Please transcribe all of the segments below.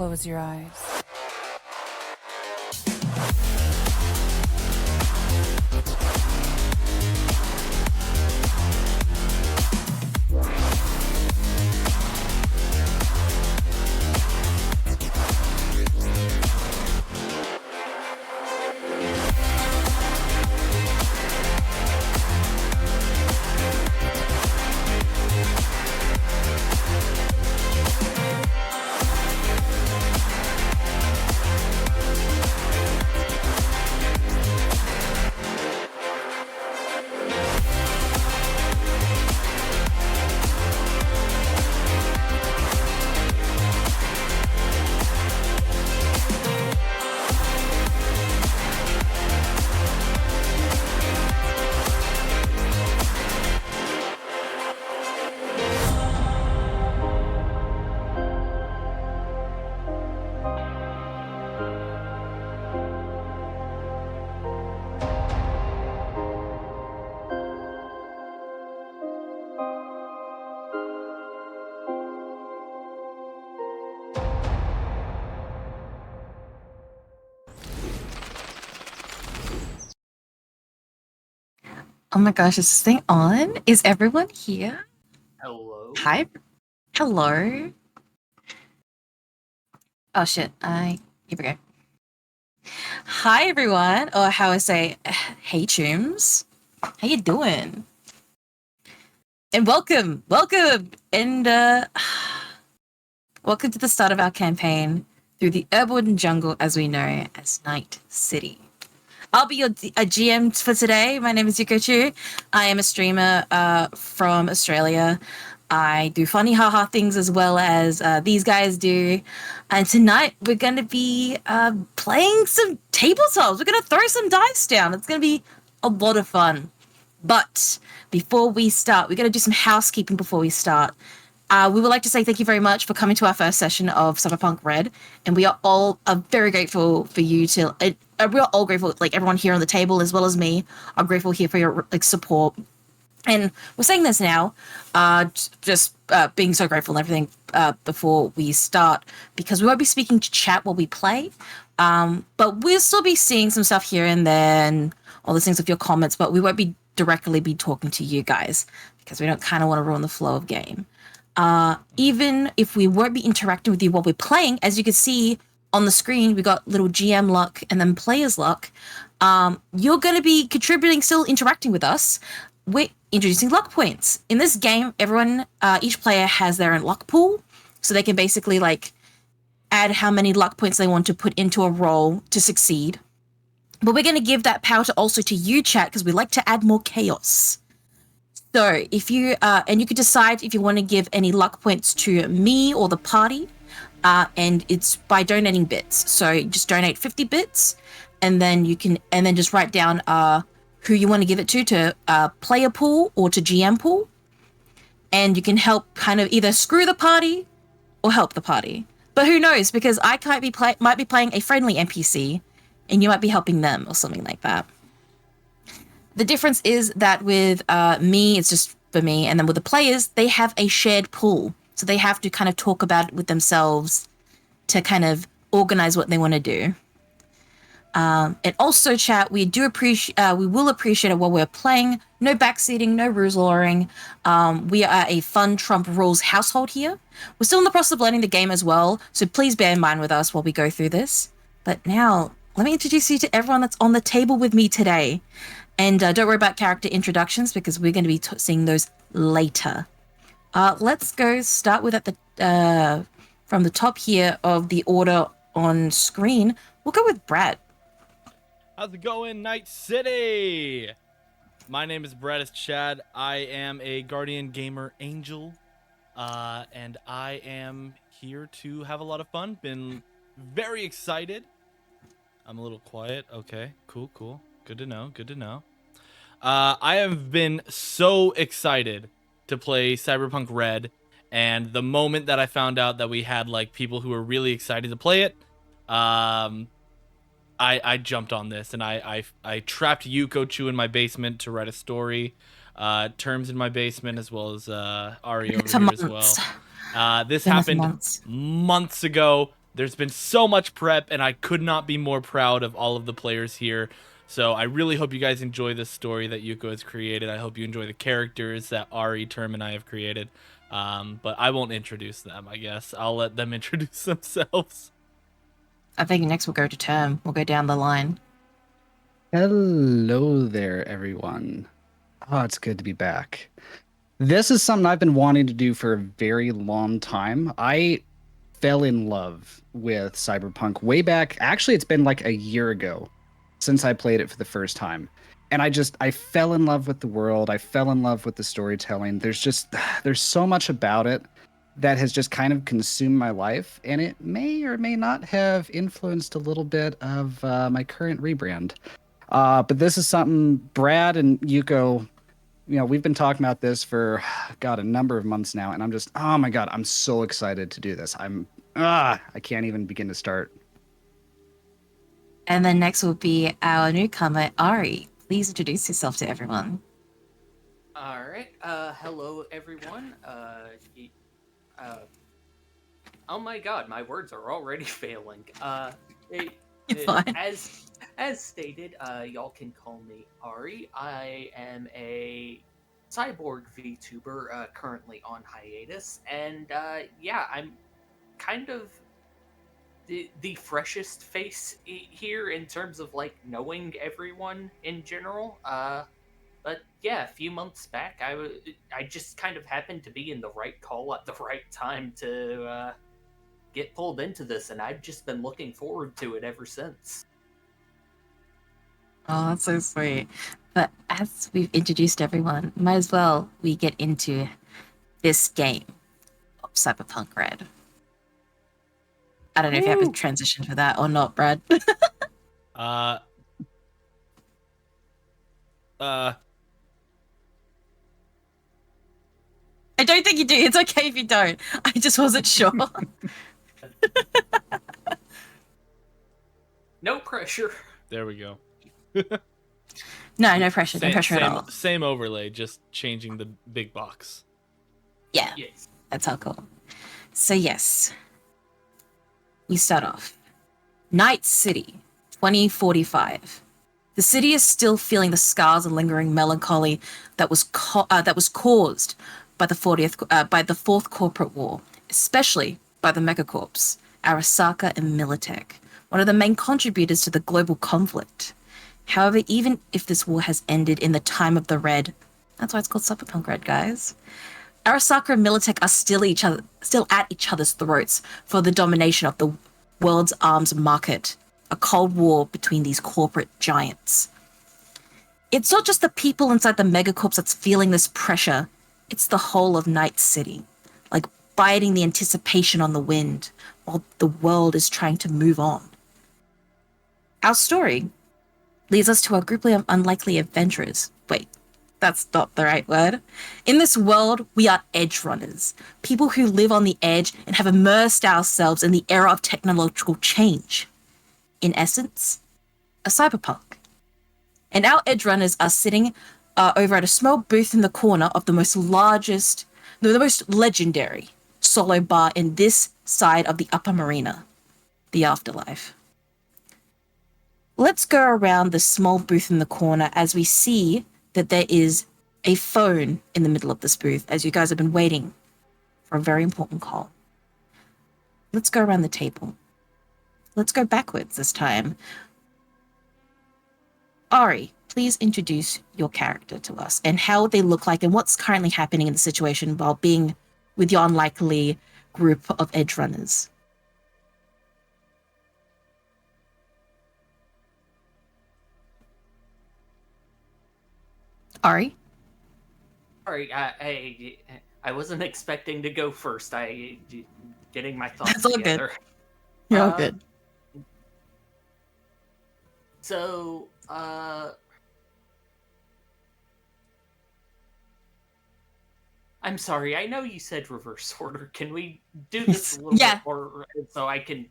Close your eyes. Oh my gosh, is this thing on? Is everyone here? Hello. Hi. Hello. Oh shit, here we go. Hi everyone, or how I say, hey Chooms. How you doing? And welcome, and welcome to the start of our campaign through the urban jungle as we know as Night City. I'll be a GM for today. My name is Yuko Chu. I am a streamer from Australia. I do funny haha things as well as these guys do. And tonight we're going to be playing some tabletops. We're going to throw some dice down. It's going to be a lot of fun. But before we start, we're going to do some housekeeping before we start. We would like to say thank you very much for coming to our first session of Cyberpunk RED. And we are all very grateful for you to... we're all grateful, like everyone here on the table as well as me, are grateful here for your support. And we're saying this now, just being so grateful and everything before we start, because we won't be speaking to chat while we play, but we'll still be seeing some stuff here and there and all the things with your comments, but we won't be directly talking to you guys because we don't kind of want to ruin the flow of game. Even if we won't be interacting with you while we're playing, as you can see on the screen, we got little GM luck and then player's luck. You're going to be contributing, still interacting with us. We're introducing luck points. In this game, each player has their own luck pool, so they can basically add how many luck points they want to put into a roll to succeed. But we're going to give that power also to you, chat, because we like to add more chaos. So if you, and you can decide if you want to give any luck points to me or the party, and it's by donating bits. So just donate 50 bits, and then you can, and then just write down who you want to give it to player pool or to GM pool. And you can help kind of either screw the party or help the party. But who knows, because I might be playing a friendly NPC and you might be helping them or something like that. The difference is that with me, it's just for me. And then with the players, they have a shared pool. So they have to kind of talk about it with themselves to kind of organize what they want to do. And also, chat, we will appreciate it while we're playing. No backseating, no rules lawyering. We are a fun Trump rules household here. We're still in the process of learning the game as well, so please bear in mind with us while we go through this. But now, let me introduce you to everyone that's on the table with me today. And don't worry about character introductions because we're going to be seeing those later. Let's go start with from the top here of the order on screen. We'll go with Brad. How's it going, Night City? My name is BraddestChad. I am a Guardian Gamer Angel, and I am here to have a lot of fun. Been very excited. I'm a little quiet. Okay, cool. Good to know. I have been so excited to play Cyberpunk RED, and the moment that I found out that we had people who were really excited to play it, I jumped on this, and I trapped Yuko Chu in my basement to write a story. Terms in my basement, as well as Ari over here as well. This happened months ago. There's been so much prep, and I could not be more proud of all of the players here. So I really hope you guys enjoy this story that Yuko has created. I hope you enjoy the characters that Ari, Term, and I have created. But I won't introduce them, I guess. I'll let them introduce themselves. I think next we'll go to Term. We'll go down the line. Hello there, everyone. Oh, it's good to be back. This is something I've been wanting to do for a very long time. I fell in love with Cyberpunk way back. Actually, it's been like a year ago since I played it for the first time. And I fell in love with the world. I fell in love with the storytelling. There's so much about it that has just kind of consumed my life. And it may or may not have influenced a little bit of my current rebrand. But this is something Brad and Yuko, we've been talking about this for, God, a number of months now. And I'm just, oh my God, I'm so excited to do this. I can't even begin to start. And then next will be our newcomer, Ari. Please introduce yourself to everyone. All right. Hello, everyone. Oh my God, my words are already failing. It's fine. As stated, y'all can call me Ari. I am a cyborg VTuber currently on hiatus, and yeah, I'm kind of the freshest face here in terms of like knowing everyone in general. But yeah, a few months back, I just kind of happened to be in the right call at the right time to get pulled into this, and I've just been looking forward to it ever since. Oh, that's so sweet. But as we've introduced everyone, might as well we get into this game of Cyberpunk RED. I don't know if you have a transition for that or not, Brad. I don't think you do. It's okay if you don't. I just wasn't sure. No pressure. There we go. No pressure. No pressure at all. Same overlay, just changing the big box. Yeah, Yes. that's how cool. So yes, we start off. Night City, 2045. The city is still feeling the scars and lingering melancholy that was caused by the Fourth Corporate War, especially by the megacorps, Arasaka and Militech, one of the main contributors to the global conflict. However, even if this war has ended in the time of the Red, that's why it's called Cyberpunk RED, guys, Arasaka and Militech are still at each other's throats for the domination of the world's arms market, a cold war between these corporate giants. It's not just the people inside the megacorps that's feeling this pressure, it's the whole of Night City, like biting the anticipation on the wind while the world is trying to move on. Our story leads us to a group of unlikely adventurers. Wait, that's not the right word. In this world, we are Edgerunners, people who live on the edge and have immersed ourselves in the era of technological change. In essence, a cyberpunk. And our Edgerunners are sitting over at a small booth in the corner of the most legendary solo bar in this side of the upper marina, the Afterlife. Let's go around the small booth in the corner as we see that there is a phone in the middle of this booth, as you guys have been waiting for a very important call. Let's go around the table. Let's go backwards this time. Ari, please introduce your character to us and how they look like and what's currently happening in the situation while being with your unlikely group of Edgerunners. Ari? Sorry, I wasn't expecting to go first. Getting my thoughts That's all together. good. You're all good. So, I'm sorry. I know you said reverse order. Can we do this a little bit more so I can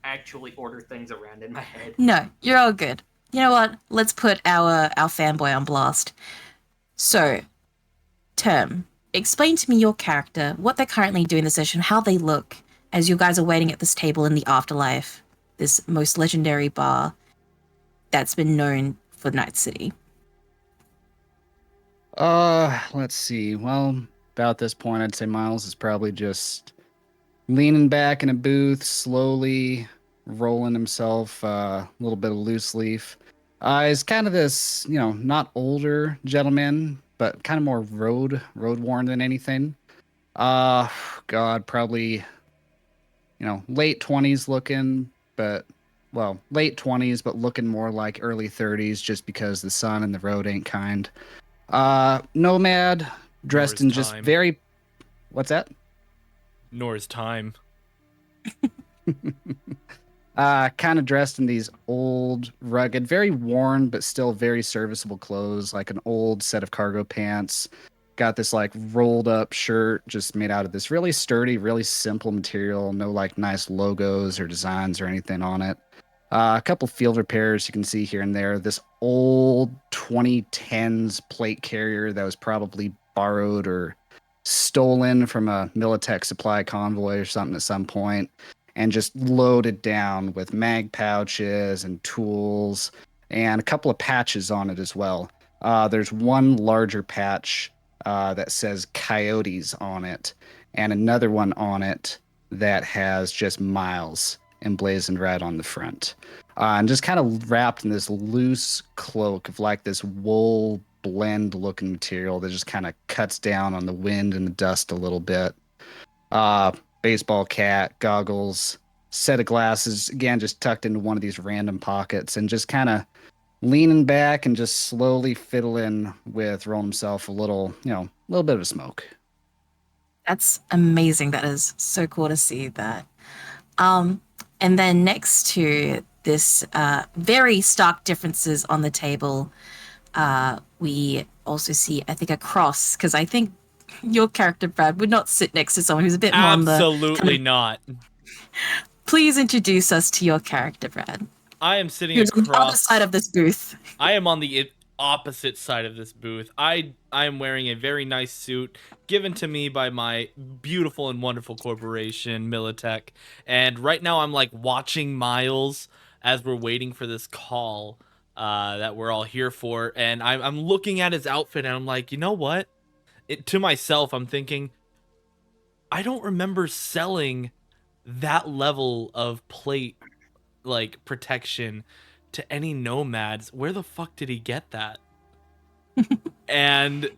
actually order things around in my head? No, you're all good. You know what? Let's put our fanboy on blast. So, Term, explain to me your character, what they're currently doing in the session, how they look, as you guys are waiting at this table in the afterlife, this most legendary bar that's been known for Night City. Let's see. Well, about this point, I'd say Miles is probably just leaning back in a booth, slowly rolling himself a little bit of loose leaf. He's kind of this, not older gentleman, but kind of more road worn than anything. God, probably, late 20s looking, but late 20s, but looking more like early 30s just because the sun and the road ain't kind. Nomad, dressed in just time. very, what's that? Nor is time. Kind of dressed in these old, rugged, very worn, but still very serviceable clothes, like an old set of cargo pants. Got this like rolled up shirt just made out of this really sturdy, really simple material. No like nice logos or designs or anything on it. A couple field repairs you can see here and there. This old 2010s plate carrier that was probably borrowed or stolen from a Militech supply convoy or something at some point, and just loaded down with mag pouches and tools and a couple of patches on it as well. There's one larger patch that says Coyotes on it, and another one on it that has just Miles emblazoned right on the front. And just kind of wrapped in this loose cloak of like this wool blend looking material that just kind of cuts down on the wind and the dust a little bit. Baseball cap, goggles, set of glasses, again, just tucked into one of these random pockets, and just kind of leaning back and just slowly fiddling with rolling himself a little bit of a smoke. That's amazing. That is so cool to see that. And then next to this very stark differences on the table, we also see, I think, a cross, because I think your character, Brad, would not sit next to someone who's a bit more on the... Absolutely not. Please introduce us to your character, Brad. I am sitting Who's on the other across... side of this booth. I am on the opposite side of this booth. I am wearing a very nice suit given to me by my beautiful and wonderful corporation, Militech. And right now I'm like watching Miles as we're waiting for this call that we're all here for. And I'm looking at his outfit and I'm like, you know what? To myself, I'm thinking, I don't remember selling that level of plate like protection to any nomads. Where the fuck did he get that? And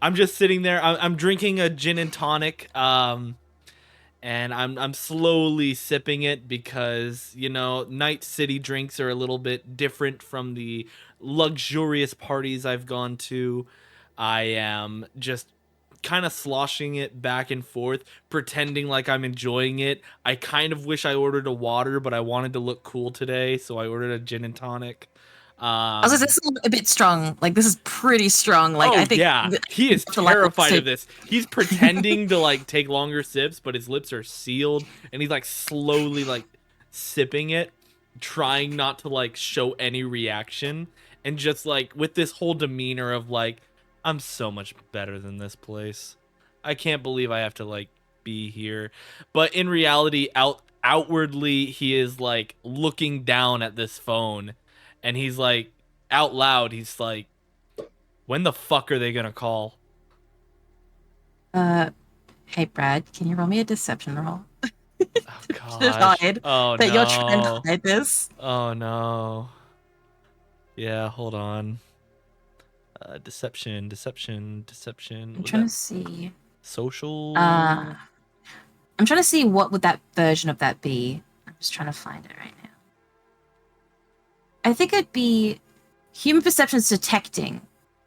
I'm just sitting there. I'm drinking a gin and tonic, and I'm slowly sipping it because Night City drinks are a little bit different from the luxurious parties I've gone to. I am just kind of sloshing it back and forth, pretending like I'm enjoying it. I kind of wish I ordered a water, but I wanted to look cool today, so I ordered a gin and tonic. I was like, this is a bit strong. Like, this is pretty strong. Like, I think yeah, he is terrified of this. He's pretending to like take longer sips, but his lips are sealed, and he's like slowly like sipping it, trying not to like show any reaction, and just like with this whole demeanor of like, I'm so much better than this place. I can't believe I have to like be here. But in reality, outwardly, he is like looking down at this phone, and he's like out loud. He's like, when the fuck are they gonna call? Hey, Brad, can you roll me a deception roll? Oh gosh. Oh that no. you're trying to hide this. Oh no. Yeah, hold on. Deception. I'm trying to see. Social. I'm trying to see what would that version of that be. I'm just trying to find it right now. I think it'd be human perception's detecting,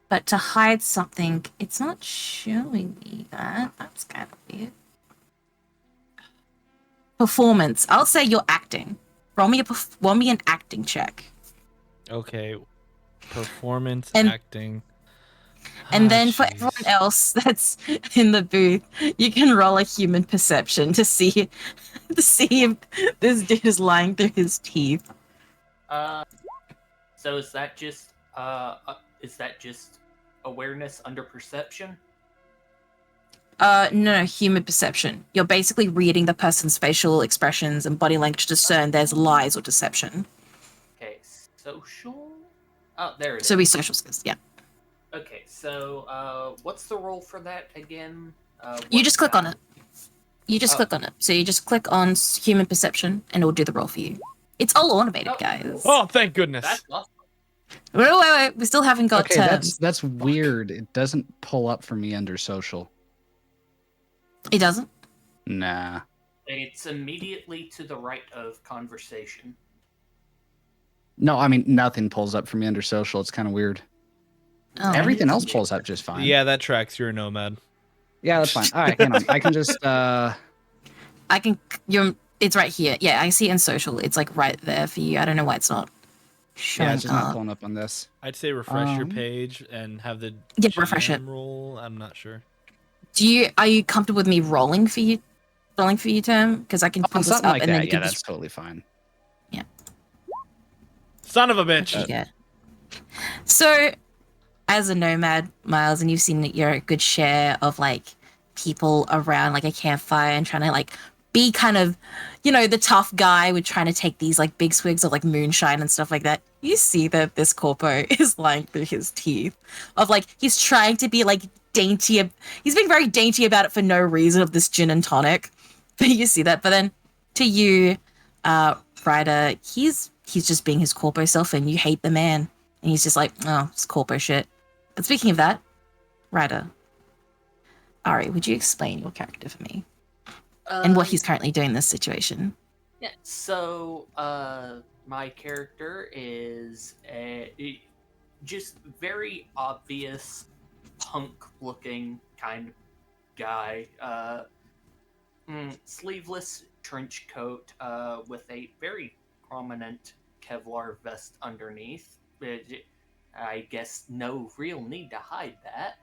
but to hide something, it's not showing me that. That's kind of weird. Performance. I'll say you're acting. Roll me an acting check. Okay. Performance And- acting. And then for everyone else that's in the booth, you can roll a human perception to see if this dude is lying through his teeth. So is that just awareness under perception? No, human perception. You're basically reading the person's facial expressions and body language to discern there's lies or deception. Okay, social. Oh, there it is. So we social skills, yeah. Okay, so what's the role for that again? You just click on it. You just click on it. So you just click on human perception and it'll do the role for you. It's all automated, guys. Oh, thank goodness. That's awesome. Wait. We still haven't got Okay, terms. that's weird. It doesn't pull up for me under social. It doesn't? Nah. It's immediately to the right of conversation. No, I mean nothing pulls up for me under social. It's kind of weird. Oh. Everything else pulls up just fine. Yeah, that tracks. You're a nomad. Yeah, that's fine. All right, hang on. I can just It's right here. Yeah, I see it in social. It's like right there for you. I don't know why it's not showing yeah, it's just not up. pulling up on this. I'd say refresh your page and have the refresh it. roll. I'm not sure. Are you comfortable with me rolling for you term? Because I can pull this up Something like and then that. you Yeah, can that's just totally fine. Son of a bitch. yeah. So, as a nomad, Miles, and you've seen that you're a good share of like people around like a campfire and trying to like be kind of, the tough guy with trying to take these like big swigs of like moonshine and stuff like that. You see that this corpo is lying through his teeth of like he's trying to be like dainty. He's being very dainty about it for no reason of this gin and tonic. But you see that. But then to you, Ryder, he's just being his corpo self and you hate the man. And he's just like, oh, it's corpo shit. But speaking of that, Ryder, Ari, would you explain your character for me? And what he's currently doing in this situation? Yeah, so, my character is just very obvious punk-looking kind of guy. Sleeveless trench coat with a very prominent Kevlar vest underneath. I guess no real need to hide that.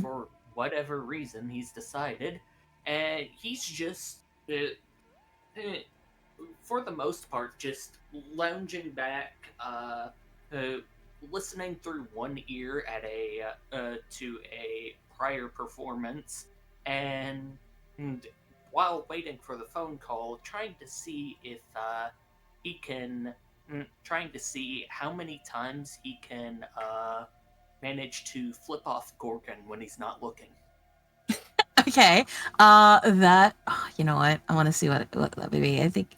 For whatever reason, he's decided. And he's just, for the most part, just lounging back, listening through one ear at to a prior performance, and while waiting for the phone call, trying to see if trying to see how many times he can manage to flip off Gorgon when he's not looking. Okay. You know what? I want to see what that would be. I think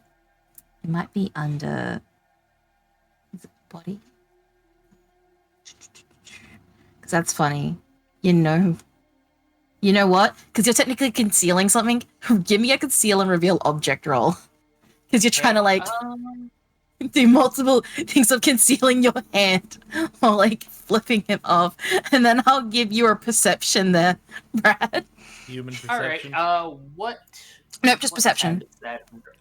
it might be under. Is it body? Because that's funny. You know what? Because you're technically concealing something. Give me a conceal and reveal object roll. Because you're trying to like do multiple things of concealing your hand while like flipping him off, and then I'll give you a perception there, Brad. Human perception. All right. What? Nope, just perception.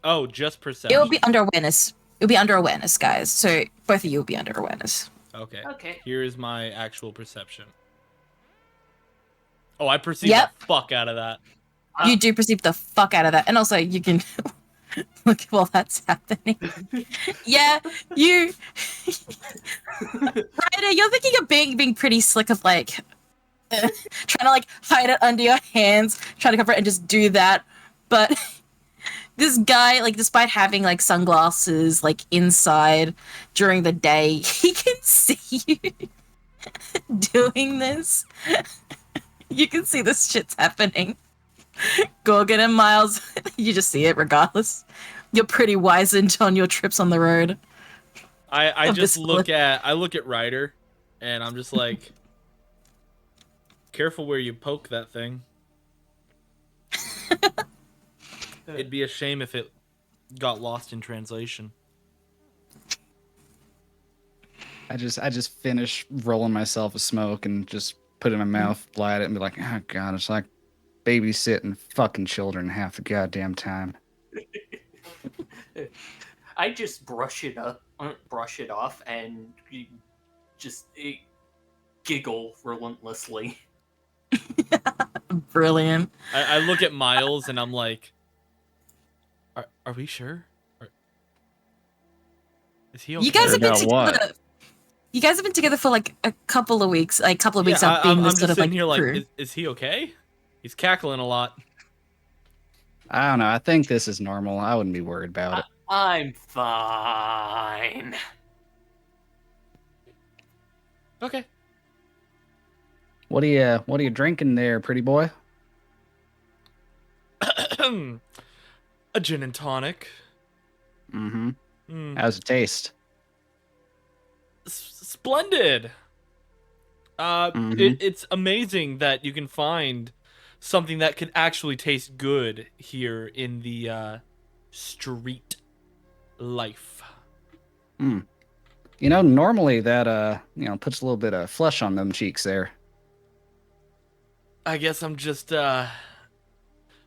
Oh, just perception. It will be under awareness. It'll be under awareness, guys. So both of you will be under awareness. Okay. Okay. Here is my actual perception. Oh, I perceive the fuck out of that. You do perceive the fuck out of that, and also you can look while that's happening. Yeah, you. Ryder, you're thinking of being pretty slick of like trying to like hide it under your hands, trying to cover it and just do that. But this guy, like, despite having like sunglasses like inside during the day, he can see you doing this. You can see this shit's happening. Gorgon and Miles, you just see it regardless. You're pretty wizened on your trips on the road. I just look at Ryder, and I'm just like, careful where you poke that thing. It'd be a shame if it got lost in translation. I just finish rolling myself a smoke and just put it in my mouth, fly at it, and be like, oh god, it's like babysitting fucking children half the goddamn time. I just brush it off, and just giggle relentlessly. Brilliant. I look at Miles and I'm like, are we sure? Is he okay? You guys have been About what? together. You guys have been together for like a couple of weeks, out being I'm this just sort of like sitting here like, crew. is he okay? He's cackling a lot. I don't know. I think this is normal. I wouldn't be worried about it. I'm fine. Okay. What are you drinking there, pretty boy? A gin and tonic. Mm-hmm. Mm. How's it taste? Splendid. Mhm. It's amazing that you can find something that could actually taste good here in the street life. Mm. You know, normally that puts a little bit of flesh on them cheeks there. I guess I'm just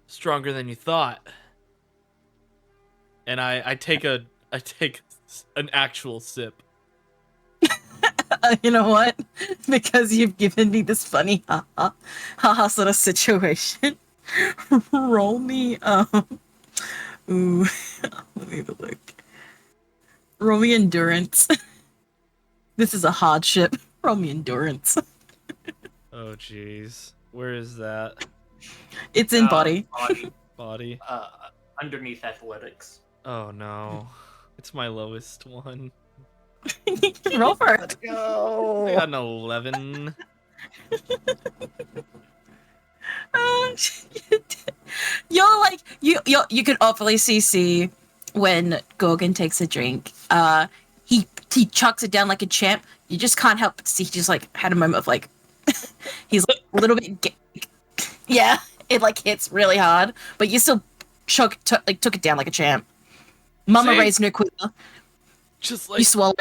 stronger than you thought. And I take an actual sip. You know what? Because you've given me this funny haha sort of situation. Roll me ooh, let me have a look. Roll me endurance. This is a hardship. Roll me endurance. Oh jeez. Where is that? It's in body. Body. Underneath athletics. Oh no. It's my lowest one. Roll for it. Let's go. I got an 11. You're like you can obviously see when Gorgon takes a drink. He chucks it down like a champ. You just can't help but see he just like had a moment of like he's like a little bit yeah, it like hits really hard, but you still took it down like a champ. Mama See? raised no quitter. Just You like swallow.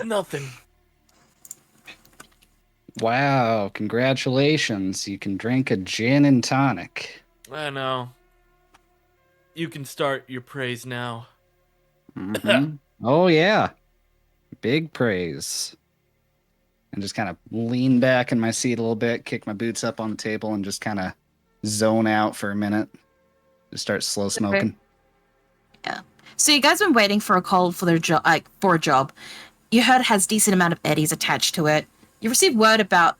nothing. Wow, congratulations. You can drink a gin and tonic. I know. You can start your praise now. Mhm. Oh, yeah. Big praise. And just kind of lean back in my seat a little bit, kick my boots up on the table, and just kind of zone out for a minute. Just start slow smoking. Yeah. So you guys been waiting for a call for their job, like for a job. You heard it has decent amount of eddies attached to it. You received word about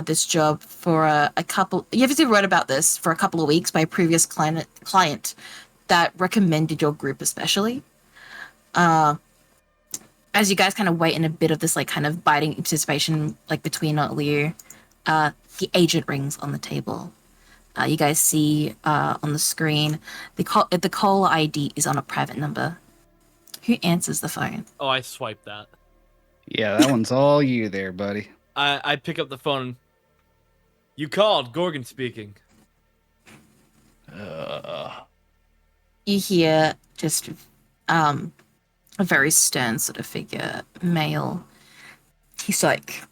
this job for a couple. You received word about this for a couple of weeks by a previous client that recommended your group especially. As you guys kind of wait in a bit of this like kind of biting anticipation like between all you, the agent rings on the table. You guys see on the screen the caller ID is on a private number. Who answers the phone? Oh, I swiped that. Yeah, that one's all you there, buddy. I pick up the phone. You called. Gorgon speaking. You hear just a very stern sort of figure, male. He's like,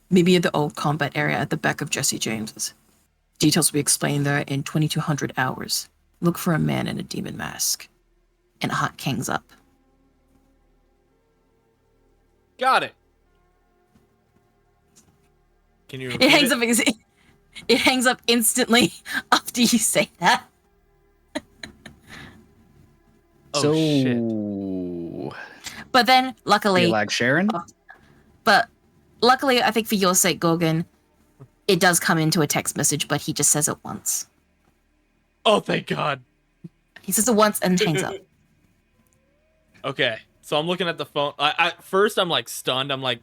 maybe at the old combat area at the back of Jesse James's. Details will be explained there in 2200 hours. Look for a man in a demon mask. And a hot hangs up. Got it. Can you repeat It hangs up. It hangs up instantly after you say that. Oh, shit. But then, luckily, You like Sharon? But luckily, I think for your sake, Gorgon, it does come into a text message, but he just says it once. Oh, thank God. He says it once and hangs up. Okay, so I'm looking at the phone. I first I'm like stunned. I'm like,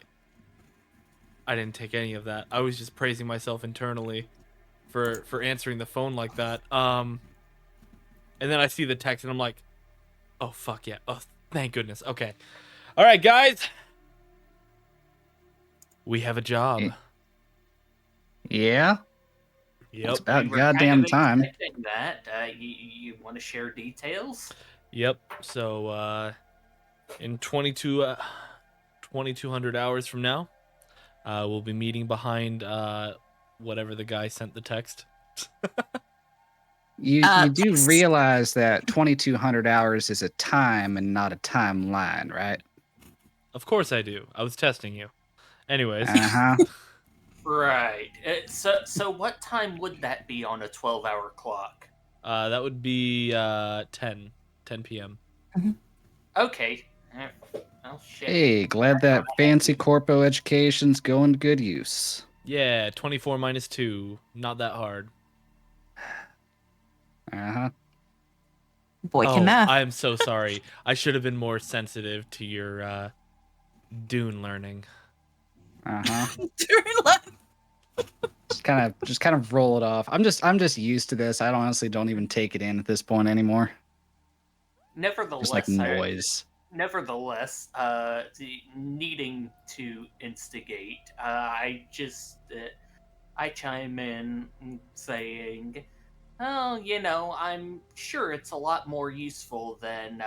I didn't take any of that. I was just praising myself internally for answering the phone like that. And then I see the text and I'm like, oh fuck yeah. Oh, thank goodness. Okay. All right, guys. We have a job. Yeah? Yep. It's about We were goddamn kind of time. expecting that. You want to share details? Yep. So in 2200 hours from now, we'll be meeting behind whatever the guy sent the text. You do realize that 2200 hours is a time and not a timeline, right? Of course I do. I was testing you. Anyways. Uh-huh. Right. So what time would that be on a 12-hour clock? That would be 10 p.m. Okay. Oh, shit. Hey, glad that fancy corpo education's going to good use. Yeah, 24 minus 2. Not that hard. Uh-huh. Boy can Oh, math. I am so sorry. I should have been more sensitive to your Dune learning. Uh-huh. Just kind of roll it off. I'm just used to this. I honestly don't even take it in at this point ananymore. Just like noise. Nevertheless, needing to instigate, I chime in saying, "Oh, I'm sure it's a lot more useful than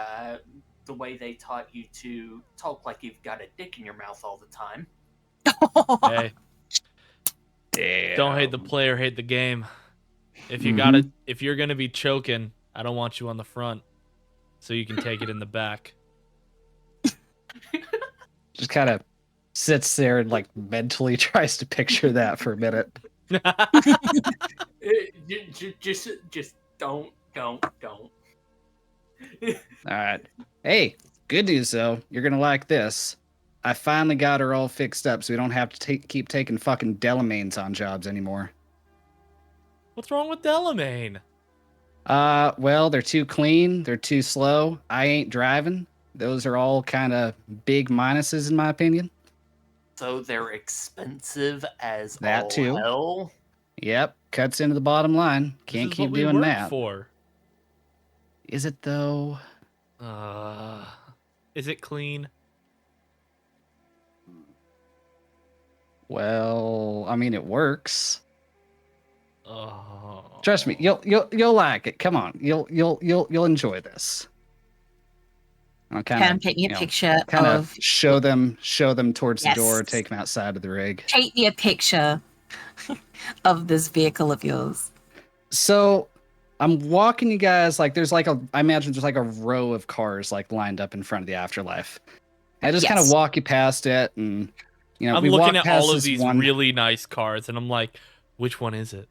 the way they taught you to talk like you've got a dick in your mouth all the time." Hey, Damn. don't hate the player, hate the game. If you if you're gonna be choking, I don't want you on the front, so you can take it in the back. Just kind of sits there and like mentally tries to picture that for a minute. Just don't. All right. Hey, good news though. You're gonna like this. I finally got her all fixed up, so we don't have to keep taking fucking Delamains on jobs anymore. What's wrong with Delamain? Well, they're too clean. They're too slow. I ain't driving. Those are all kind of big minuses in my opinion. So they're expensive as That all too. hell. Yep, cuts into the bottom line. Can't This is keep what we doing work that. for. Is it though? Is it clean? Well, I mean, it works. Oh. Trust me, you'll like it. Come on, you'll enjoy this. I'll Pam, paint me a picture kind of of show them towards Yes. the door, take them outside of the rig. paint me a picture of this vehicle of yours. So I'm walking you guys like I imagine there's like a row of cars like lined up in front of the afterlife. I just kind of Yes. walk you past it, and I'm we looking walk at past all of this these one. really nice cars, and I'm like, which one is it?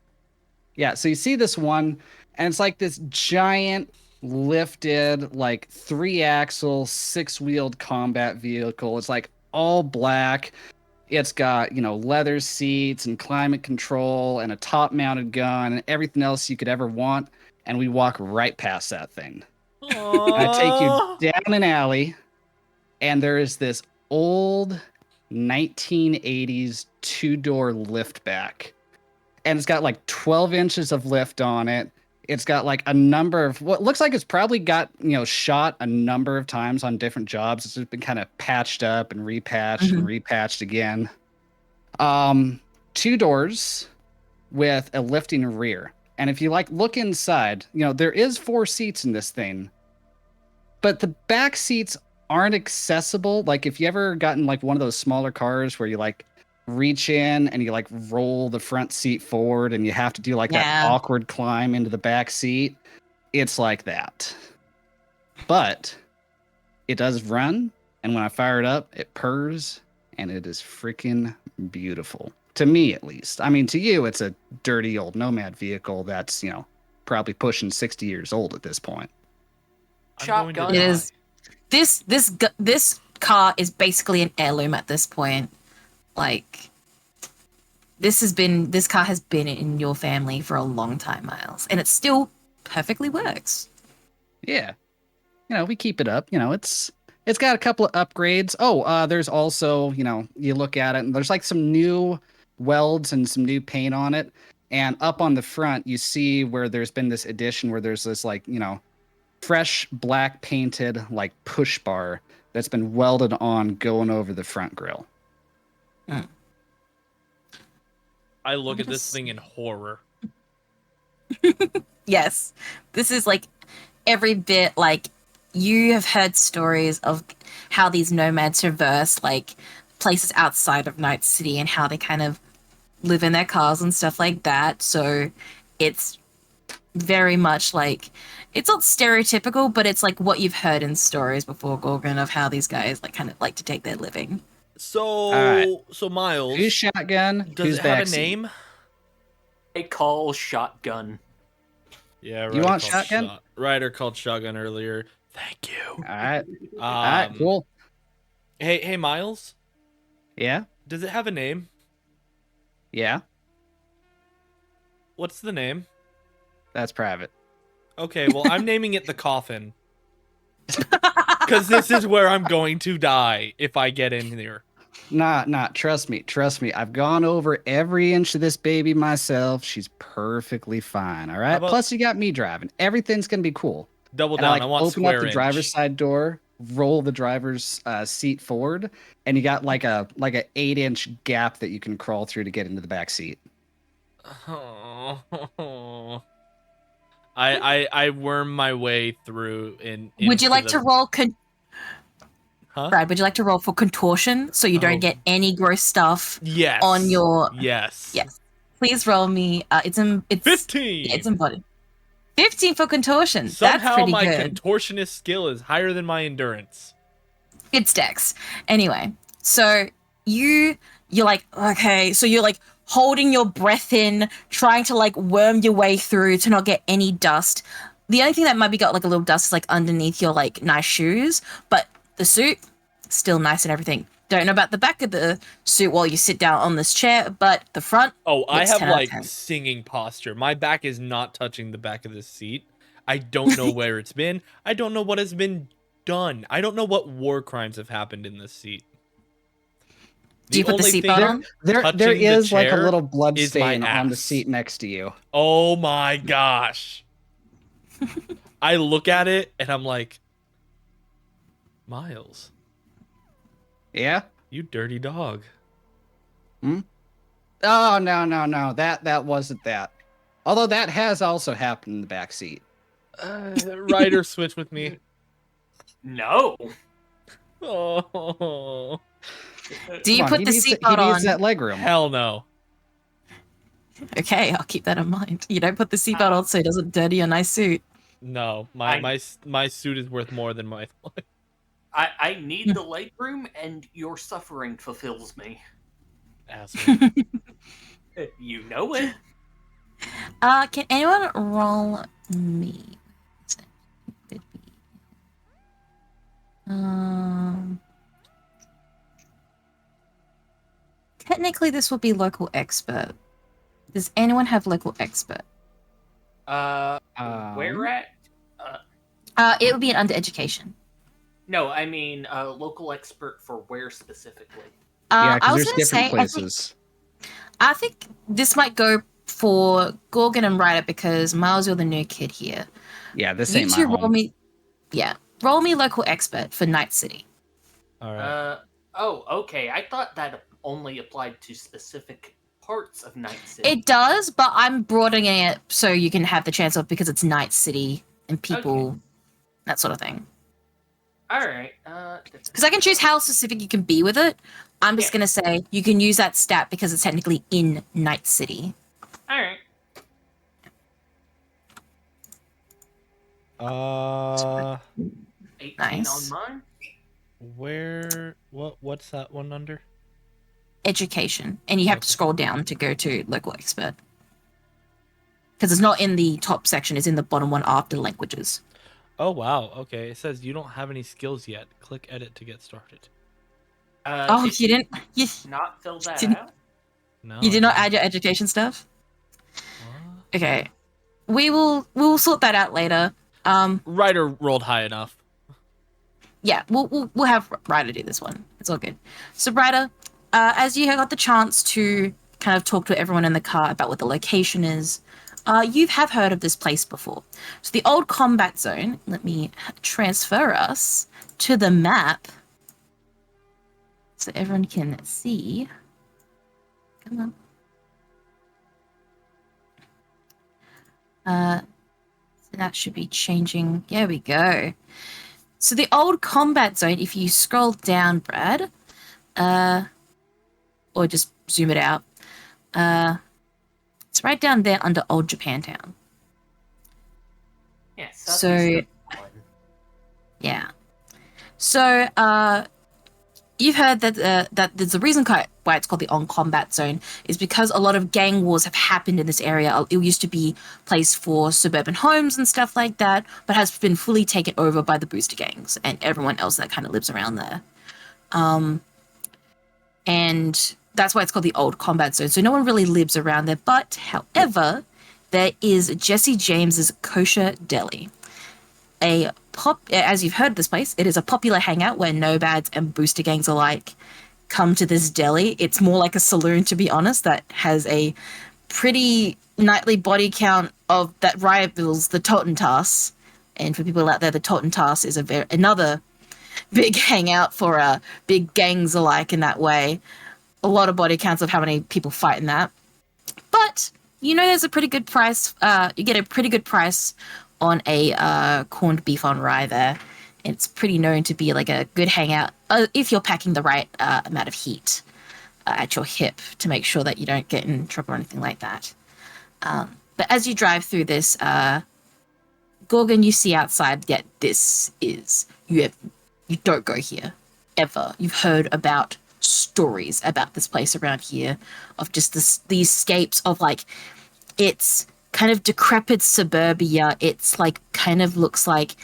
Yeah, so you see this one, and it's like this giant lifted, like 3-axle, 6-wheeled combat vehicle. It's like all black. It's got, leather seats and climate control and a top-mounted gun and everything else you could ever want. And we walk right past that thing. I take you down an alley, and there is this old 1980s 2-door liftback. And it's got like 12 inches of lift on it. It's got like a number of what looks like it's probably got, shot a number of times on different jobs. It's just been kind of patched up and repatched and repatched again. 2 doors with a lifting rear. And if you look inside, there is 4 seats in this thing, but the back seats aren't accessible. Like if you ever gotten like one of those smaller cars where you reach in and you roll the front seat forward and you have to do that awkward climb into the back seat, it's like that. But it does run, and when I fire it up, it purrs, and it is freaking beautiful. To me, at least. I mean, to you, it's a dirty old nomad vehicle that's, probably pushing 60 years old at this point. Shotgun. It is. This car is basically an heirloom at this point. This car has been in your family for a long time, Miles, and it still perfectly works. Yeah. We keep it up. It's got a couple of upgrades. Oh, there's also, you look at it and there's some new welds and some new paint on it. And up on the front, you see where there's been this addition where there's this fresh black painted push bar that's been welded on going over the front grille. I look at this thing in horror. Yes, this is every bit you have heard stories of how these nomads traverse places outside of Night City and how they kind of live in their cars and stuff like that. So it's very much it's not stereotypical, but it's what you've heard in stories before, Gorgon, of how these guys kind of like to take their living. So, right. So Miles, who's shotgun? Does who's it have a backseat? name? They call shotgun. Yeah, You want shotgun? Ryder called shotgun earlier. Thank you. All right. All right, cool. Hey, Miles. Yeah? Does it have a name? Yeah? What's the name? That's private. Okay, well, I'm naming it the coffin. Because this is where I'm going to die if I get in here. Nah, trust me. I've gone over every inch of this baby myself. She's perfectly fine, all right? about- Plus, you got me driving. Everything's going to be cool. Double And down. I I want open up square the inch. driver's side door, roll the driver's seat forward, and you got like a 8-inch gap that you can crawl through to get into the back seat. Oh. I worm my way through Would you like to roll Huh? Brad, would you like to roll for contortion so you don't get any gross stuff Yes. on your... Yes. Yes. Please roll me. It's 15. Yeah, it's embodied. 15 for contortion. Somehow That's pretty my good. contortionist skill is higher than my endurance. It's dex. Anyway, so you're like, okay, so you're like holding your breath in, trying to like worm your way through to not get any dust. The only thing that might be got like a little dust is like underneath your like nice shoes, but the suit still nice and everything. Don't know about the back of the suit while you sit down on this chair, but the front. Oh, I have 10 out of like 10. singing posture. My back is not touching the back of this seat. I don't know where it's been. I don't know what has been done. I don't know what war crimes have happened in this seat. Do you put the only seatbelt thing on? There touching the is like a chair little blood is my stain on the ass. seat next to you. Oh my gosh. I look at it and I'm like, Miles, Yeah? you dirty dog. Oh, no. That wasn't that. Although that has also happened in the back seat. Ryder, switch with me. No. Oh, Do you Come on, put he the needs seatbelt He needs on? that legroom. hell no. Okay, I'll keep that in mind. You don't put the seatbelt on so it doesn't dirty your nice suit. No, my suit is worth more than my life. I need the legroom, and your suffering fulfills me. Asshole. You know it. Can anyone roll me? Technically, this would be local expert. Does anyone have local expert? Where at? It would be under education. No, I mean local expert for where specifically. Yeah, I because was there's gonna different say, places. I think this might go for Gorgon and Ryder because Miles, you're the new kid here. Yeah, this You ain't my two roll home. me. Yeah, roll me local expert for Night City. All right. Oh, okay. I thought that only applied to specific parts of Night City. It does, but I'm broadening it so you can have the chance of because it's Night City and people, that sort of thing. All right. Because I can choose how specific you can be with it. I'm just gonna say you can use that stat because it's technically in Night City. All right. Uh, 18 Nice. on mine. what's that one under? Education, and you have to Okay. scroll down to go to local expert because it's not in the top section; it's in the bottom one after languages. Oh wow. Okay, it says you don't have any skills yet. Click edit to get started. Oh, Did you didn't? You, not fill that didn't- out? No. you I did not didn't. add your education stuff. What? Okay, we will sort that out later. Ryder rolled high enough. Yeah, we'll have Ryder do this one. It's all good. So Ryder, as you got the chance to kind of talk to everyone in the car about what the location is, you have heard of this place before. So the old combat zone. Let me transfer us to the map so everyone can see. Come on. So that should be changing. There we go. So the old combat zone, if you scroll down, Brad, or just zoom it out, it's right down there under Old Japantown. Yeah. So- Yeah. So you've heard that there's a reason why it's called the on combat zone is because a lot of gang wars have happened in this area. It used to be a place for suburban homes and stuff like that, but has been fully taken over by the booster gangs and everyone else that kind of lives around there. And that's why it's called the old combat zone. So no one really lives around there. But however, there is Jesse James's Kosher Deli. As you've heard of this place, it is a popular hangout where nomads and booster gangs alike come to this deli. It's more like a saloon, to be honest, that has a pretty nightly body count of that rivals the Totentas. And for people out there, the Totentas is another big hangout for big gangs alike in that way. A lot of body counts of how many people fight in that. But there's a pretty good price. You get a pretty good price on a corned beef on rye there. It's pretty known to be like a good hangout if you're packing the right amount of heat at your hip to make sure that you don't get in trouble or anything like that. But as you drive through this, Gorgon, you see outside, you don't go here ever. You've heard about stories about this place around here of just these scapes of like, it's kind of decrepit suburbia. It's like kind of looks like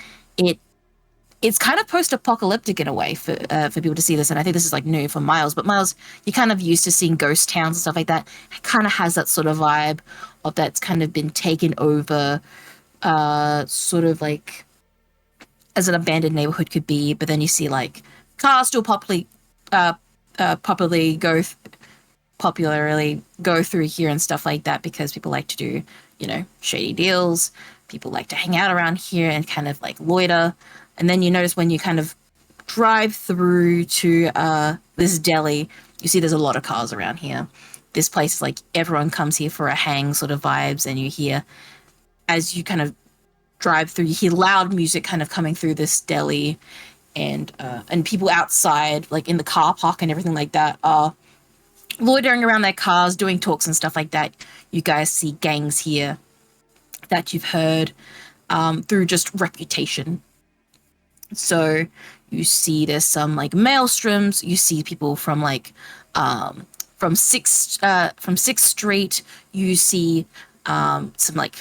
it's kind of post-apocalyptic in a way for people to see this, and I think this is like new for Miles. But Miles, you're kind of used to seeing ghost towns and stuff like that. It kind of has that sort of vibe of that's kind of been taken over, sort of like as an abandoned neighborhood could be. But then you see like cars still popularly go through here and stuff like that because people like to do shady deals. People like to hang out around here and kind of like loiter. And then you notice when you kind of drive through to this deli, you see there's a lot of cars around here. This place is like everyone comes here for a hang sort of vibes, and you hear, as you kind of drive through, you hear loud music kind of coming through this deli, and people outside, like in the car park and everything like that, are loitering around their cars, doing talks and stuff like that. You guys see gangs here that you've heard through just reputation. So you see there's some like maelstroms. You see people from like from Sixth Street. You see some like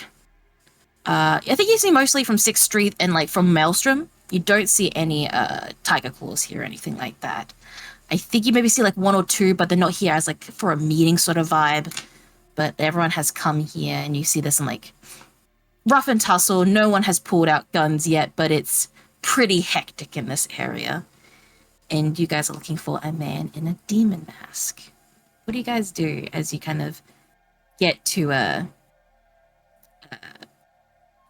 I think you see mostly from 6th Street and like from Maelstrom. You don't see any tiger claws here or anything like that. I think you maybe see like one or two, but they're not here as like for a meeting sort of vibe. But everyone has come here, and you see there's some like rough and tussle. No one has pulled out guns yet, but it's pretty hectic in this area. And you guys are looking for a man in a demon mask. What do you guys do as you kind of get to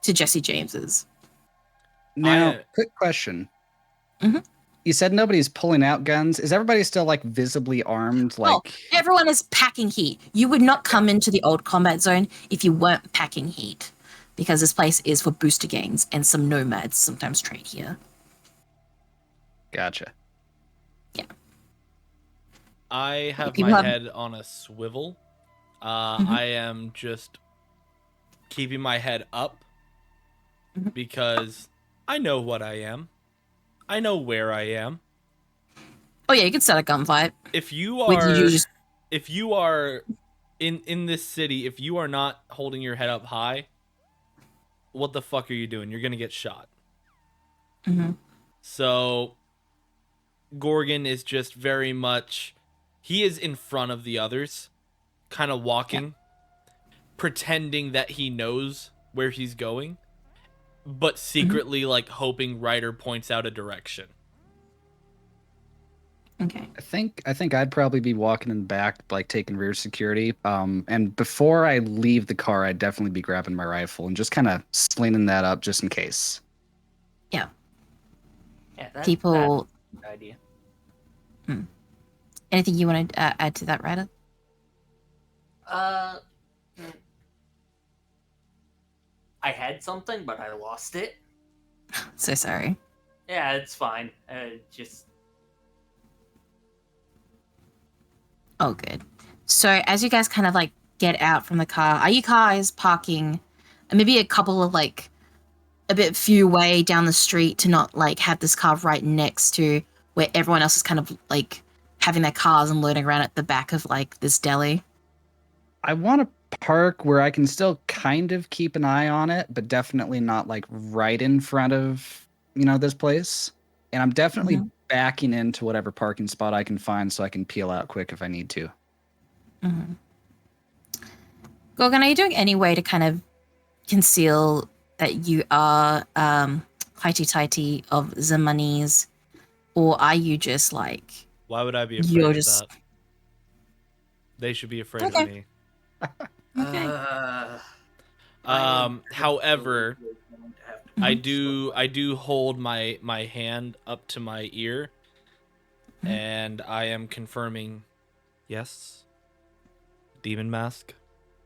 Jesse James's? Now, quick question. Mm-hmm. You said nobody's pulling out guns. Is everybody still like visibly armed? Like, well, everyone is packing heat. You would not come into the old combat zone if you weren't packing heat, because this place is for booster gangs and some nomads sometimes trade here. Gotcha. Yeah. I have my head on a swivel. I am just keeping my head up because I know what I am. I know where I am. Oh yeah, you can start a gunfight. If you are in this city, if you are not holding your head up high, what the fuck are you doing? You're gonna get shot. Mm-hmm. So Gorgon is just very much, he is in front of the others, kind of walking, pretending that he knows where he's going, but secretly like hoping Ryder points out a direction. Okay. I think I'd probably be walking in the back, like taking rear security. And before I leave the car, I'd definitely be grabbing my rifle and just kind of slinging that up just in case. Yeah. Yeah, that's People. a good idea. Anything you want to add to that, Ryder? I had something, but I lost it. So sorry. Yeah, it's fine. Just. Oh, good. So as you guys kind of like get out from the car, are you guys parking maybe a couple of like a bit few way down the street to not like have this car right next to where everyone else is kind of like having their cars and loading around at the back of like this deli? I want to park where I can still kind of keep an eye on it, but definitely not like right in front of, this place. And I'm definitely backing into whatever parking spot I can find so I can peel out quick if I need to. Gorgon, are you doing any way to kind of conceal that you are highty-tighty of the monies, or are you just like Why would I be afraid you're of just that? They should be afraid Okay. of me. okay? However, I Mm-hmm. do hold my hand up to my ear, Mhm. and I am confirming, yes. Demon mask,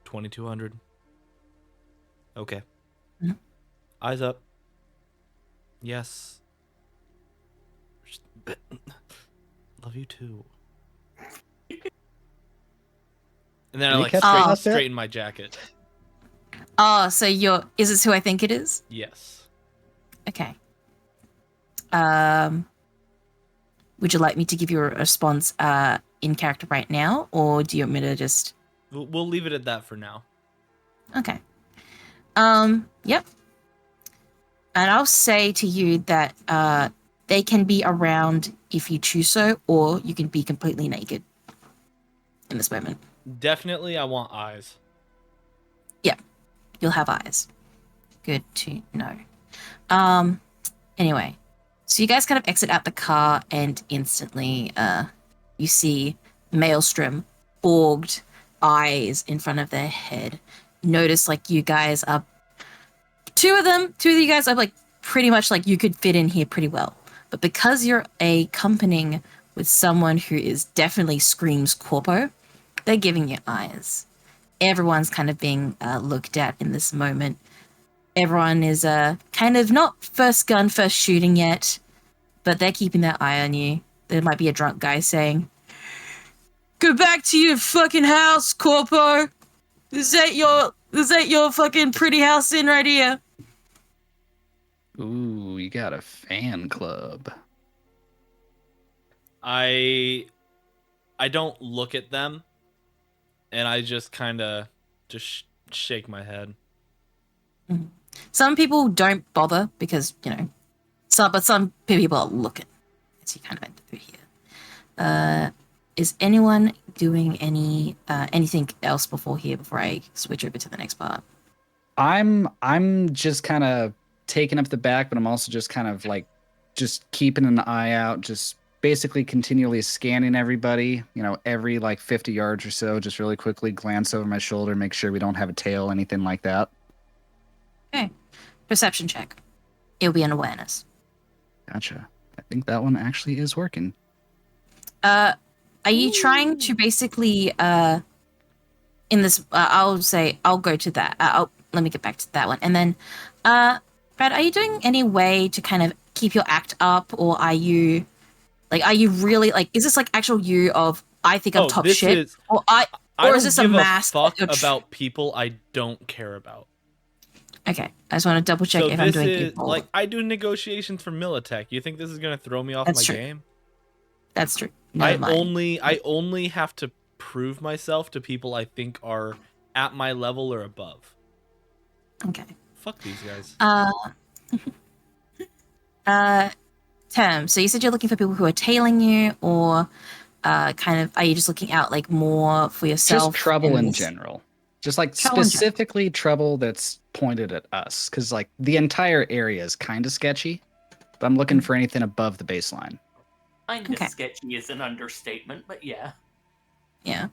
2200. Okay. Mhm. Eyes up. Yes. Love you too. And then Did I we like catch that bit? straighten my jacket. Oh, so is this who I think it is? Yes. Okay. Would you like me to give you a response in character right now, or do you want me to just We'll leave it at that for now. Okay. Yep. And I'll say to you that they can be around if you choose so, or you can be completely naked in this moment. Definitely I want eyes. You'll have eyes. Good to know. Anyway, so you guys kind of exit out the car, and instantly you see Maelstrom, bogged eyes in front of their head. Notice like you guys are two of you guys are like pretty much like you could fit in here pretty well. But because you're accompanying with someone who is definitely screams corpo, they're giving you eyes. Everyone's kind of being looked at in this moment. Everyone is kind of not first gun, first shooting yet, but they're keeping their eye on you. There might be a drunk guy saying, "Go back to your fucking house, corpo. Is that your fucking pretty house in right here?" Ooh, you got a fan club. I don't look at them, and I just kind of just shake my head. Some people don't bother because, but some people are looking as you kind of enter through here. Is anyone doing anything else before I switch over to the next part? I'm just kind of taking up the back, but I'm also just kind of like just keeping an eye out, just basically continually scanning everybody, every like 50 yards or so, just really quickly glance over my shoulder, make sure we don't have a tail, anything like that. Okay. Perception check. It'll be an awareness. Gotcha. I think that one actually is working. Are you trying to basically in this I'll go to that. Let me get back to that one. And then Brad, are you doing any way to kind of keep your act up, or are you really like, is this like actual you of I think I'm top shit, or I is this a don't give mask a fuck about people I don't care about. Okay, I just want to double check So if I'm this doing is people. like I do negotiations for Militech. You think this is gonna throw me off That's my true. game? That's true. I only have to prove myself to people I think are at my level or above. Okay. Fuck these guys. Term. So you said you're looking for people who are tailing you, or kind of are you just looking out like more for yourself? Just trouble in this- general. Just like Trouble in general. specifically trouble that's pointed at us, because like the entire area is kind of sketchy, but I'm looking for anything above the baseline. Kind of Okay. sketchy is an understatement, but yeah. Yeah.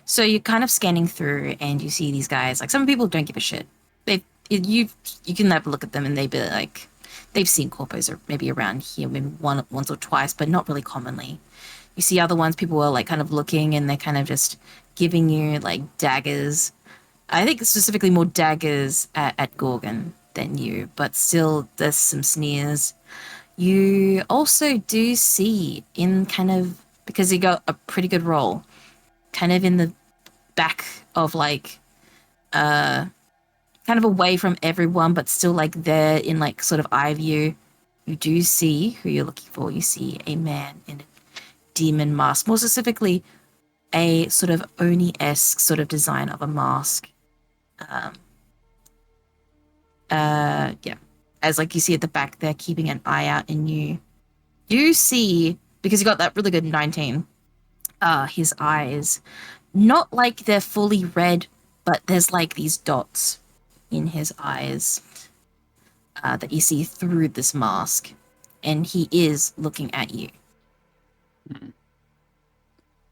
So you're kind of scanning through, and you see these guys. Like, some people don't give a shit. You can have a look at them, and they'd be like, they've seen corpos or maybe around here, maybe once or twice, but not really commonly. You see other ones, people are like kind of looking, and they're kind of just giving you like daggers. I think specifically more daggers at Gorgon than you, but still there's some sneers. You also do see in kind of, because you got a pretty good roll, kind of in the back of like kind of away from everyone, but still like there in like sort of eye view, you do see who you're looking for. You see a man in a demon mask, more specifically a sort of Oni-esque sort of design of a mask. Yeah, as like you see at the back there, keeping an eye out, and you do see, because you got that really good 19, his eyes, not like they're fully red, but there's like these dots in his eyes that you see through this mask, and he is looking at you.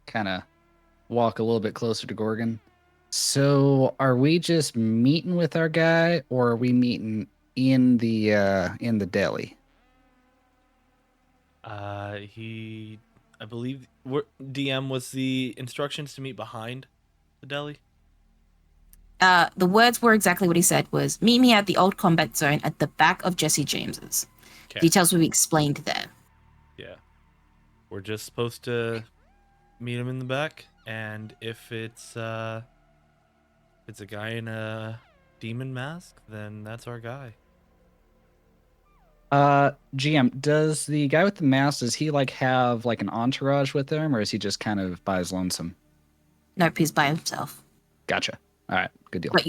Kind of walk a little bit closer to Gorgon. So, are we just meeting with our guy, or are we meeting in the deli? I believe DM was the instructions to meet behind the deli. The words were exactly what he said, was meet me at the old combat zone at the back of Jesse James's. Okay. Details will be explained there. Yeah. We're just supposed to meet him in the back, and if it's a guy in a demon mask, then that's our guy. GM, does the guy with the mask, does he like have like an entourage with him, or is he just kind of by his lonesome? Nope, he's by himself. Gotcha. All right, good deal. But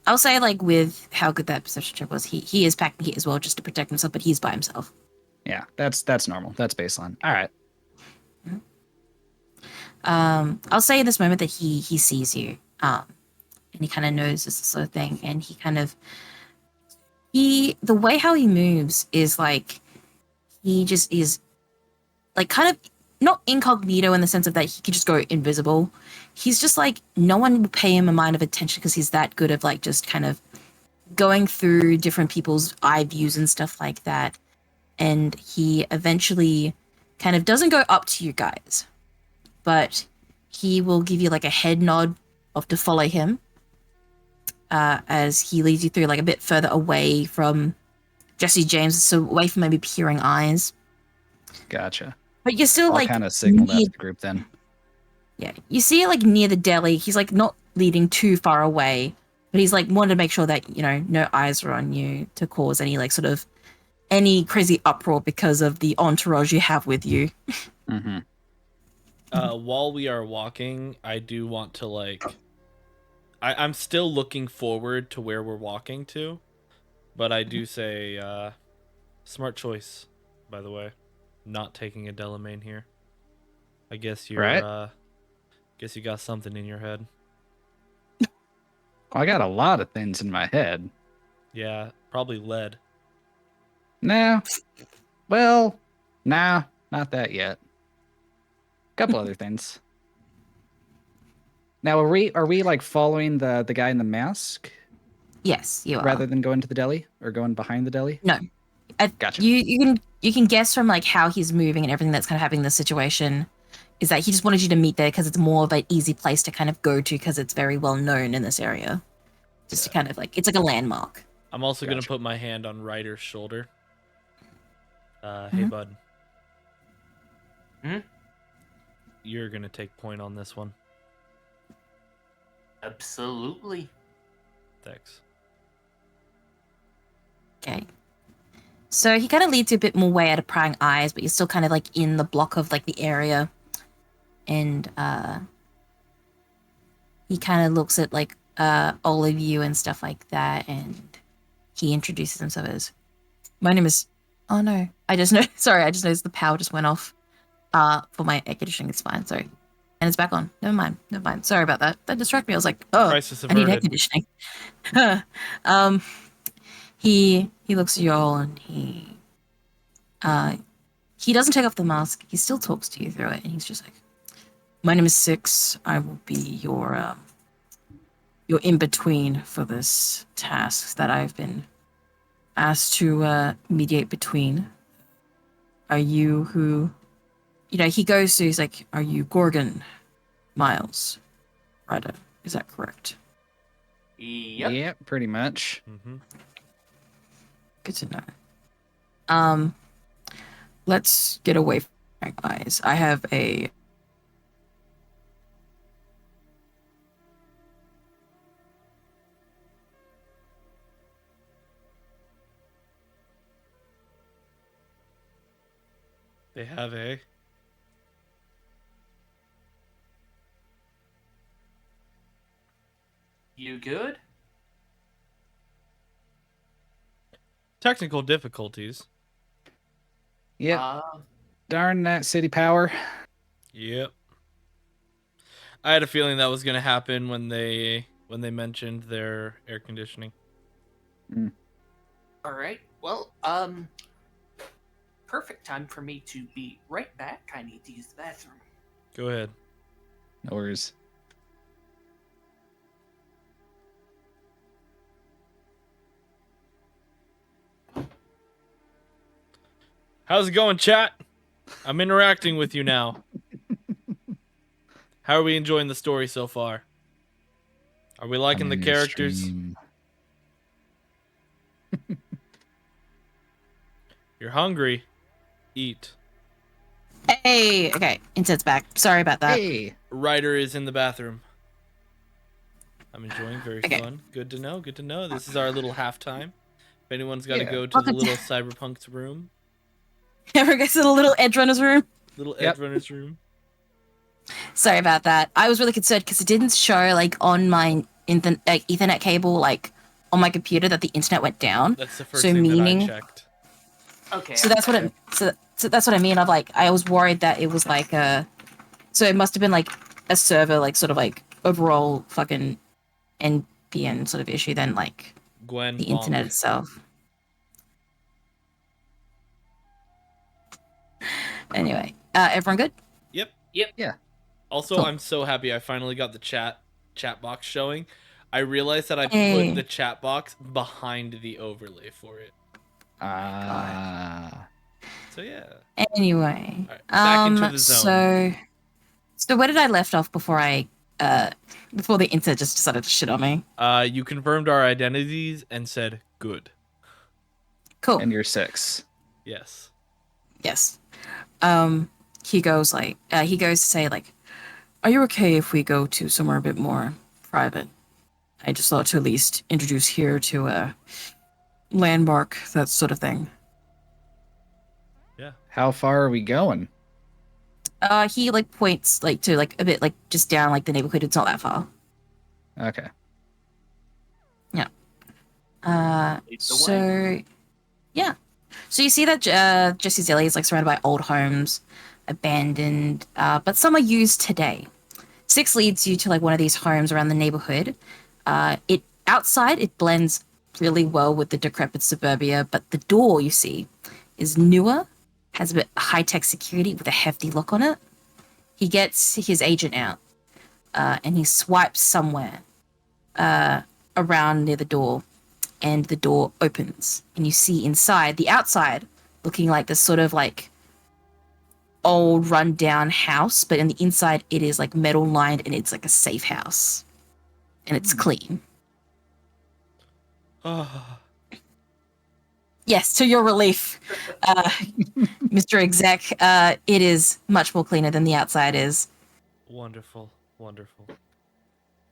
I'll say, like, with how good that perception check was, he is packing heat as well just to protect himself, but he's by himself. Yeah, that's normal. That's baseline. All right. I'll say in this moment that he sees you, and he kind of knows this sort of thing, and he kind of the way how he moves is like he just is like kind of not incognito in the sense of that he can just go invisible. He's just like no one will pay him a mind of attention because he's that good of like just kind of going through different people's eye views and stuff like that. And he eventually kind of doesn't go up to you guys, but he will give you like a head nod of to follow him as he leads you through like a bit further away from Jesse James, so away from maybe peering eyes. Gotcha. But you're still I'll like kind of signal that to the group then. Yeah, you see it like near the deli. He's like not leading too far away, but he's like wanted to make sure that no eyes are on you to cause any like sort of any crazy uproar because of the entourage you have with you. Mm-hmm. While we are walking, I do want to like I'm still looking forward to where we're walking to, but I do say smart choice, by the way, not taking a Delamain here. I guess you're right. Guess you got something in your head. I got a lot of things in my head. Yeah, probably lead. No. Well, nah, not that yet. Couple other things. Now, are we like following the guy in the mask Yes, you are. rather than going to the deli or going behind the deli? No. Gotcha. You can guess from like how he's moving and everything that's kind of happening in the situation is that he just wanted you to meet there because it's more of an easy place to kind of go to because it's very well known in this area. Just to kind of like it's like a landmark. I'm also gonna put my hand on Ryder's shoulder. Hey bud. You're gonna take point on this one. Absolutely. Thanks. Okay. So he kind of leads you a bit more way out of prying eyes, but you're still kind of like in the block of like the area. And he kind of looks at like all of you and stuff like that, and he introduces himself as, my name is, oh no, I just noticed the power just went off for my air conditioning. It's fine, sorry. And it's back on. Never mind. Sorry about that. That distracted me. I was like, oh, I need air conditioning. He looks at you all and he doesn't take off the mask. He still talks to you through it, and he's just like, my name is Six. I will be your in-between for this task that I've been asked to mediate between. Are you who, he goes to, he's like, are you Gorgon, Miles, Ryder? Is that correct? Yep. Yeah, pretty much. Mm-hmm. Good to know. Let's get away from my eyes. I have a They have a You good? technical difficulties. Yep. Darn that city power. Yep. I had a feeling that was gonna happen when they when they mentioned their air conditioning. All right. Well, perfect time for me to be right back. I need to use the bathroom. Go ahead. No worries. How's it going, chat? I'm interacting with you now. How are we enjoying the story so far? Are we liking I'm the in your characters? stream. You're hungry. Eat. Hey, okay, Inset's back. Sorry about that. Hey, Ryder is in the bathroom. I'm enjoying. Very Okay. fun. Good to know. Good to know. This is our little halftime. If anyone's got to Yeah. go to the Welcome to- little Cyberpunk's room, Everyone goes to the little Edgerunners room. little Yep. Edgerunners room. Sorry about that. I was really concerned because it didn't show like on my Ethernet cable, like on my computer, that the internet went down. That's the first So thing meaning- that I checked. Okay. So that's what it. So that's what I mean. Of like, I was worried that it was like a. So it must have been like a server, like sort of like overall fucking NPN sort of issue than like Gwen. the bonk. internet itself. Anyway, everyone good? Yep. Yep. Yeah. Also, Cool. I'm so happy I finally got the chat box showing. I realized that I Hey. put the chat box behind the overlay for it. So yeah. Anyway, All right, back into the zone. So where did I left off before before the internet just decided to shit on me? You confirmed our identities and said good. Cool. and you're 6. Yes. Yes. He goes to say like, are you okay if we go to somewhere a bit more private? I just thought to at least introduce here to a landmark, that sort of thing. Yeah. How far are we going? He like points like to like a bit like just down like the neighborhood. It's not that far. Okay. Lead the way. So yeah. So you see that Jesse Zelly is like surrounded by old homes, abandoned, but some are used today. 6 leads you to like one of these homes around the neighborhood. It outside it blends really well with the decrepit suburbia, but the door you see is newer, has a bit high-tech security with a hefty lock on it. He gets his agent out, and he swipes somewhere around near the door, and the door opens, and you see inside, the outside, looking like this sort of like old rundown house, but in the inside it is like metal lined and it's like a safe house, and it's clean. Oh, Yes, to your relief, Mr. Exec, it is much more cleaner than the outside is. wonderful. Wonderful.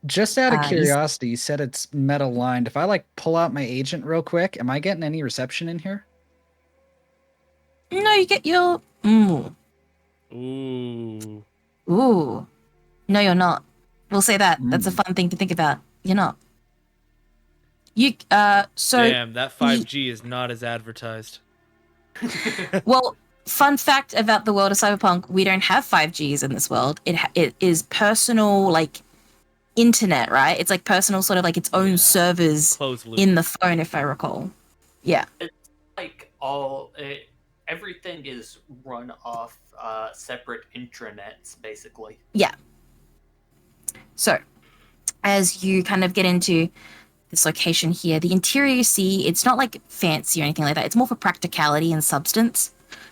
Just out of He's- curiosity, you said it's metal lined. If I like pull out my agent real quick, am I getting any reception in here? No, you get your Ooh. ooh. No, you're not. We'll say that. That's a Mm. fun thing to think about. You're not. You so Damn, that 5G is not as advertised. well, fun fact about the world of Cyberpunk, we don't have 5Gs in this world. It is personal like internet, right? It's like personal sort of like its own Yeah. servers Closed loop. in the phone, if I recall. Yeah. Like everything is run off separate intranets, basically. So, as you kind of get into this location here, the interior you see, it's not like fancy or anything like that. It's more for practicality and substance.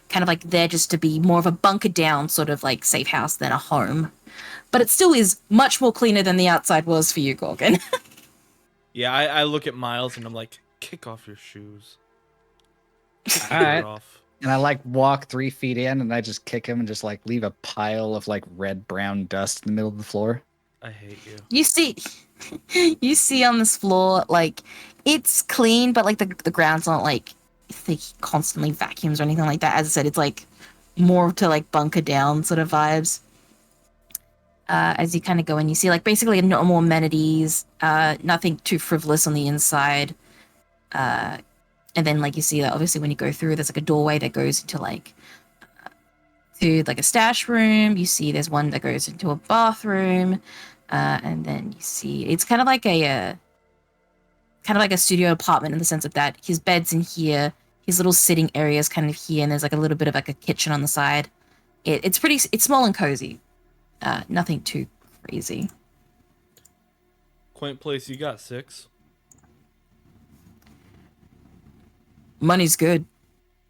Kind of like there just to be more of a bunker down sort of like safe house than a home. But it still is much more cleaner than the outside was for you, Gorgon. Yeah, I look at Miles and I'm like, kick off your shoes. Kick your Alright. off. And I like walk 3 feet in and I just kick him and just like leave a pile of like red brown dust in the middle of the floor. I hate you. You see on this floor, like, it's clean, but like the ground's not like thick, constantly vacuums or anything like that. As I said, it's like more to like bunker down sort of vibes. As you kind of go in, you see like basically no more amenities, nothing too frivolous on the inside. And then like you see that obviously when you go through, there's like a doorway that goes into like to like a stash room. You see there's one that goes into a bathroom. And then you see it's kind of like a studio apartment in the sense of that his bed's in here, his little sitting area is kind of here, and there's like a little bit of like a kitchen on the side. It's small and cozy. Nothing too crazy. Quaint place you got, 6. Money's good.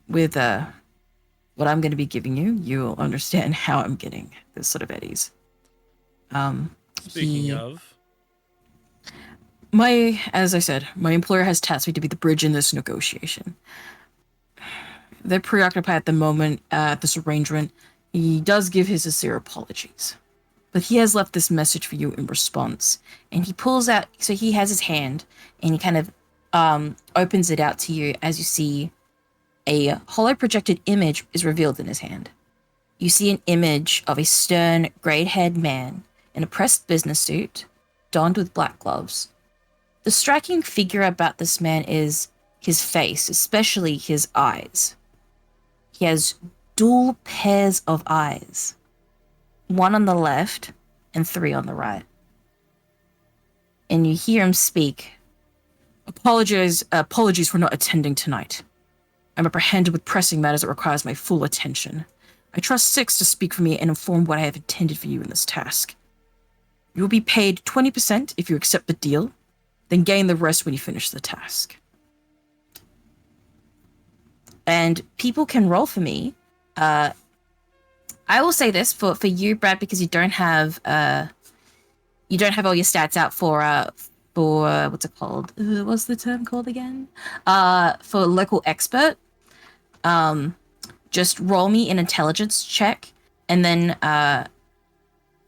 With what I'm going to be giving you, you'll understand how I'm getting this sort of eddies. Speaking of, as I said, my employer has tasked me to be the bridge in this negotiation. They're preoccupied at the moment at this arrangement. He does give his sincere apologies, but he has left this message for you in response. And he pulls out, so he has his hand, and he kind of opens it out to you as you see a hollow projected image is revealed in his hand. You see an image of a stern, grey-haired man in a pressed business suit, donned with black gloves. The striking figure about this man is his face, especially his eyes. He has dual pairs of eyes, 1 on the left and 3 on the right. And you hear him speak. Apologies for not attending tonight. I'm apprehended with pressing matters that requires my full attention. I trust 6 to speak for me and inform what I have intended for you in this task. You will be paid 20% if you accept the deal, then gain the rest when you finish the task. And people can roll for me. I will say this for you, Brad, because you don't have all your stats out for what's it called? What's the term called again? For local expert. Just roll me an intelligence check, and then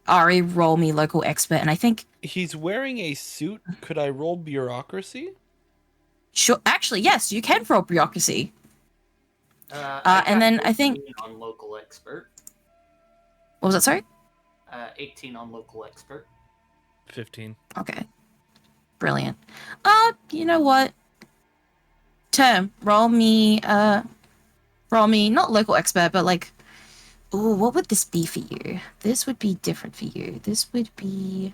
Ari, roll me local expert, and I think he's wearing a suit. Could I roll bureaucracy? Sure. Actually, yes, you can roll bureaucracy. And then I think on local expert. What was that? Sorry. 18 on local expert. 15. Okay. Brilliant. You know what? Roll me not local expert, but like, oh, what would this be for you? This would be different for you. This would be.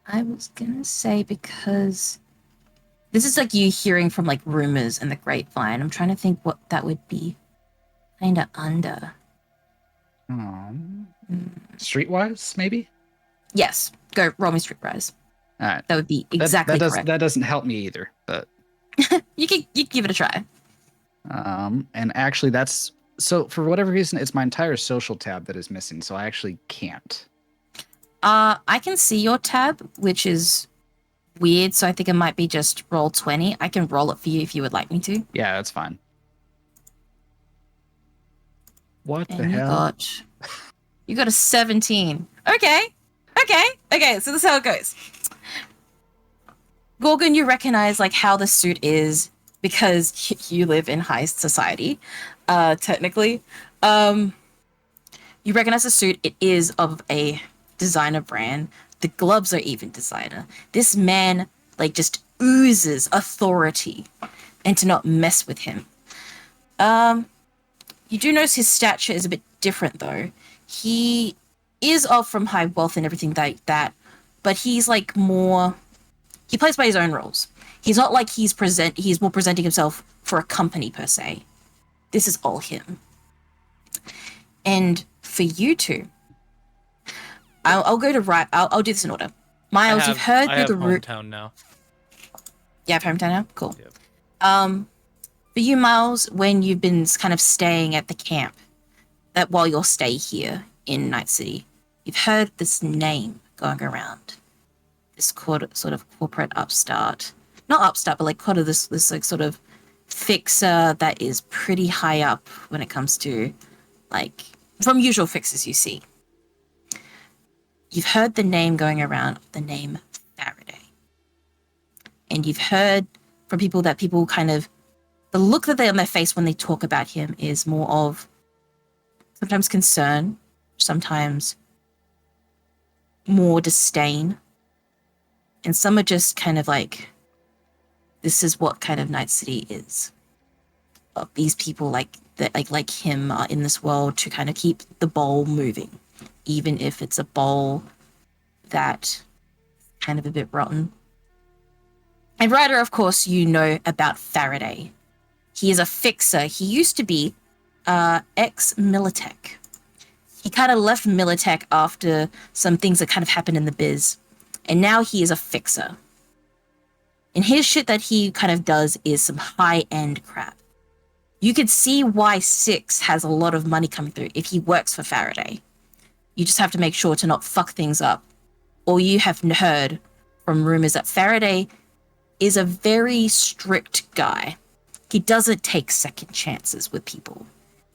I was gonna say, because this is like you hearing from like rumors and the grapevine. I'm trying to think what that would be. Kinda under. Streetwise, maybe? Yes. Go roll me Streetwise. All right. That would be exactly correct. That doesn't help me either, but you can give it a try. And actually that's so for whatever reason it's my entire social tab that is missing, so I actually can't. I can see your tab, which is weird, so I think it might be just roll 20. I can roll it for you if you would like me to. Yeah, that's fine. What the hell? You got a 17. Okay, so this is how it goes. Gorgon, you recognize like how the suit is because you live in high society, technically. You recognize the suit. It is of a designer brand. The gloves are even designer. This man like just oozes authority, and to not mess with him. You do notice his stature is a bit different though. He is from high wealth and everything like that, but he's like more. He plays by his own rules. He's not like he's more presenting himself for a company per se. This is all him. And for you two, I'll go to right. I'll do this in order. Miles, you've heard through the route. Hometown now. Yeah, I have hometown now. Cool. Yep. For you, Miles, when you've been kind of staying at the camp, that while you'll stay here in Night City, you've heard this name going around. This sort of corporate upstart. Not upstart, but like kind of this like sort of fixer that is pretty high up when it comes to like from usual fixers you see. You've heard the name going around, the name Faraday. And you've heard from people that people kind of, the look that they on their face when they talk about him is more of sometimes concern, sometimes more disdain. And some are just kind of like, this is what kind of Night City is. these people like him are in this world to kind of keep the bowl moving, even if it's a bowl that kind of a bit rotten. And Ryder, of course, you know about Faraday. He is a fixer. He used to be ex-Militech. He kind of left Militech after some things that kind of happened in the biz. And now he is a fixer. And his shit that he kind of does is some high-end crap. You could see why Six has a lot of money coming through if he works for Faraday. You just have to make sure to not fuck things up. Or you have heard from rumors that Faraday is a very strict guy. He doesn't take second chances with people.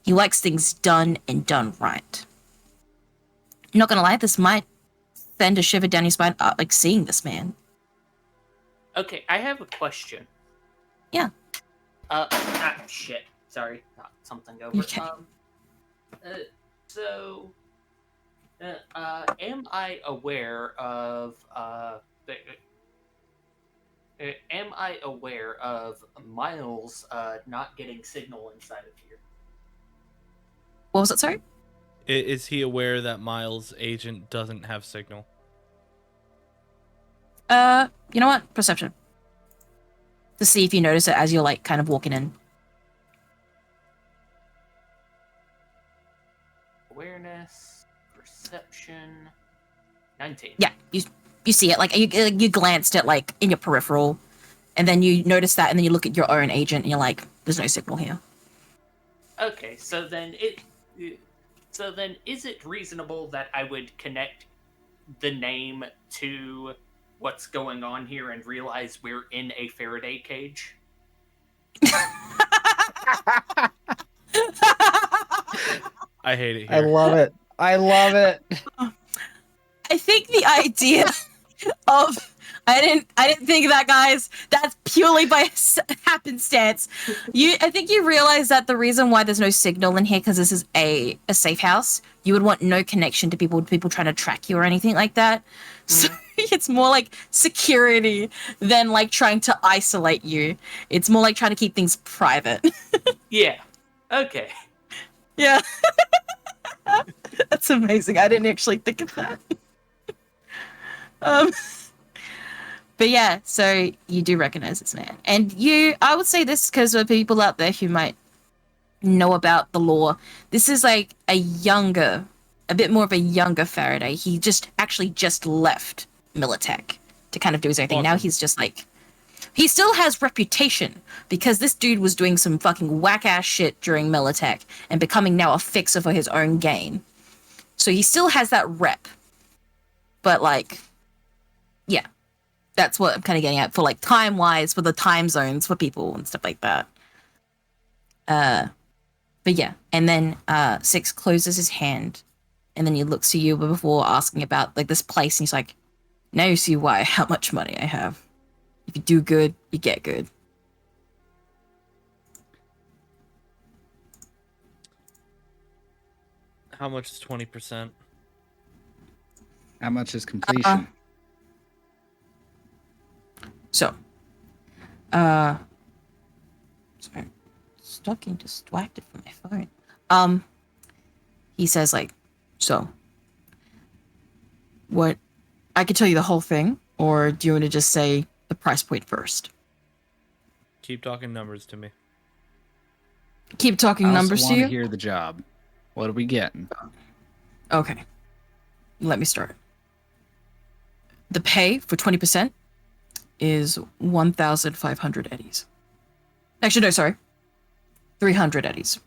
He likes things done and done right. I'm not gonna lie, this might send a shiver down your spine, like seeing this man. Okay, I have a question. Yeah. Shit. Sorry, knocked something over. Okay. Am I aware of Miles not getting signal inside of here? What was it, sorry? Is he aware that Miles' agent doesn't have signal? You know what? Perception. To see if you notice it as you're like kind of walking in. Awareness, perception, 19. Yeah, you see it. Like you glanced at like in your peripheral, and then you notice that, and then you look at your own agent, and you're like, "There's no signal here." Okay, so then is it reasonable that I would connect the name to what's going on here and realize we're in a Faraday cage? I hate it here. I love it. I love it. I think the idea of I didn't think of that, guys. That's purely by happenstance. I think you realize that the reason why there's no signal in here because this is a safe house. You would want no connection to people trying to track you or anything like that. So it's more like security than like trying to isolate you. It's more like trying to keep things private. Yeah. Okay. Yeah. That's amazing. I didn't actually think of that. But yeah, so you do recognize this man. And I would say this because there are people out there who might know about the law. This is like a bit more of a younger Faraday. He just left Militech to kind of do his own thing. Awesome. Now he's just like, he still has reputation because this dude was doing some fucking whack-ass shit during Militech and becoming now a fixer for his own gain. So he still has that rep. But like, yeah, that's what I'm kind of getting at for like time-wise, for the time zones for people and stuff like that. But yeah, and then Six closes his hand and then he looks to you before asking about like this place and he's like, now you see how much money I have. If you do good, you get good. How much is 20%? How much is completion? Sorry. Stop getting distracted from my phone. He says like, so, what, I could tell you the whole thing, or do you want to just say the price point first? Keep talking numbers to me. Keep talking I also numbers to want you? to hear the job. What are we getting? Okay. Let me start. The pay for 20% is 1,500 eddies. Actually, no, sorry. 300 eddies.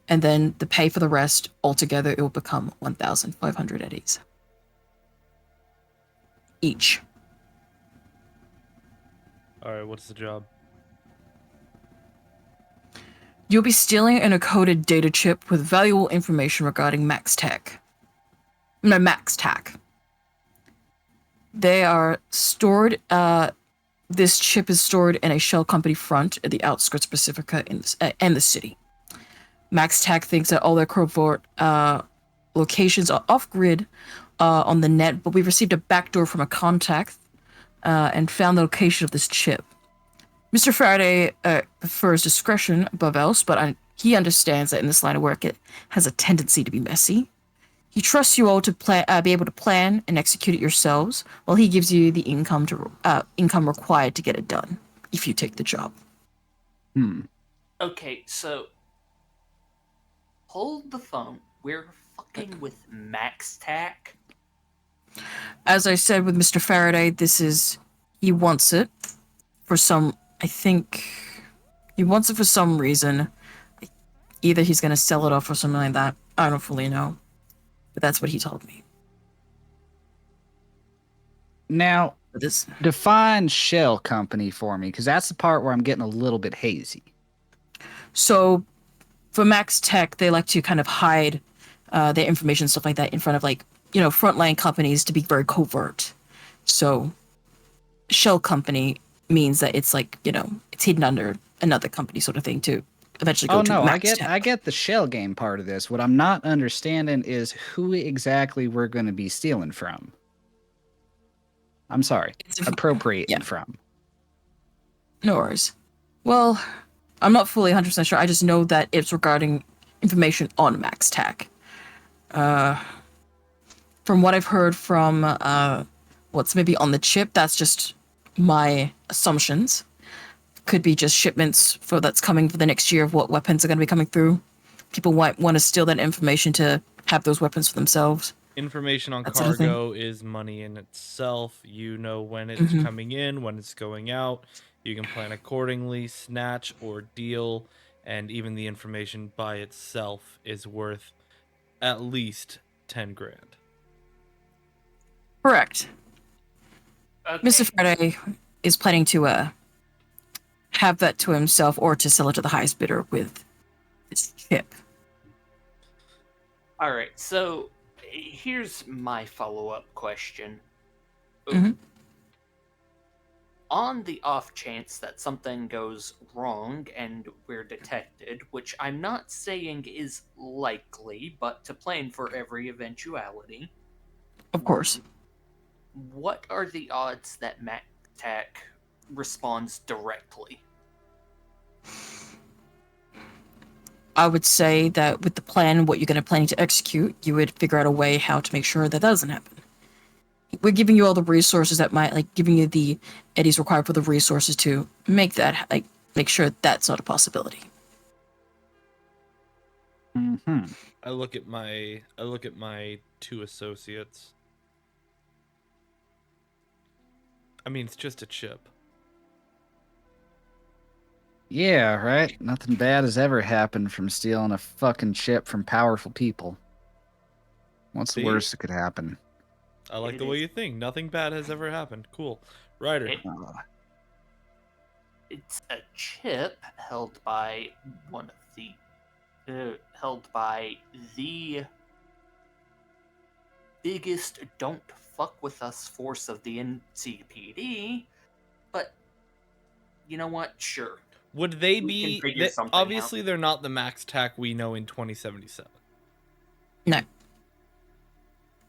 And then the pay for the rest, altogether, it will become 1,500 eddies. Each. Alright, what's the job? You'll be stealing an encoded data chip with valuable information regarding Max Tac. They are stored, this chip is stored in a shell company front at the outskirts of Pacifica in the city. Max Tac thinks that all their covert locations are off-grid on the net, but we've received a backdoor from a contact and found the location of this chip. Mr. Faraday prefers discretion above else, but he understands that in this line of work it has a tendency to be messy. He trusts you all to be able to plan and execute it yourselves, while he gives you the income required to get it done, if you take the job. Okay, so hold the phone. We're fucking with Max Tack. As I said with Mr. Faraday, he wants it for some reason. Either he's going to sell it off or something like that. I don't fully know. But that's what he told me. Now, define shell company for me, because that's the part where I'm getting a little bit hazy. So, for Max Tech, they like to kind of hide their information, stuff like that, in front of frontline companies to be very covert. So, shell company means that it's it's hidden under another company sort of thing to eventually go to Max Tech. I get the shell game part of this. What I'm not understanding is who exactly we're going to be stealing from. I'm sorry, appropriating from. No worries. Well, I'm not fully 100% sure. I just know that it's regarding information on Max Tech. From what I've heard from what's maybe on the chip, that's just my assumptions. Could be just shipments that's coming for the next year of what weapons are going to be coming through. People might want to steal that information to have those weapons for themselves. Information on cargo is money in itself. You know when it's coming in, when it's going out. You can plan accordingly, snatch or deal, and even the information by itself is worth at least 10 grand. Correct. Okay. Mr. Faraday is planning to have that to himself or to sell it to the highest bidder with this chip. All right, so here's my follow-up question. On the off chance that something goes wrong and we're detected, which I'm not saying is likely, but to plan for every eventuality. Of course. What are the odds that MacTac responds directly? I would say that with the plan, what you're planning to execute, you would figure out a way how to make sure that doesn't happen. We're giving you all the resources that might, giving you the eddies required for the resources to make that, make sure that's not a possibility. I look at my two associates. I mean, it's just a chip. Yeah, right? Nothing bad has ever happened from stealing a fucking chip from powerful people. What's the worst that could happen? I like the way you think. Nothing bad has ever happened. Cool. Ryder. It's a chip held by the biggest don't fuck with us force of the NCPD, but you know what? Sure. Would they be... obviously, they're not the Max Tac we know in 2077. No.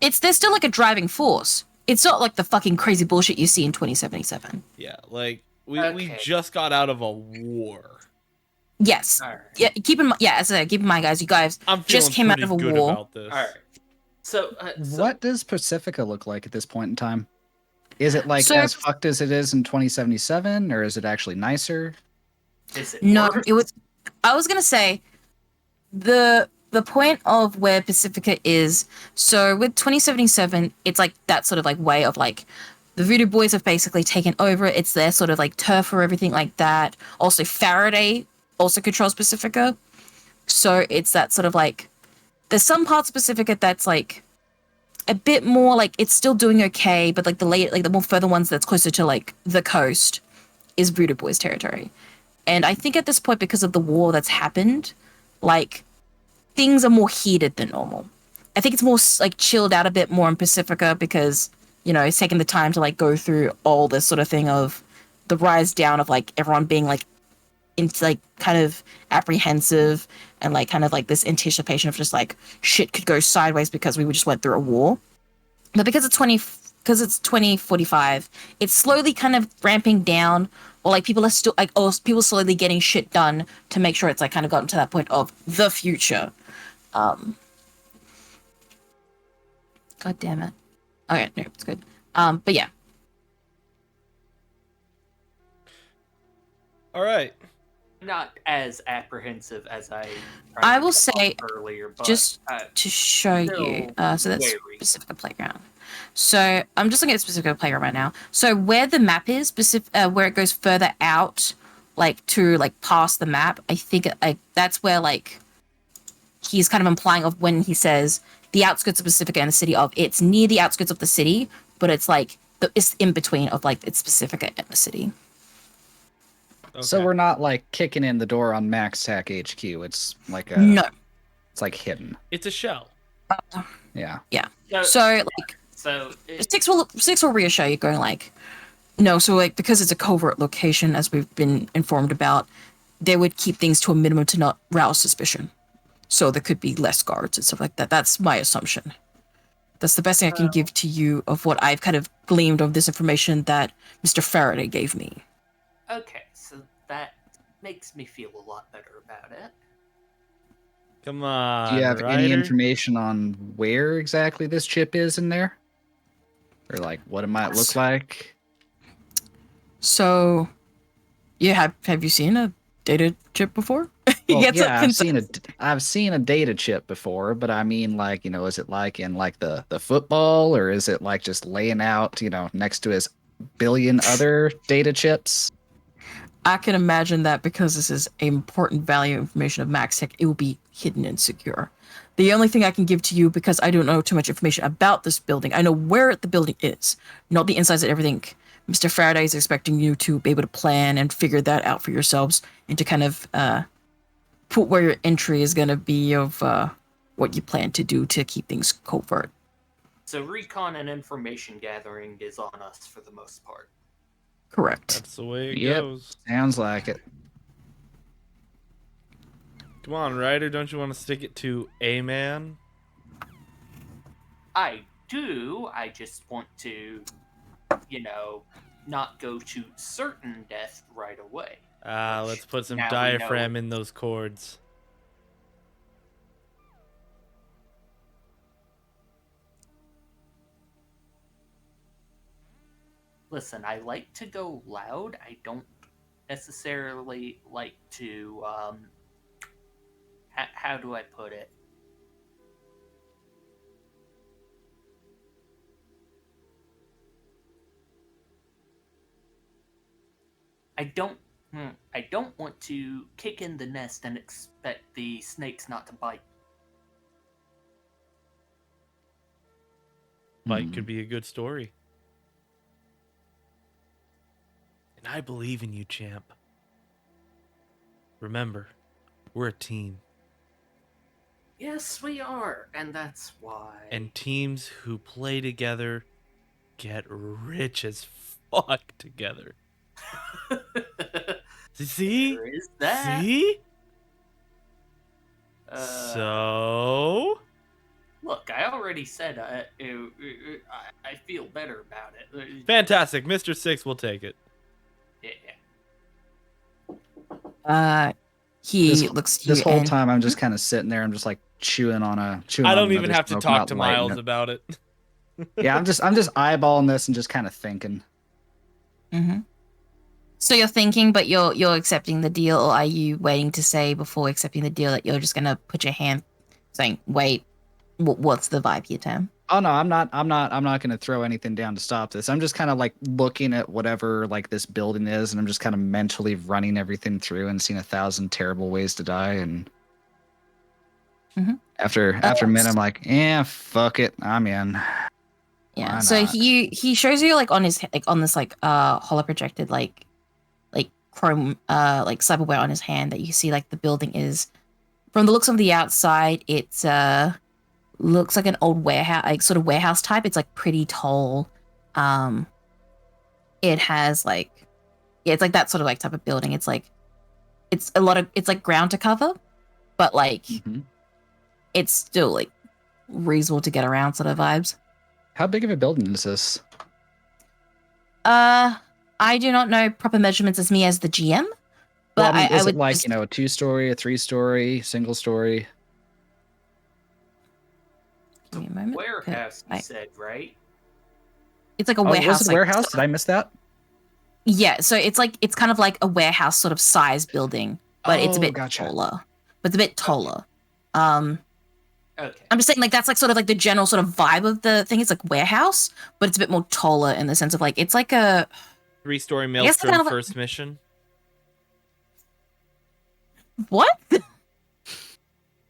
They're still a driving force. It's not like the fucking crazy bullshit you see in 2077. Yeah, we just got out of a war. Yes. All right. Yeah, keep in mind, as I said, keep in mind, guys, you guys just came out of a war. About this. All right. So, what does Pacifica look like at this point in time? Is it as fucked as it is in 2077, or is it actually nicer? Is it no, worse? it was. I was gonna say the point of where Pacifica is. So with 2077, it's that sort of way of the Voodoo Boys have basically taken over. It's their sort of turf or everything like that. Also, Faraday also controls Pacifica. So it's that sort of there's some parts of Pacifica that's a bit more it's still doing okay, but the more further ones that's closer to the coast is Voodoo Boys territory. And I think at this point, because of the war that's happened, things are more heated than normal. I think it's more chilled out a bit more in Pacifica because, it's taking the time to go through all this sort of thing of the rise down of everyone being into kind of apprehensive and this anticipation of just shit could go sideways because we just went through a war. But because it's 2045, it's slowly kind of ramping down or like people are still like, or people slowly getting shit done to make sure it's like kind of gotten to that point of the future. God damn it. Okay, no, it's good. But yeah. All right. Not as apprehensive as I tried I to will come say, off earlier, but just to show you, still so that's wary. specific playground. So I'm just looking at specific playground right now. So where the map is, where it goes further out, like to like past the map, I think like that's where like he's kind of implying of when he says the outskirts of Pacifica and the city of, it's near the outskirts of the city, but it's like it's in between of like it's Pacifica and the city. Okay. So we're not like kicking in the door on Max Tech HQ. It's like a No. It's like hidden. It's a shell. Yeah. Yeah. So, So like so it, six will reassure you, going like, no. So like because it's a covert location, as we've been informed about, they would keep things to a minimum to not rouse suspicion. So there could be less guards and stuff like that. That's my assumption. That's the best thing I can give to you of what I've kind of gleaned of this information that Mr. Faraday gave me. okay, so that makes me feel a lot better about it. Come on. Do you have any Ryder. information on where exactly this chip is in there? Or like what it might look like? So, yeah, have you seen a data chip before? Well, Gets up yeah, concerned. I've seen a data chip before, but I mean, like, is it like in like the football, or is it like just laying out, next to his billion other data chips? I can imagine that because this is important value information of Max Tech, it will be hidden and secure. The only thing I can give to you, because I don't know too much information about this building, I know where the building is, not the insides of everything. Mr. Faraday is expecting you to be able to plan and figure that out for yourselves and to kind of put where your entry is going to be of what you plan to do to keep things covert. So recon and information gathering is on us for the most part. Correct. That's the way it Yep. goes. Sounds like it. Come on, Ryder. Don't you want to stick it to a man? I do. I just want to, not go to certain death right away. Let's put some now we diaphragm know. in those chords. Listen, I like to go loud. I don't necessarily like to, how do I put it? I don't want to kick in the nest and expect the snakes not to bite. Fight could be a good story. And I believe in you, champ. Remember, we're a team. Yes, we are, and that's why. And teams who play together get rich as fuck together. See? There is that. See? So look, I already said I feel better about it. Fantastic. Mr. Six will take it. Yeah. He looks to This you whole and time I'm just kind of sitting there. I'm just like chewing on I on don't even another have to smoke, talk not to lighting Miles it. about it. Yeah, I'm just eyeballing this and just kind of thinking. Mm-hmm. So you're thinking, but you're accepting the deal, or are you waiting to say before accepting the deal that you're just gonna put your hand, saying, "Wait, what's the vibe here, Tam?" Oh no, I'm not going to throw anything down to stop this. I'm just kind of like looking at whatever like this building is, and I'm just kind of mentally running everything through and seeing 1,000 terrible ways to die. And after a minute, I'm like, yeah, fuck it, I'm in. Yeah. Why So not? he shows you like on his on this like holo projected like chrome like cyberware on his hand that you see like the building is, from the looks of the outside, it's looks like an old warehouse, like sort of warehouse type. It's like pretty tall. It has like, yeah, it's like that sort of like type of building. It's like it's like ground to cover, but like it's still like reasonable to get around sort of vibes. How big of a building is this? I do not know proper measurements as me as the GM, Well, but I mean, I is would it like, just- a 2-story, a 3-story, single story? give me a moment. Warehouse, you I- said, right? It's like a Oh, warehouse. was it like, warehouse? sort Did I miss that? Yeah, so it's kind of like a warehouse sort of size building, but it's a Oh, bit gotcha. taller. But it's a bit taller. I'm Okay. just saying like that's like sort of like the general sort of vibe of the thing. It's like warehouse, but it's a bit more taller in the sense of like it's like a 3-story guess Maelstrom kind of like- first mission. what?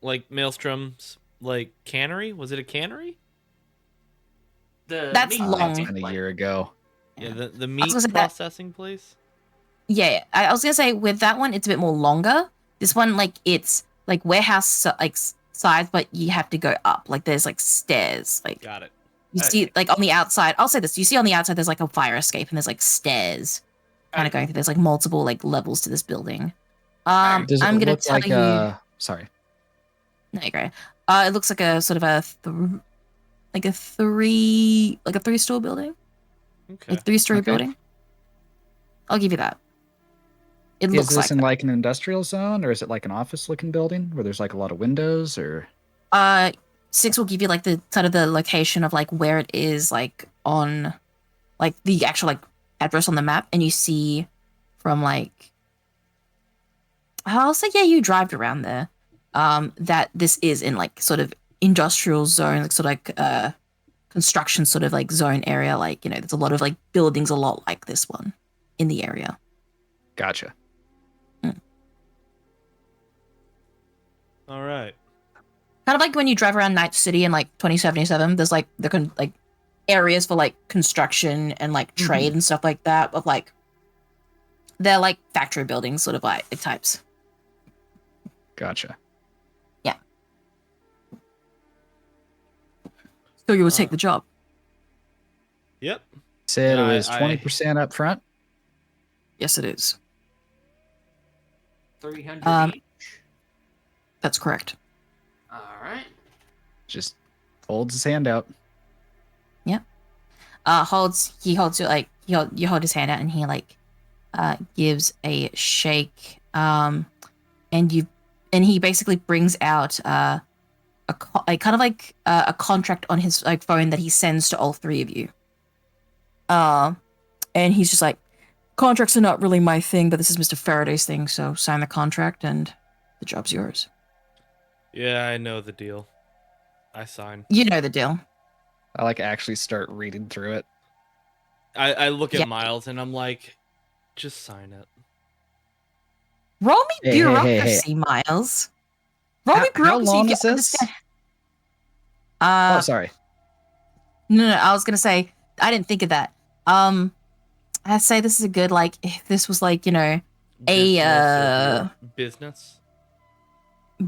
Like Maelstrom's like cannery? Was it a cannery? That's meat long. That's plant, been a like- year ago. Yeah, the gonna meat say that- processing place. Yeah, I was gonna say with that one, it's a bit more longer. This one, like it's like warehouse size, but you have to go up. Like there's like stairs. Like Got it. you Okay. see, like on the outside. I'll say this: you see on the outside, there's like a fire escape, and there's like stairs, kind of Okay. going through. There's like multiple like levels to this building. Does I'm it gonna look tell like you. Sorry. No, you go. It looks like a sort of like a 3-story building, Okay. like 3-story Okay. building. I'll give you that. It Is looks this like in like an industrial zone, or is it like an office-looking building where there's like a lot of windows, or? 6 will give you like the sort of the location of like where it is, like on like the actual like address on the map, and you see from like I'll say yeah, you drive around there. That this is in like sort of industrial zone, like sort of like construction sort of like zone area. Like, you know, there's a lot of like buildings a lot like this one in the area. Gotcha. All right. Kind of like when you drive around Night City in like 2077, there's like like areas for like construction and like trade and stuff like that, but like they're like factory buildings sort of like types. Gotcha. So you will take the job. Yep. Said Yeah, it was I- 20% up front. Yes, it is. 300 each. That's correct. All right. Just holds his hand out. He holds you like you hold his hand out and he like gives a shake and he basically brings out like kind of like a contract on his like phone that he sends to all 3 of you. And he's just like, contracts are not really my thing, but this is Mr. Faraday's thing, so sign the contract and the job's yours. Yeah, I know the deal. I sign. You know the deal. I like actually start reading through it. I look at Yeah. Miles and I'm like, just sign it. Roll me Hey, hey, hey, bureaucracy, Miles. Roll me How bureaucracy. long if you is this? understand. Oh, sorry. No, I was gonna say I didn't think of that. I'd say this is a good like if this was like, you know, Business.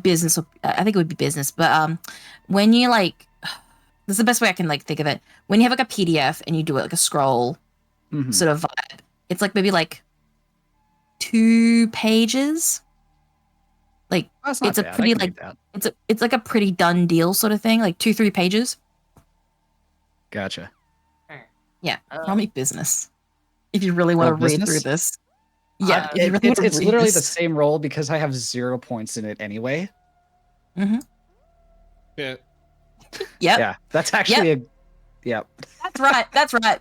business. I think it would be business, but when you like, this is the best way I can like think of it. When you have like a PDF and you do it like a scroll Mhm. sort of vibe, it's like maybe like 2 pages. Like That's not it's a bad. I pretty, can like- read that. it's like a pretty done deal sort of thing. Like 2-3 pages. Gotcha. Roll me business. If you really want to Roll read business? through this. Yeah, if you really It's want to read literally this. the same roll because I have 0 points in it anyway. Mhm. Yeah. Yep. Yeah, that's actually Yep. That's right.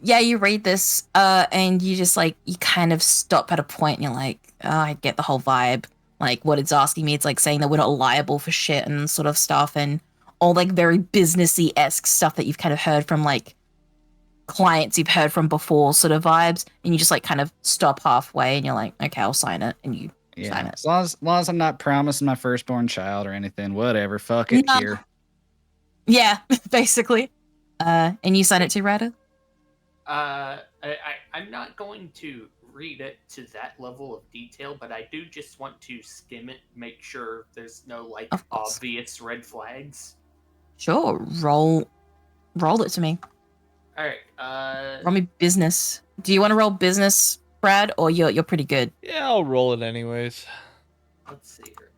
Yeah, you read this, and you just like you kind of stop at a point and you're like, oh, I get the whole vibe. Like what it's asking me, it's like saying that we're not liable for shit and sort of stuff and all like very businessy-esque stuff that you've kind of heard from like clients you've heard from before sort of vibes, and you just like kind of stop halfway and you're like, okay, I'll sign it, and you sign Yeah. it. As long as I'm not promising my firsttime child or anything, whatever. Fuck it No. here. Yeah, basically. And you sign it too, Ryder? I'm not going to read it to that level of detail, but I do just want to skim it, make sure there's no like Of course. obvious red flags. Sure. Roll it to me. All right. Roll me business. Do you want to roll business, Brad, or you're pretty good? Yeah, I'll roll it anyways. Let's see here.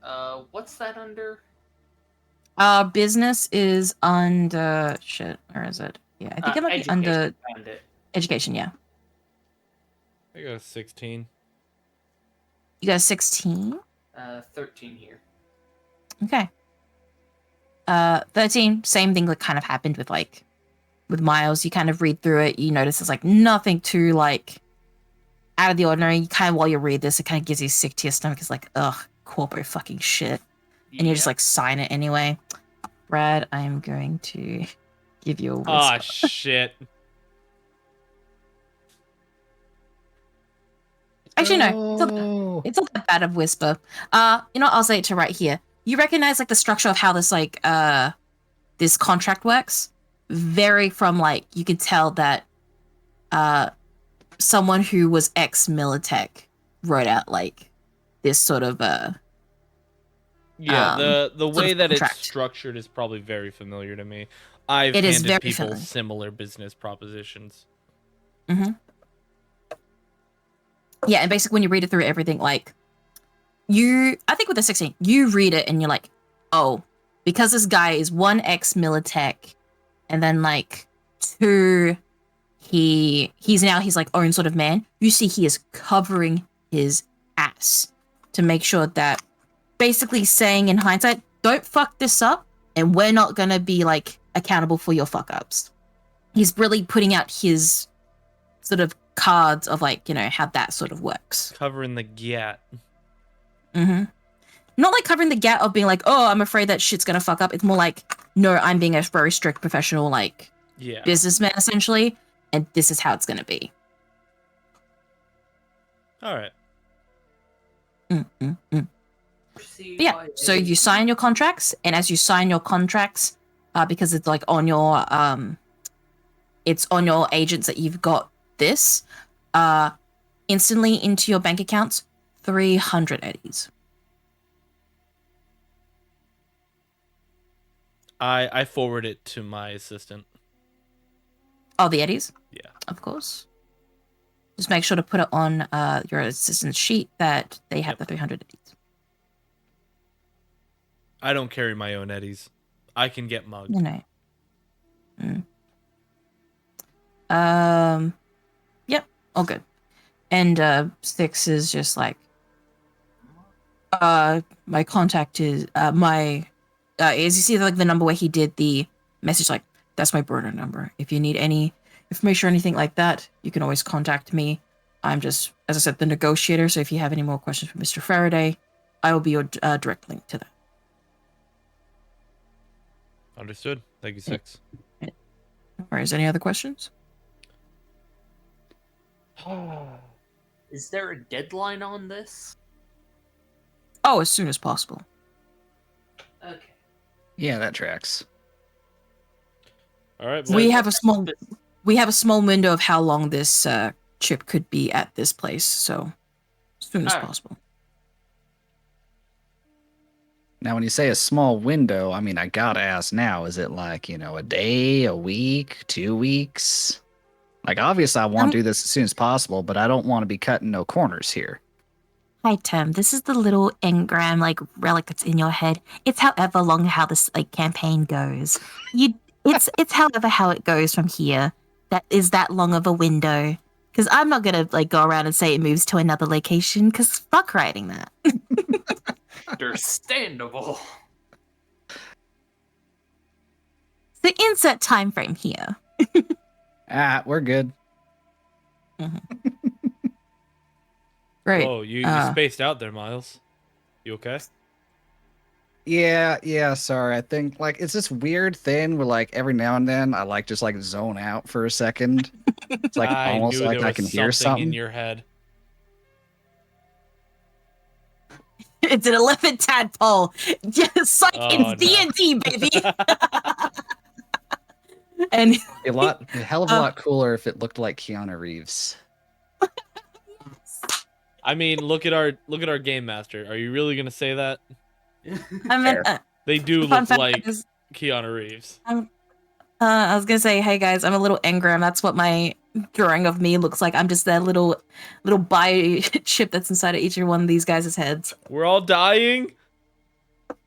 What's that under? Business is under shit. Where is it? Yeah, I think it might be Education. under Found it. education. Yeah. I got a 16. You got a 16? 13 here. Okay. 13, same thing that kind of happened with Miles. You kind of read through it, you notice there's like nothing too like out of the ordinary. You kind of, while you read this, it kind of gives you sick to your stomach. It's like, ugh, corporate fucking shit. And you just like sign it anyway. Brad, I am going to give you a whisper. Ah, shit. Actually, no. It's not that bad of whisper. You know what? I'll say it to right here. You recognize like the structure of how this like this contract works? Very from like, you can tell that someone who was ex-Militech wrote out like this sort of Yeah, the way that contract. it's structured is probably very familiar to me. I've It is handed very people familiar. similar business propositions. Mm-hmm. Yeah, and basically when you read it through everything, like I think with the 16, you read it and you're like, oh, because this guy is one ex-Militech, and then like two, he's now his like own sort of man. You see he is covering his ass to make sure that, basically saying in hindsight, don't fuck this up and we're not gonna be like accountable for your fuck ups. He's really putting out his sort of cards of like, you know, how that sort of works. Covering the gat. Mm-hmm. Not like covering the gap of being like, oh, I'm afraid that shit's gonna fuck up. It's more like, no, I'm being a very strict professional, like, Yeah. businessman essentially, and this is how it's gonna be. All right. But yeah, so you sign your contracts, and as you sign your contracts, because it's like on your agents that you've got this, instantly into your bank accounts, 300 eddies. I forward it to my assistant. Oh, the eddies? Yeah. Of course. Just make sure to put it on your assistant's sheet that they have the 300 eddies. I don't carry my own eddies. I can get mugged. You know. Yep, all good. And 6 is just like, my contact is as you see like the number where he did the message, like, that's my burner number. If you need any information or anything like that, you can always contact me. I'm just, as I said, the negotiator. So if you have any more questions for Mr. Faraday, I will be your direct link to that. Understood. Thank you, 6. All right, is there any other questions? Is there a deadline on this? Oh, as soon as possible. Okay. Yeah, that tracks. All right. We boys. have a small window of how long this chip could be at this place, so as soon as Alright. possible. Now, when you say a small window, I mean, I gotta ask now, is it like, you know, a day, a week, 2 weeks? Like, obviously, I want to do this as soon as possible, but I don't want to be cutting no corners here. Hi, Tim. This is the little engram, like, relic that's in your head. It's however long how this, like, campaign goes. It's however how it goes from here. That is that long of a window. Because I'm not going to, like, go around and say it moves to another location, because fuck writing that. Understandable. So insert time frame here. We're good. Right. Whoa, you spaced out there, Miles. You okay? Yeah, sorry. I think, like, it's this weird thing where, like, every now and then I, like, just, like, zone out for a second. It's, like, I almost knew like there I was can hear something in something. your head. It's an 11 tadpole. Just like Oh, it's D&D, baby. And A hell of a lot cooler if it looked like Keanu Reeves. I mean, look at our game master. Are you really gonna say that? I mean, They do fun look fact like is, Keanu Reeves. I was gonna say, hey guys, I'm a little engram. That's what my drawing of me looks like. I'm just that little bio chip that's inside of each one of these guys' heads. We're all dying.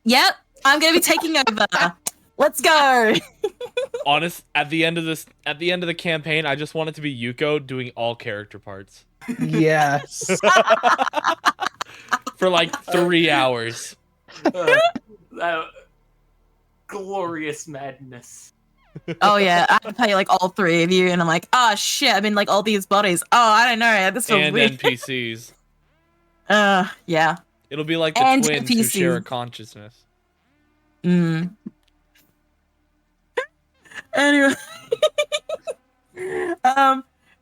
Yep, I'm gonna be taking over. Let's go. Honest, at the end of the campaign, I just want it to be Yuko doing all character parts. Yes. For like 3 hours. That glorious madness. Oh yeah, I play like all three of you, and I'm like, oh shit, I'm in like all these bodies. Oh, I don't know, this feels And weird. NPCs. Yeah. It'll be like the And twins who share a NPCs. consciousness. Mm. Anyway,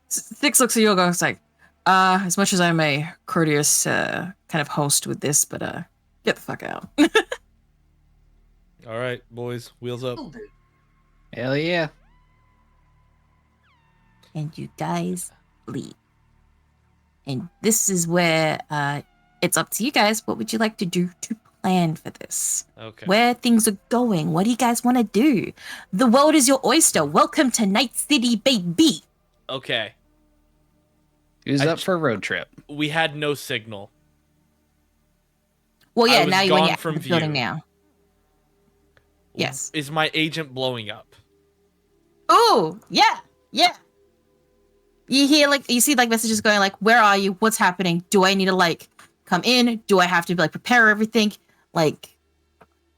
Six looks at you, goes like, as much as I'm a courteous kind of host with this, but get the fuck out. All right, boys, wheels up. Will do. Hell yeah. And you guys leave. And this is where it's up to you guys. What would you like to do to plan for this? Okay. Where things are going? What do you guys want to do? The world is your oyster. Welcome to Night City, baby. Okay. Who's up for a road trip? We had no signal. Well, I yeah, was now you're in gone the from building view. now. Yes. Is my agent blowing up? Oh, yeah, yeah. You hear like you see like messages going like, "Where are you? What's happening? Do I need to like come in? Do I have to like prepare everything? Like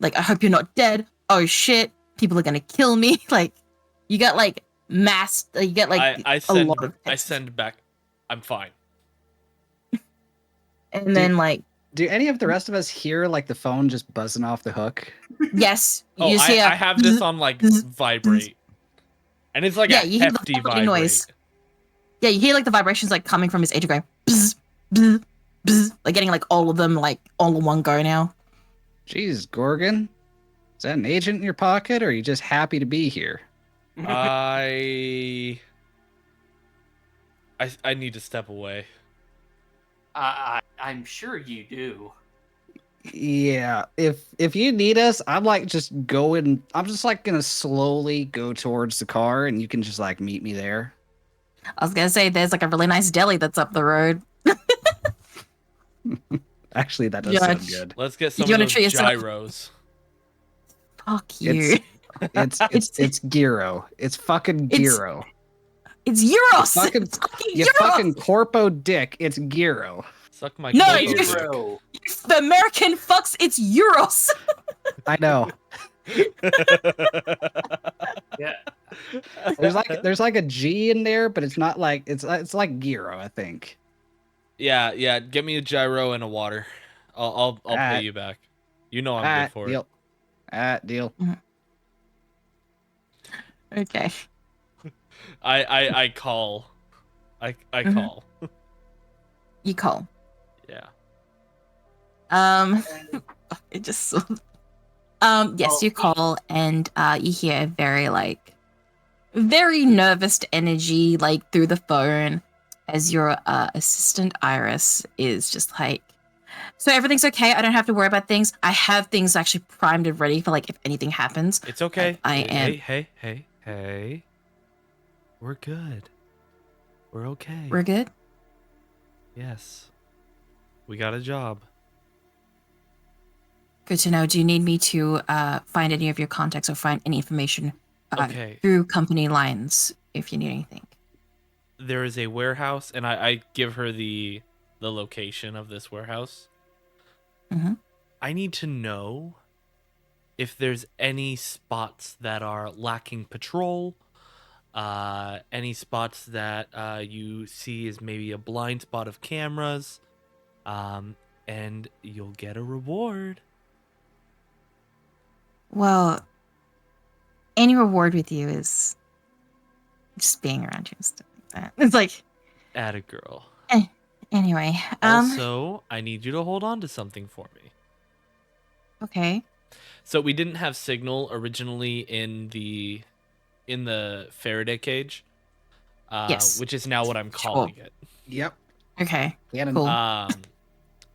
I hope you're not dead. Oh shit, people are gonna kill me." Like you got like mass. You get like I a send lot of I texts. send back. I'm fine. And then like Do any of the rest of us hear like the phone just buzzing off the hook? yes, Oh, you see I have this on like vibrate, and it's like Yeah, a you hear the hefty fucking vibrate. noise. Yeah, you hear like the vibrations like coming from his agent going bzz, bzz, bzz, like getting like all of them like all in one go now. Jeez, Gorgon. Is that an agent in your pocket, or are you just happy to be here? I need to step away. I'm sure you do. Yeah, if you need us, I'm like just going. I'm just like gonna slowly go towards the car, and you can just like meet me there. I was gonna say there's like a really nice deli that's up the road. Actually, that does Yeah, sound good. Let's get You some of wanna those treat yourself? gyros. Fuck you. It's gyro. It's fucking It's- gyro. It's euros. Fucking- It's fucking You euros. fucking corpo dick. It's gyro. Suck my No, cocoa you- dick. Zero. The American fucks. It's euros. I know. Yeah. There's like a G in there, but it's not like it's like gyro. I think. Yeah. Get me a gyro and a water. I'll pay Alright. you back. You know I'm good for deal. Deal. Okay. it. I call. I Mhm. call. You call. Yeah. It just. Yes, you call and you hear a very nervous energy like through the phone as your assistant Iris is just like, so everything's okay. I don't have to worry about things. I have things actually primed and ready for like if anything happens. It's okay. Like, I am. Hey. We're good. We're okay. We're good. Yes. We got a job. Good to know. Do you need me to find any of your contacts or find any information Okay. through company lines if you need anything? There is a warehouse, and I give her the location of this warehouse. Mhm. I need to know if there's any spots that are lacking patrol, any spots that you see as maybe a blind spot of cameras, and you'll get a reward. Well, any reward with you is just being around you and stuff like that. It's like, Atta girl. anyway. Also, I need you to hold on to something for me. Okay. So we didn't have signal originally in the Faraday cage, Yes. which is now what I'm calling it. Yep. Okay. Cannon. Cool.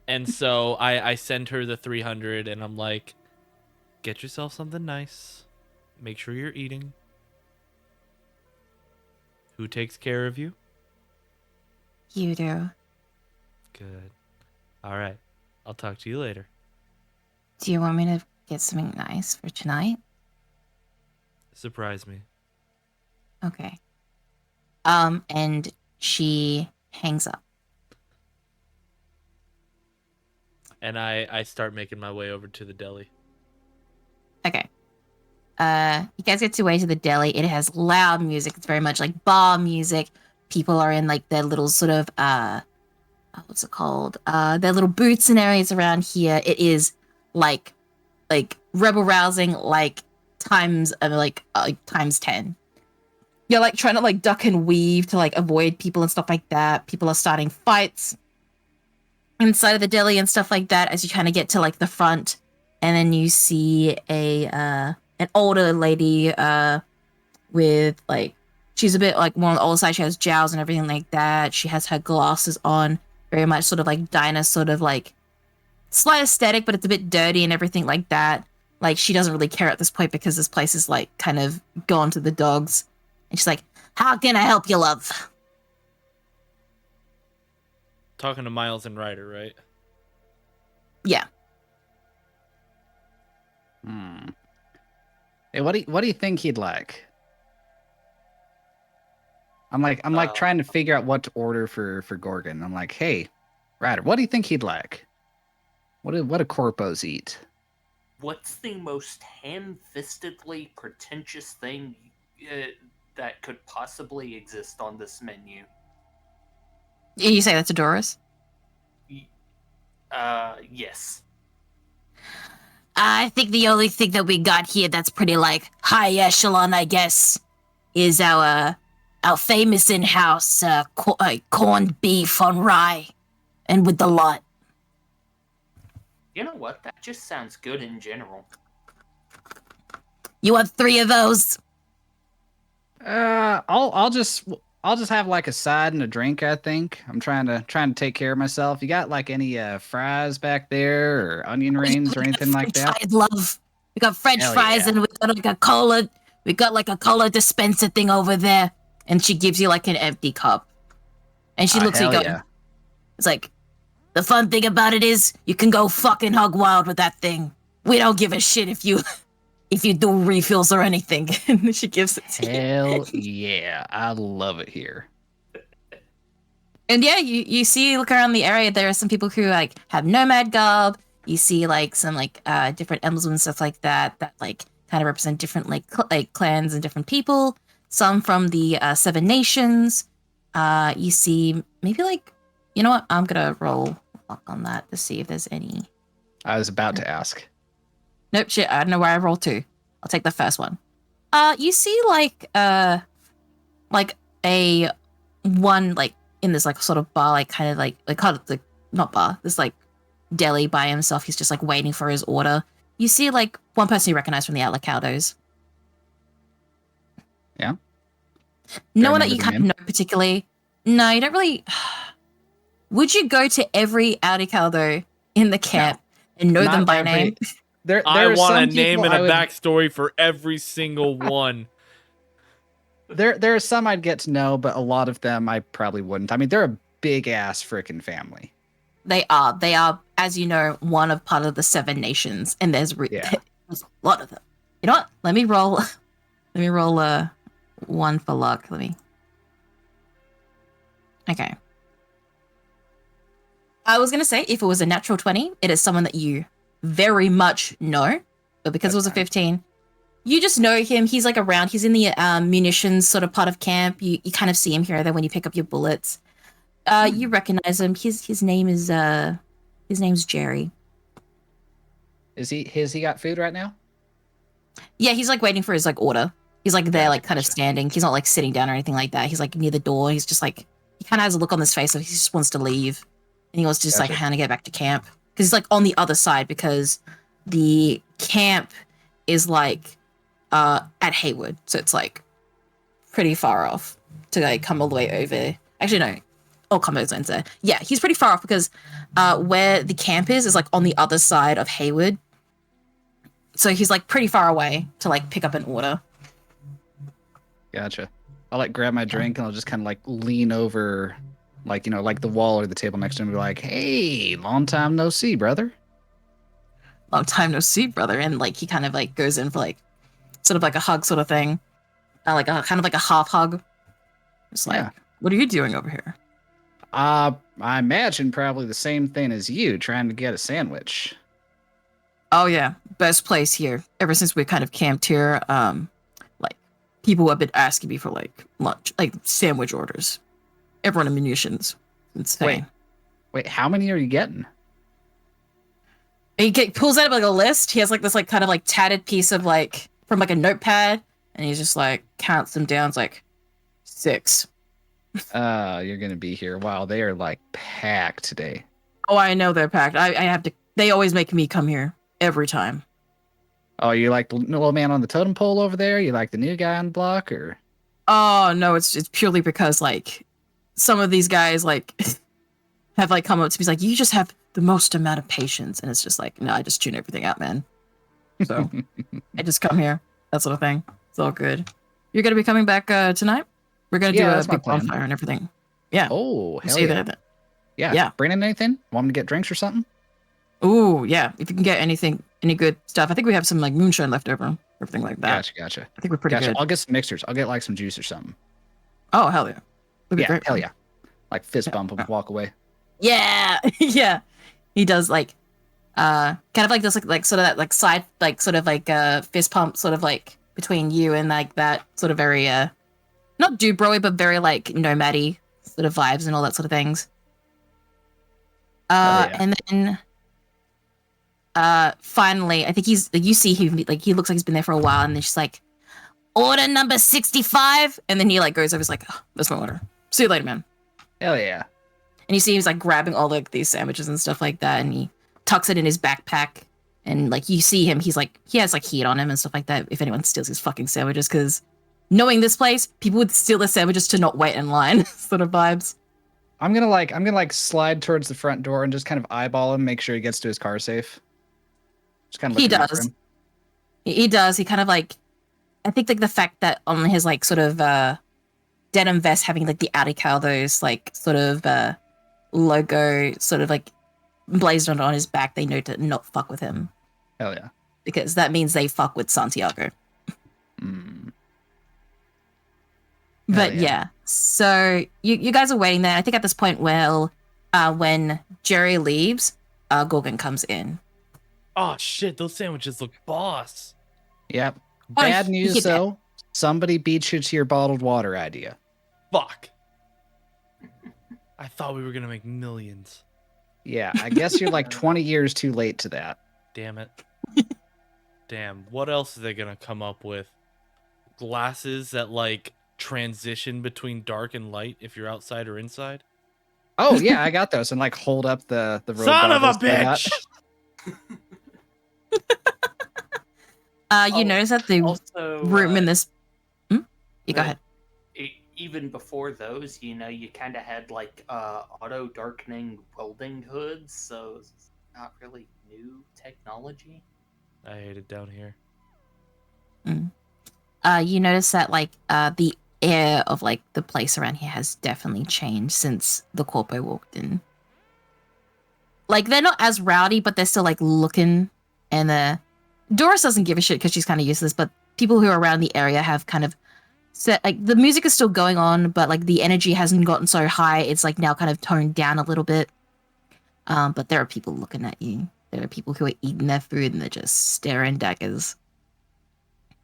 And so I send her the 300, and I'm like, get yourself something nice. Make sure you're eating. Who takes care of you? You do. Good. All right. I'll talk to you later. Do you want me to get something nice for tonight? Surprise me. Okay. And she hangs up. and I start making my way over to the deli. Okay. You guys get to way to the deli. It has loud music. It's very much like bar music. People are in like their little sort of what's it called? Their little booths and areas around here. It is like rebel rousing like times times 10. You're like trying to like duck and weave to like avoid people and stuff like that. People are starting fights inside of the deli and stuff like that as you kind of get to like the front, and then you see an older lady with like, she's a bit like more on the older side. She has jowls and everything like that. She has her glasses on, very much sort of like diner, sort of like slight aesthetic, but it's a bit dirty and everything like that. Like she doesn't really care at this point because this place is like kind of gone to the dogs. And she's like, "How can I help you, love?" Talking to Miles and Ryder, right? Yeah. Hey, what do you think he'd like? I'm like trying to figure out what to order for Gorgon. I'm like, hey, Ryder, what do you think he'd like? What do corpos eat? What's the most ham-fistedly pretentious thing that could possibly exist on this menu? You say that's a Doris? Yes. I think the only thing that we got here that's pretty like high echelon, I guess, is our famous in-house corned beef on rye, and with the lot. You know what? That just sounds good in general. You want 3 of those? I'll just have like a side and a drink. I think I'm trying to take care of myself. You got like any fries back there or onion rings or anything like that? Fries, love. We got French fries and we got like a cola. We got like a cola dispenser thing over there, and she gives you like an empty cup, and she looks at you going, it's like, the fun thing about it is you can go fucking hog wild with that thing. We don't give a shit if you do refills or anything. And she gives it to you. Hell yeah, I love it here. And yeah, you see, look around the area, there are some people who like have nomad garb. You see like some like different emblems and stuff like that like kind of represent different like clans and different people. Some from the 7 nations. You see maybe like, you know what? I'm gonna roll luck on that to see if there's any. I was about to ask. Nope, shit. I don't know where I rolled to. I'll take the first one. You see like a one like in this like sort of bar, like kind of like kind of like not bar, this like deli by himself. He's just like waiting for his order. You see like one person you recognize from the Outlook. Yeah. No one that you kind of know particularly. No, you don't really. Would you go to every Audicaldo in the camp and know them by name? I want a name and a backstory for every single one. There are some I'd get to know, but a lot of them I probably wouldn't. I mean, they're a big ass freaking family. They are, as you know, part of the 7 nations, and there's a lot of them. You know what? Let me roll one for luck. Okay. I was gonna say if it was a natural 20, it is someone that you very much know, but because it was a 15, you just know him. He's like around. He's in the munitions sort of part of camp. You kind of see him here and there when you pick up your bullets. You recognize him. His name's Jerry. Has he got food right now? Yeah, he's like waiting for his like order. He's like there, like kind of standing. He's not like sitting down or anything like that. He's like near the door. He's just like, he kind of has a look on his face of he just wants to leave, and he wants to just like how to get back to camp because he's like on the other side because the camp is like at Haywood, so it's like pretty far off to like come all the way over. Actually, no. Oh, Combo's there. Yeah, he's pretty far off because where the camp is like on the other side of Haywood. So he's like pretty far away to like pick up an order. Gotcha. I'll like grab my drink and I'll just kind of like lean over, like, you know, like the wall or the table next to him and be like, "Hey, long time no see, brother." Long time no see, brother. And like he kind of like goes in for like sort of like a hug sort of thing. Like a kind of like a half hug. It's like, what are you doing over here? I imagine probably the same thing as you, trying to get a sandwich. Oh yeah, best place here. Ever since we kind of camped here, like people have been asking me for like lunch, like sandwich orders. Everyone in munitions. Insane. Wait, how many are you getting? And pulls out like a list. He has like this like kind of like tattered piece of like from like a notepad, and he just like counts them down. It's like 6. You're gonna be here. Wow, they are like packed today. Oh, I know they're packed. I have to. They always make me come here every time. Oh, you like the little man on the totem pole over there? You like the new guy on the block, or? Oh no, it's purely because like some of these guys like have like come up to me like, you just have the most amount of patience, and it's just like, no, I just tune everything out, man. So I just come here, that sort of thing. It's all good. You're gonna be coming back tonight? We're gonna do a big bonfire and everything. Yeah. Oh, hell see yeah. that. Yeah. Bring in anything? Want me to get drinks or something? Ooh, yeah. If you can get anything, any good stuff. I think we have some like moonshine left over, everything like that. Gotcha. I think we're pretty good. I'll get some mixers. I'll get like some juice or something. Oh hell yeah. That'd be great. Hell yeah. Like fist bump and walk away. Yeah, yeah. He does like, kind of like this like sort of that like side like sort of like fist pump sort of like between you and like that sort of very not dude broy but very like nomad-y sort of vibes and all that sort of things. And then finally, I think he's like, you see him like he looks like he's been there for a while, and then she's like, order number 65, and then he like goes over, he's like, oh, that's my order. See you later, man. Hell yeah. And you see he's like grabbing all like these sandwiches and stuff like that, and he tucks it in his backpack, and like you see him, he's like he has like heat on him and stuff like that. If anyone steals his fucking sandwiches, because knowing this place, people would steal their sandwiches to not wait in line, sort of vibes. I'm gonna slide towards the front door and just kind of eyeball him, make sure he gets to his car safe. Just kind of he does. He does. He kind of like, I think like the fact that on his like sort of denim vest having like the Audi those like sort of logo sort of like blazed on his back, they know to not fuck with him. Hell yeah. Because that means they fuck with Santiago. But yeah, so you guys are waiting there. I think at this point, well, when Jerry leaves, Gorgon comes in. Oh shit, those sandwiches look boss. Yep. Bad news though, somebody beat you to your bottled water idea. Fuck. I thought we were gonna make millions. Yeah, I guess you're like 20 years too late to that. Damn it. Damn, what else are they gonna come up with? Glasses that like transition between dark and light if you're outside or inside? Oh yeah, I got those, and like hold up the road. Son of a bitch! You notice that the room in this... You go ahead. Even before those, you know, you kind of had like auto darkening welding hoods, so it's not really new technology. I hate it down here. You notice that like the air of like the place around here has definitely changed since the corpo walked in. Like they're not as rowdy, but they're still like looking, and Doris doesn't give a shit because she's kind of useless, but people who are around the area have kind of set, like the music is still going on, but like the energy hasn't gotten so high. It's like now kind of toned down a little bit. But there are people looking at you. There are people who are eating their food and they're just staring daggers.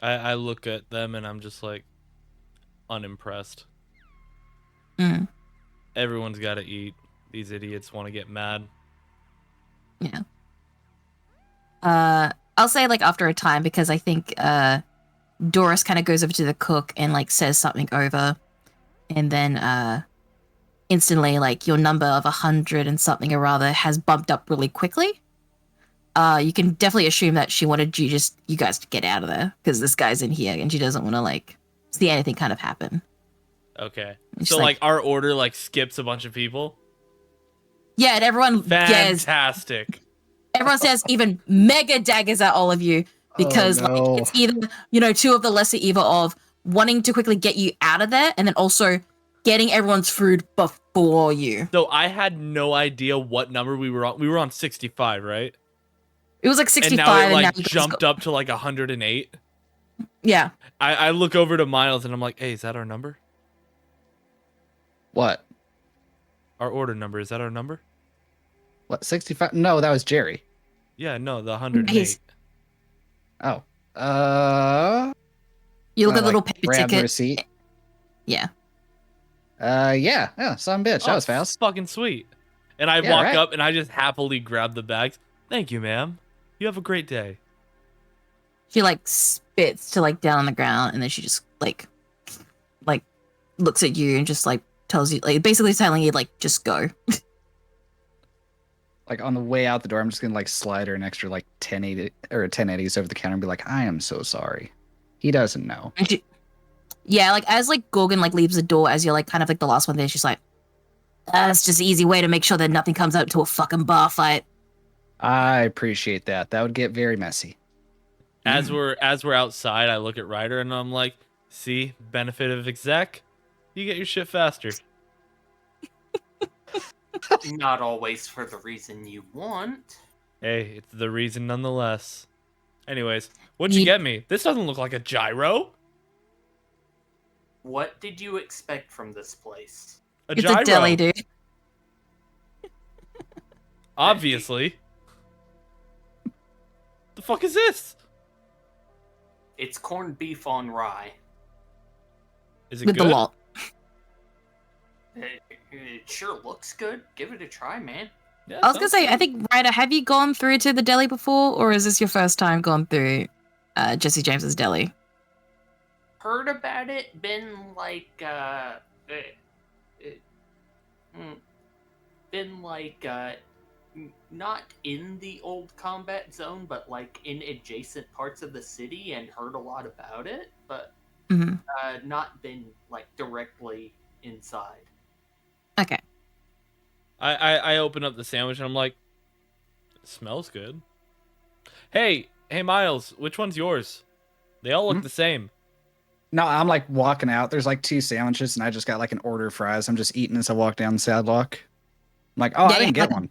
I look at them and I'm just like unimpressed. Everyone's got to eat. These idiots want to get mad. Yeah. I'll say like after a time, because I think Doris kind of goes over to the cook and like says something over, and then instantly like your number of 100 and something or rather has bumped up really quickly. You can definitely assume that she wanted you guys to get out of there because this guy's in here and she doesn't want to like see anything kind of happen. Okay. So like our order like skips a bunch of people? Yeah, and everyone fantastic. Everyone says even mega daggers at all of you because like it's either, you know, two of the lesser evil of wanting to quickly get you out of there and then also getting everyone's food before you. So I had no idea what number we were on. We were on 65, right? It was like 65 and now it like jumped up to like 108. Yeah. I look over to Miles and I'm like, hey, is that our number? What? Our order number, is that our number? What, 65? No, that was Jerry. Yeah, no, the 108. He's- Oh. You look at the little like, paper grab the ticket. receipt. Yeah. Yeah, son of a bitch. That was fast. Fucking sweet. And I Yeah, walk right. up and I just happily grab the bags. Thank you, ma'am. You have a great day. She like spits to like down on the ground, and then she just like looks at you and just like tells you, like basically telling you like just go. Like on the way out the door, I'm just gonna like slide her an extra like 1080 or 1080s over the counter and be like, I am so sorry. He doesn't know. And yeah, like as like Gorgon like leaves the door, as you're like kind of like the last one there, she's like, that's just an easy way to make sure that nothing comes out to a fucking bar fight. I appreciate that. That would get very messy. As we're outside, I look at Ryder and I'm like, see, benefit of exec, you get your shit faster. Not always for the reason you want. Hey, it's the reason nonetheless. Anyways, what'd you get me? This doesn't look like a gyro. What did you expect from this place? A It's gyro. a deli, dude. Obviously. The fuck is this? It's corned beef on rye. Is it With good? the lot. It sure looks good. Give it a try, man. Yeah, I was gonna sounds say, I think Ryder, have you gone through to the deli before, or is this your first time going through Jesse James's deli? Heard about it. Been like, not in the old combat zone, but like in adjacent parts of the city, and heard a lot about it, but Hmm. not been like directly inside. Okay. I open up the sandwich and I'm like, it smells good. Hey, Miles, which one's yours? They all look the same. No, I'm like walking out. There's like 2 sandwiches, and I just got like an order of fries. I'm just eating as I walk down the sidewalk. I'm like, oh, Yeah, I didn't yeah, get one.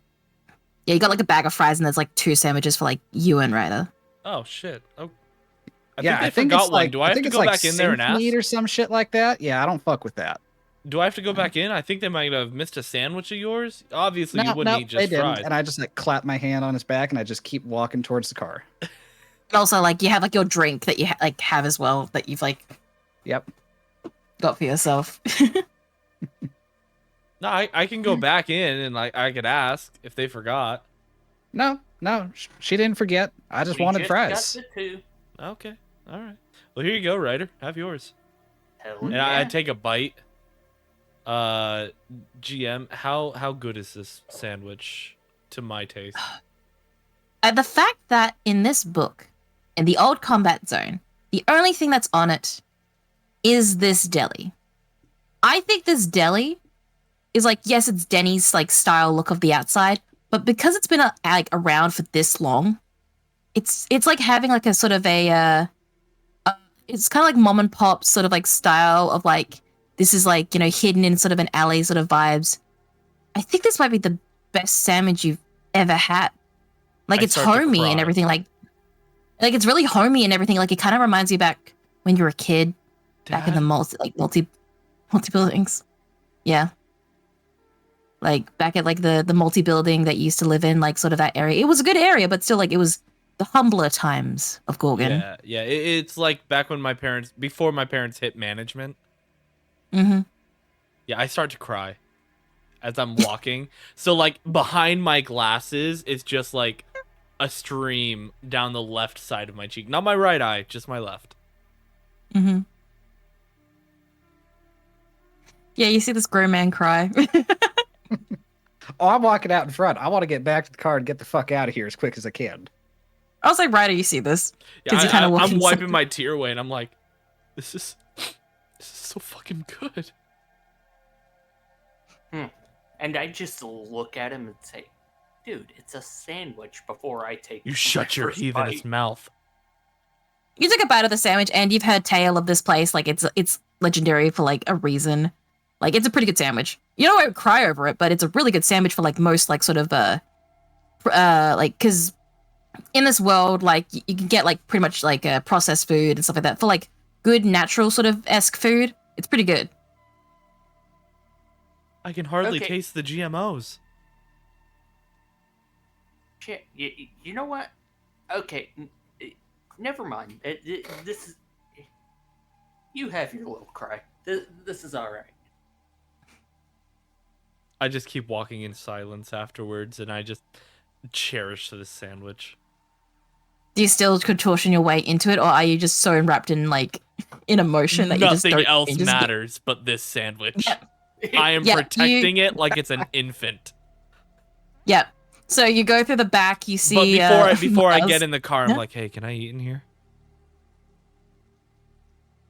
Yeah, you got like a bag of fries, and there's like 2 sandwiches for like you and Ryder. Oh shit. Oh, I Yeah, think they forgot it's one. like, Do I have think to it's go like back in there and synth ask? meat or some shit like that? Yeah, I don't fuck with that. Do I have to go back in? I think they might have missed a sandwich of yours. Obviously, you wouldn't eat they just didn't. fries. And I just like clap my hand on his back, and I just keep walking towards the car. And also, like you have like your drink that you like have as well that you've like Yep. got for yourself. No, I can go back in and like I could ask if they forgot. No, she didn't forget. I just We wanted just fries. Got the 2. Okay, all right. Well, here you go, Ryder. Have yours. Hell And yeah. I take a bite. GM, how good is this sandwich to my taste? The fact that in this book, in the old combat zone, the only thing that's on it is this deli. I think this deli is like, yes, it's Denny's like style look of the outside, but because it's been like around for this long, it's like having like a sort of it's kind of like mom and pop sort of like style of like, this is like, you know, hidden in sort of an alley sort of vibes. I think this might be the best sandwich you've ever had. Like I it's start to homey cry. and everything. Like it's really homey and everything. Like it kind of reminds you back when you were a kid, back in the multi buildings. Yeah. Like back at like the multi building that you used to live in, like sort of that area. It was a good area, but still like it was the humbler times of Gorgon. Yeah. It's like back when before my parents hit management. Mm-hmm. Yeah, I start to cry as I'm walking. So like behind my glasses, it's just like a stream down the left side of my cheek. Not my right eye, just my left. Mm-hmm. Yeah, you see this grown man cry. Oh, I'm walking out in front. I want to get back to the car and get the fuck out of here as quick as I can. I was like, Ryder, you see this? Yeah, you kinda walk I'm inside. wiping my tear away and I'm like, this is so fucking good. And I just look at him and say, dude, it's a sandwich before I take You my shut your first heathenous bite." mouth. You took a bite of the sandwich, and you've heard tale of this place. Like it's legendary for like a reason. Like it's a pretty good sandwich. You know, I would cry over it, but it's a really good sandwich for like most like sort of like because in this world, like you can get like pretty much like processed food and stuff like that. For like good natural sort of esque food, it's pretty good. I can hardly Okay. taste the GMOs. Shit, you know what? Okay, never mind. This is... You have your little cry. This is alright. I just keep walking in silence afterwards, and I just cherish this sandwich. Do you still contortion your way into it, or are you just so wrapped in like in emotion that you just Nothing don't else you just get- matters but this sandwich. Yep. I am Yeah, protecting it like it's an infant. Yep. So you go through the back. You see. But before I Miles. get in the car, I'm Yeah. like, hey, can I eat in here?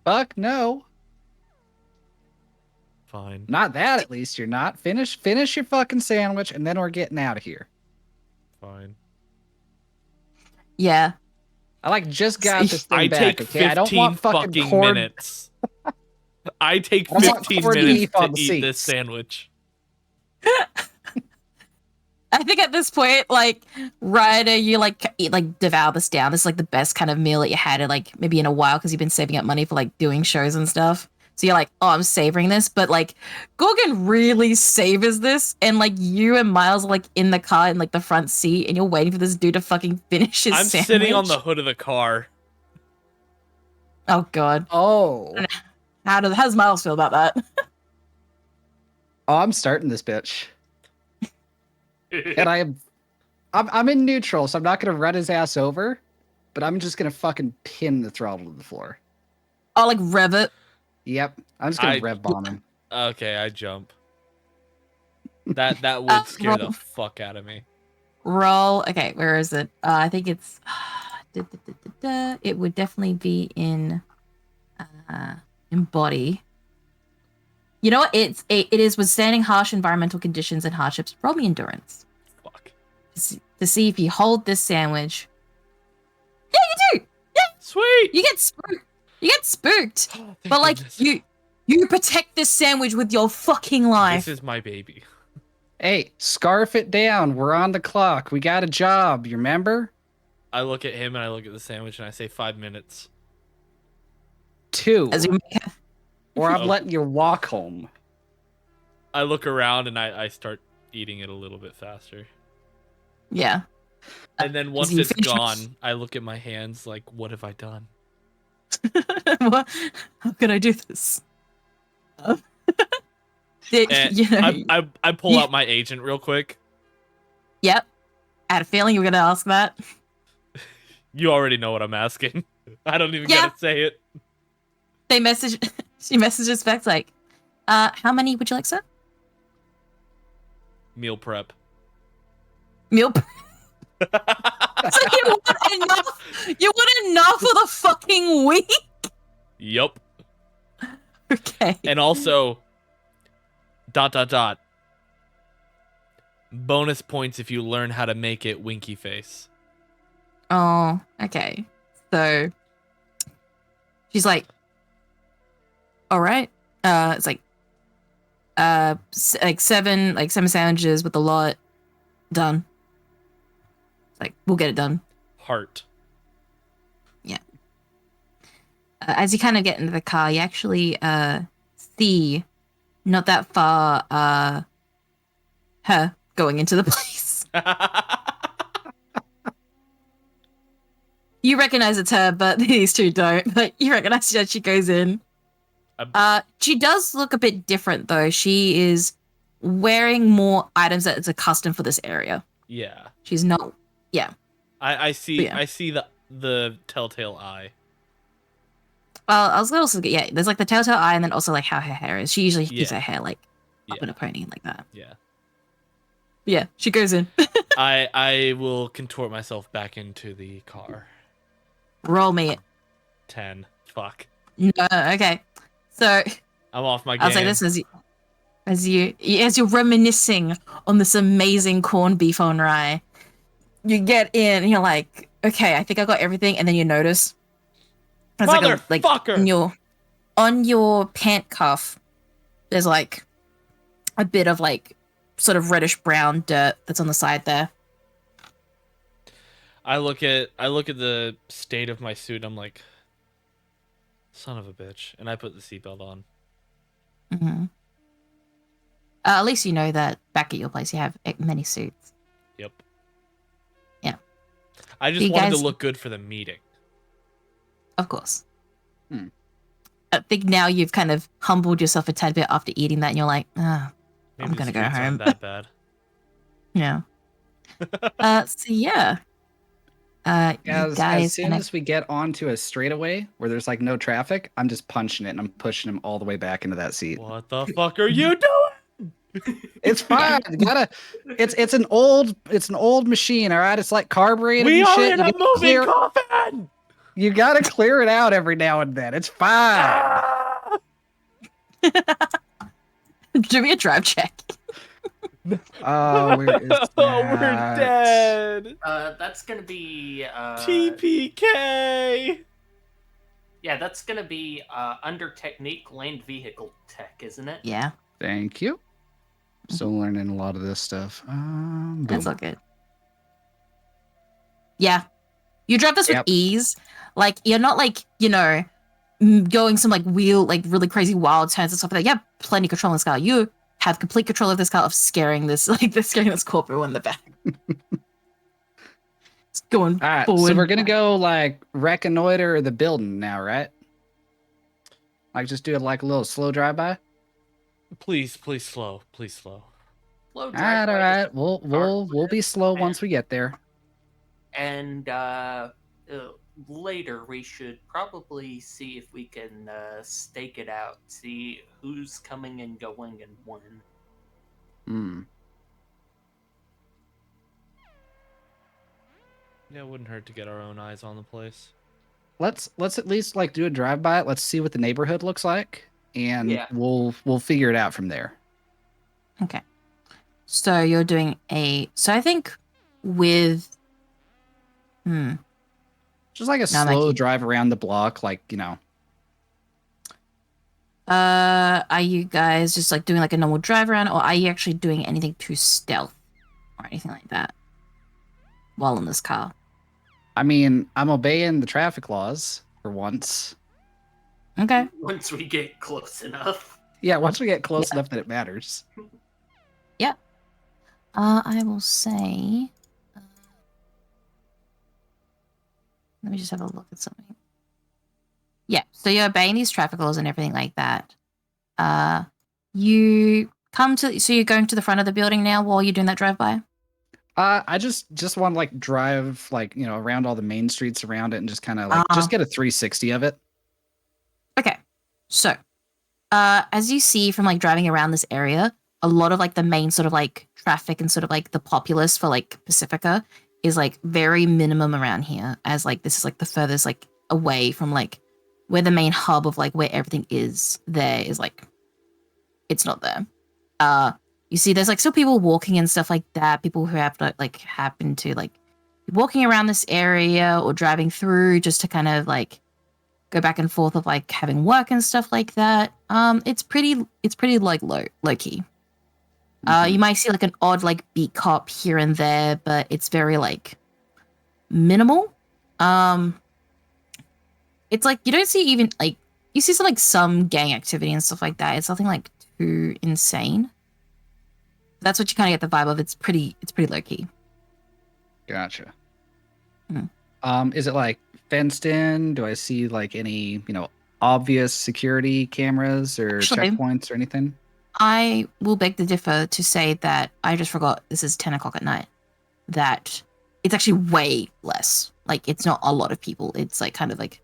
Fuck no. Fine. Not that, at least you're not. Finish your fucking sandwich, and then we're getting out of here. Fine. Yeah. I like just got this thing I back. take Okay, I don't 15 want fucking fucking cord. minutes. I take I don't want 15 corned minutes beef to on the eat this seats. sandwich. I think at this point, like Ryder, you like devour this down. This is like the best kind of meal that you had in like maybe in a while because you've been saving up money for like doing shows and stuff. So you're like, oh, I'm savoring this, but like Gorgon really savors this, and like you and Miles are like in the car in like the front seat, and you're waiting for this dude to fucking finish his I'm sandwich. sitting on the hood of the car. Oh god, Oh. how does Miles feel about that? Oh, I'm starting this bitch. And I'm in neutral, so I'm not gonna run his ass over, but I'm just gonna fucking pin the throttle to the floor. Oh, like rev it. Yep. I'm just gonna I- rev bomb him. Okay, I jump. That would scare the roll. fuck out of me. Roll. Okay, where is it? I think it's. It would definitely be in body. You know what? It is withstanding harsh environmental conditions and hardships. Roll me endurance Fuck. to see if you hold this sandwich. Yeah, you do. Sweet. You get spooked. You get spooked. Oh, thank But like goodness. you protect this sandwich with your fucking life. This is my baby. Hey, scarf it down. We're on the clock. We got a job. You remember? I look at him and I look at the sandwich and I say 5 minutes. 2. As you make Or I'm Oh. letting you walk home. I look around and I start eating it a little bit faster. yeah. And then once you it's finish- gone, I look at my hands like, what have I done? What? How can I do this? And You know, I pull out my agent real quick. yep. I had a feeling you were gonna ask that. You already know what I'm asking. I don't even Yeah. gotta say it. She messages back like, how many would you like, sir? Meal prep. Meal. So you want enough for the fucking week? Yup. Okay. And also, ... bonus points if you learn how to make it winky face. Oh, okay. So she's like, all right. It's like, like seven sandwiches with a lot. Done. It's like, we'll get it done. Heart. As you kind of get into the car, you actually see not that far her going into the place. You recognize it's her, but these two don't. But you recognize that she goes in. She does look a bit different though. She is wearing more items that is a custom for this area. Yeah. She's not. Yeah. I see. Yeah. I see the telltale eye. Well, I was also yeah. There's like the telltale eye, and then also like how her hair is. She usually keeps Yeah. her hair like up Yeah. in a pony like that. Yeah. Yeah, she goes in. I will contort myself back into the car. Roll me. 10. Fuck. No, okay. So I'm off my game. I'll say this as you're reminiscing on this amazing corned beef on rye. You get in, and you're like, okay, I think I got everything, and then you notice there's Motherfucker! on your pant cuff, there's like a bit of like sort of reddish brown dirt that's on the side there. I look at the state of my suit. I'm like, son of a bitch, and I put the seatbelt on. Mm-hmm. At least you know that back at your place you have many suits. Yep. Yeah. I just You wanted guys- to look good for the meeting. Of course. Hmm. I think now you've kind of humbled yourself a tad bit after eating that, and you're like, Maybe I'm the gonna go streets aren't home. that bad. yeah. So yeah. You As guys soon kinda- as we get onto a straightaway where there's like no traffic, I'm just punching it and I'm pushing him all the way back into that seat. What the fuck are you doing? It's fine. You gotta. It's an old machine. All right. It's like carbureted We and are shit. in You a gotta moving clear- coffin! You gotta clear it out every now and then. It's fine. Ah! do me a drive check. Oh, where is Oh, we're that? dead. That's gonna be TPK. yeah, that's gonna be under technique land vehicle tech, isn't it? Yeah, Thank you. Still learning a lot of this stuff. that's Boom. all good. Yeah, you drive this with Yep. ease. Like you're not like going some like really crazy wild turns and stuff like that. You have plenty of control in this car. You have complete control of this car of scaring this corporal in the back. It's going All right, forward. so we're gonna go like reconnoiter the building now, right? Like just do it like a little slow drive by. Please slow. Slow All drive right, all by right. We'll be slow once we get there. and later we should probably see if we can stake it out, see who's coming and going and when. Hmm. Yeah, it wouldn't hurt to get our own eyes on the place. Let's at least like do a drive by. Let's see what the neighborhood looks like, and Yeah. we'll figure it out from there. Okay. So you're doing so I think with Just like a No, slow Mikey. drive around the block, like are you guys just like doing like a normal drive around, or are you actually doing anything to stealth or anything like that while in this car? I mean, I'm obeying the traffic laws for once. Okay. Once we get close enough. Yeah, once we get close enough that it matters. I will say. Let me just have a look at something. Yeah, so you're obeying these traffic laws and everything like that. You come to, so you're going to the front of the building now while you're doing that drive-by? I just want to like drive like around all the main streets around it and just kind of like just get a 360 of it. Okay, so as you see from like driving around this area, a lot of like the main sort of like traffic and sort of like the populace for like Pacifica is like very minimum around here, as like this is like the furthest like away from like where the main hub of like where everything is there is like it's not there. You see there's like still people walking and stuff like that, people who have like happen to like be walking around this area or driving through just to kind of like go back and forth of like having work and stuff like that. It's pretty like low key. You might see like an odd like beat cop here and there, but it's very like minimal. It's like you don't see even like you see some gang activity and stuff like that. It's nothing like too insane. That's what you kind of get the vibe of. It's pretty low key. Gotcha. Hmm. Is it like fenced in? Do I see like any obvious security cameras or Actually- checkpoints or anything? I will beg to differ to say that I just forgot this is 10 o'clock at night. That it's actually way less. Like it's not a lot of people. It's like kind of like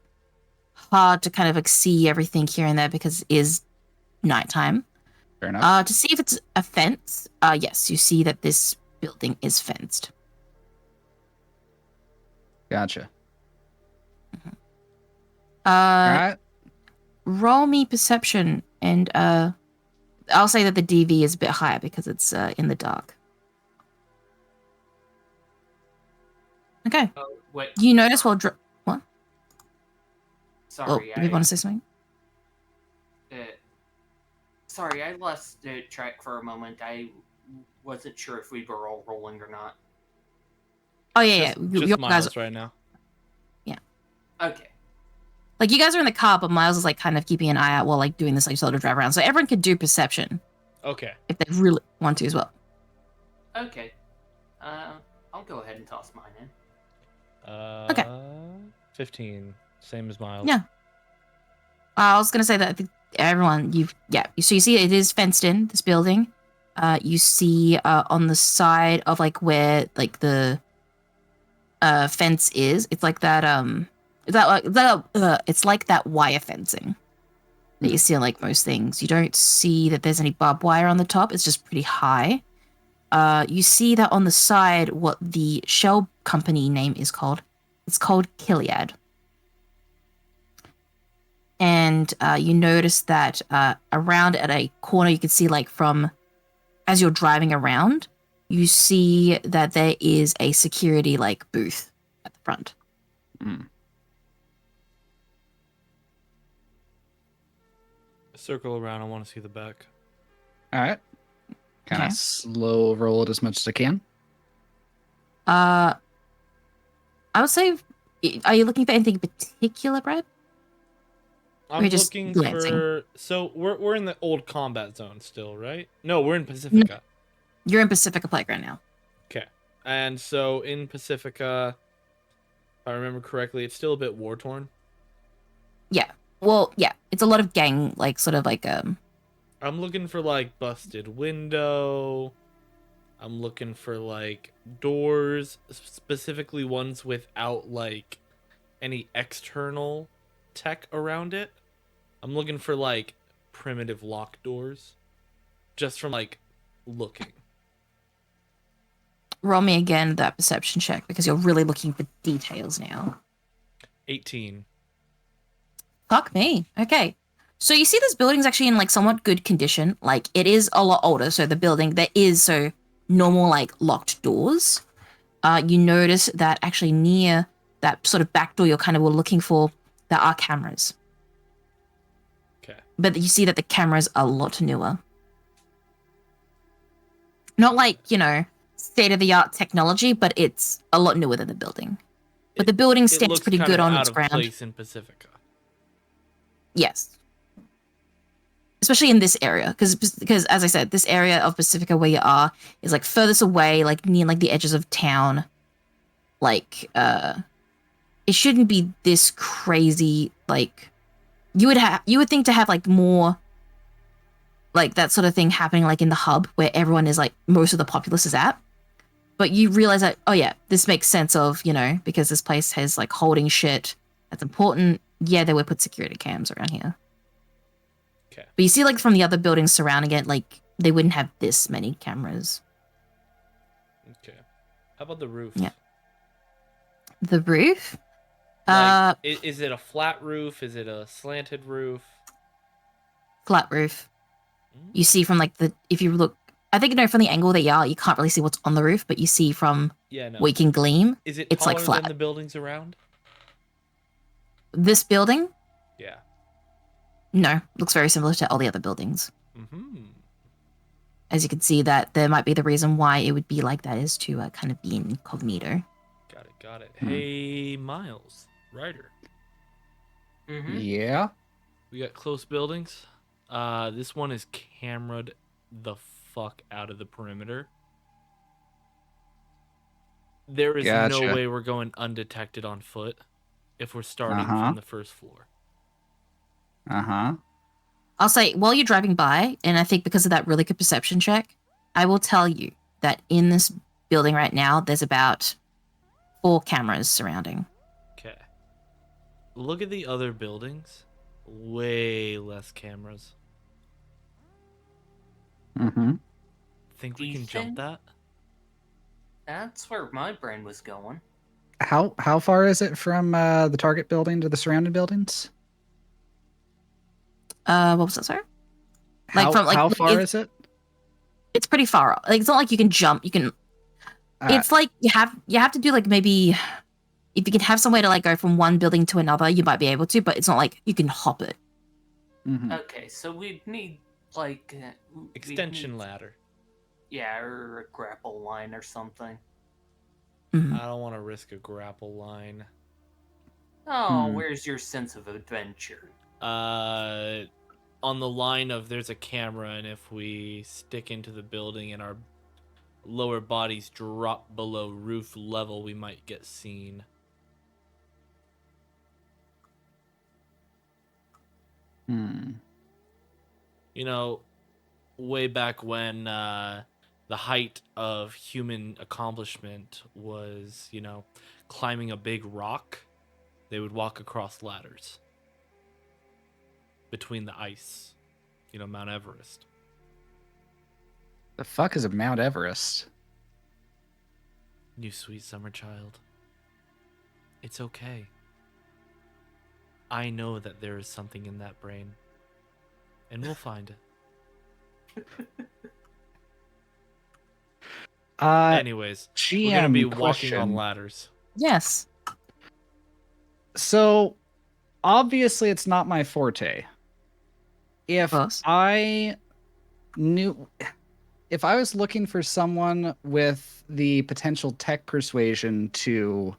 hard to kind of like see everything here and there because it is nighttime. Fair enough. To see if it's a fence, yes, you see that this building is fenced. Gotcha. Uh, All right. roll me perception, and I'll say that the DV is a bit higher because it's in the dark. Okay. Oh, wait. You notice while what? Sorry, Oh, you want to say something? Sorry, I lost track for a moment. I wasn't sure if we were all rolling or not. Oh yeah, Just you Miles guys, right now. Okay. like you guys are in the car, but Miles is like kind of keeping an eye out while like doing this like sort of drive around. So everyone could do perception. Okay. if they really want to as well. Okay. I'll go ahead and toss mine in. Okay. 15. Same as Miles. Yeah. I was gonna say that I think everyone, so you see it is fenced in, this building. You see on the side of like where like the fence is, it's like that it's like that wire fencing that you see on like most things. You don't see that there's any barbed wire on the top. It's just pretty high. You see that on the side what the shell company name is called. It's called Kiliad. And you notice that around at a corner, you can see like from as you're driving around, you see that there is a security like booth at the front. Circle around. I want to see the back. All right. Kind of Okay. slow roll it as much as I can. I would say, are you looking for anything in particular, Brad? I'm We're just looking glancing. for. So we're in the old combat zone still, right? No, we're in Pacifica. You're in Pacifica Playground now. Okay. And so in Pacifica, if I remember correctly, it's still a bit war torn. Yeah. Well, yeah. It's a lot of gang, like sort of like I'm looking for like busted window. I'm looking for like doors, specifically ones without like any external tech around it. I'm looking for like primitive lock doors, just from like looking. roll me again that perception check because you're really looking for details now. 18. Fuck me. Okay. So you see this building's actually in like somewhat good condition. Like it is a lot older, so the building there is so normal like locked doors. You notice that actually near that sort of back door you're kind of were looking for, there are cameras. Okay. But you see that the cameras are a lot newer. Not like, state-of-the-art technology, but it's a lot newer than the building. But the building It stands looks pretty kind good of on out its of ground. place in Pacifica. Yes. Especially in this area, because as I said, this area of Pacifica where you are is like furthest away, like near like the edges of town. Like, it shouldn't be this crazy. Like, you would think to have like more, like that sort of thing happening like in the hub where everyone is like most of the populace is at. But you realize that, oh yeah, this makes sense of, because this place has like holding shit that's important. Yeah, they would put security cams around here. Okay. But you see like from the other buildings surrounding it, like they wouldn't have this many cameras. Okay. How about the roof? Yeah. The roof? Like, is it a flat roof? Is it a slanted roof? Flat roof. You see from like if you look, I think from the angle that you are, you can't really see what's on the roof, but you see from Yeah, no. where you can gleam. Is it it's taller like flat. than the buildings around? This building? Yeah. No, looks very similar to all the other buildings. Mm-hmm. As you can see, that there might be the reason why it would be like that is to kind of be incognito. Got it. Hey, Miles. Ryder. Mm-hmm. Yeah. We got close buildings. This one is cameraed the fuck out of the perimeter. There is no Gotcha. way we're going undetected on foot if we're starting from the first floor. Uh-huh. I'll say, while you're driving by, and I think because of that really good perception check, I will tell you that in this building right now, there's about 4 cameras surrounding. Okay. Look at the other buildings. Way less cameras. Mm-hmm. Think we Do you can jump think- that? That's where my brain was going. How far is it from the target building to the surrounding buildings? What was that, sorry? How far is it? It's pretty far off. Like, it's not like you can jump. You can. It's like you have to do like maybe if you can have some way to like go from one building to another, you might be able to, but it's not like you can hop it. Mhm. Okay, so we'd need like we'd Extension need- ladder. Yeah, or a grapple line or something. Mhm. I don't want to risk a grapple line. Oh, Hmm. where's your sense of adventure? on the line of there's a camera, and if we stick into the building and our lower bodies drop below roof level, we might get seen. You know, way back when the height of human accomplishment was, you know, climbing a big rock, they would walk across ladders between the ice, you know, Mount Everest. The fuck is a Mount Everest? You sweet summer child. It's okay. I know that there is something in that brain, and we'll find it. Anyways, we're gonna be walking on ladders. Yes. So, obviously, it's not my forte. If Close. I was looking for someone with the potential tech persuasion to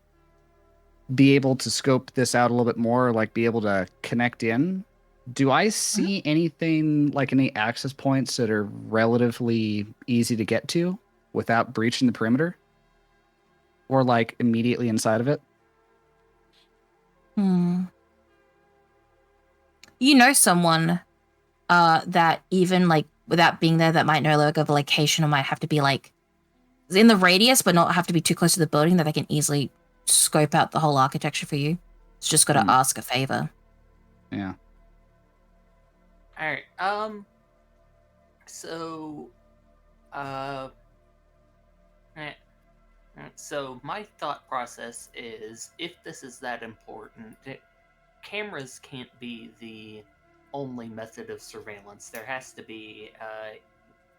be able to scope this out a little bit more, like be able to connect in, do I see anything like any access points that are relatively easy to get to without breaching the perimeter? Or like immediately inside of it? You know someone that even like without being there that might know like of a location or might have to be like in the radius but not have to be too close to the building that they can easily scope out the whole architecture for you. It's just got to ask a favor. Yeah. Alright, so, so my thought process is, if this is that important, cameras can't be the only method of surveillance. There has to be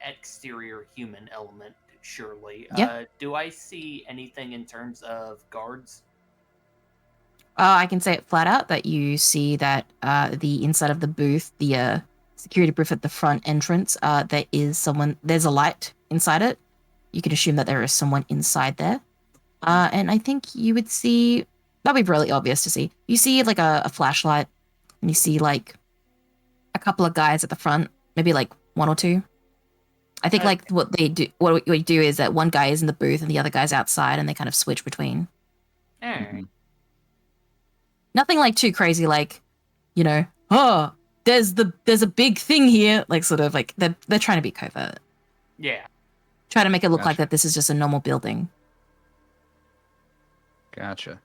exterior human element, surely. Yeah. Do I see anything in terms of guards? I can say it flat out that you see that the inside of the booth, the security booth at the front entrance, there's a light inside it. You can assume that there is someone inside there. And I think you would see, that'd be really obvious to see. You see like a flashlight, and you see like a couple of guys at the front, maybe like one or two. I think like what we do is that one guy is in the booth and the other guy's outside, and they kind of switch between. Alright. Nothing like too crazy, like, you know, oh, there's a big thing here. Like sort of like they're trying to be covert. Yeah. Try to make it look like Gotcha. that this is just a normal building. Gotcha.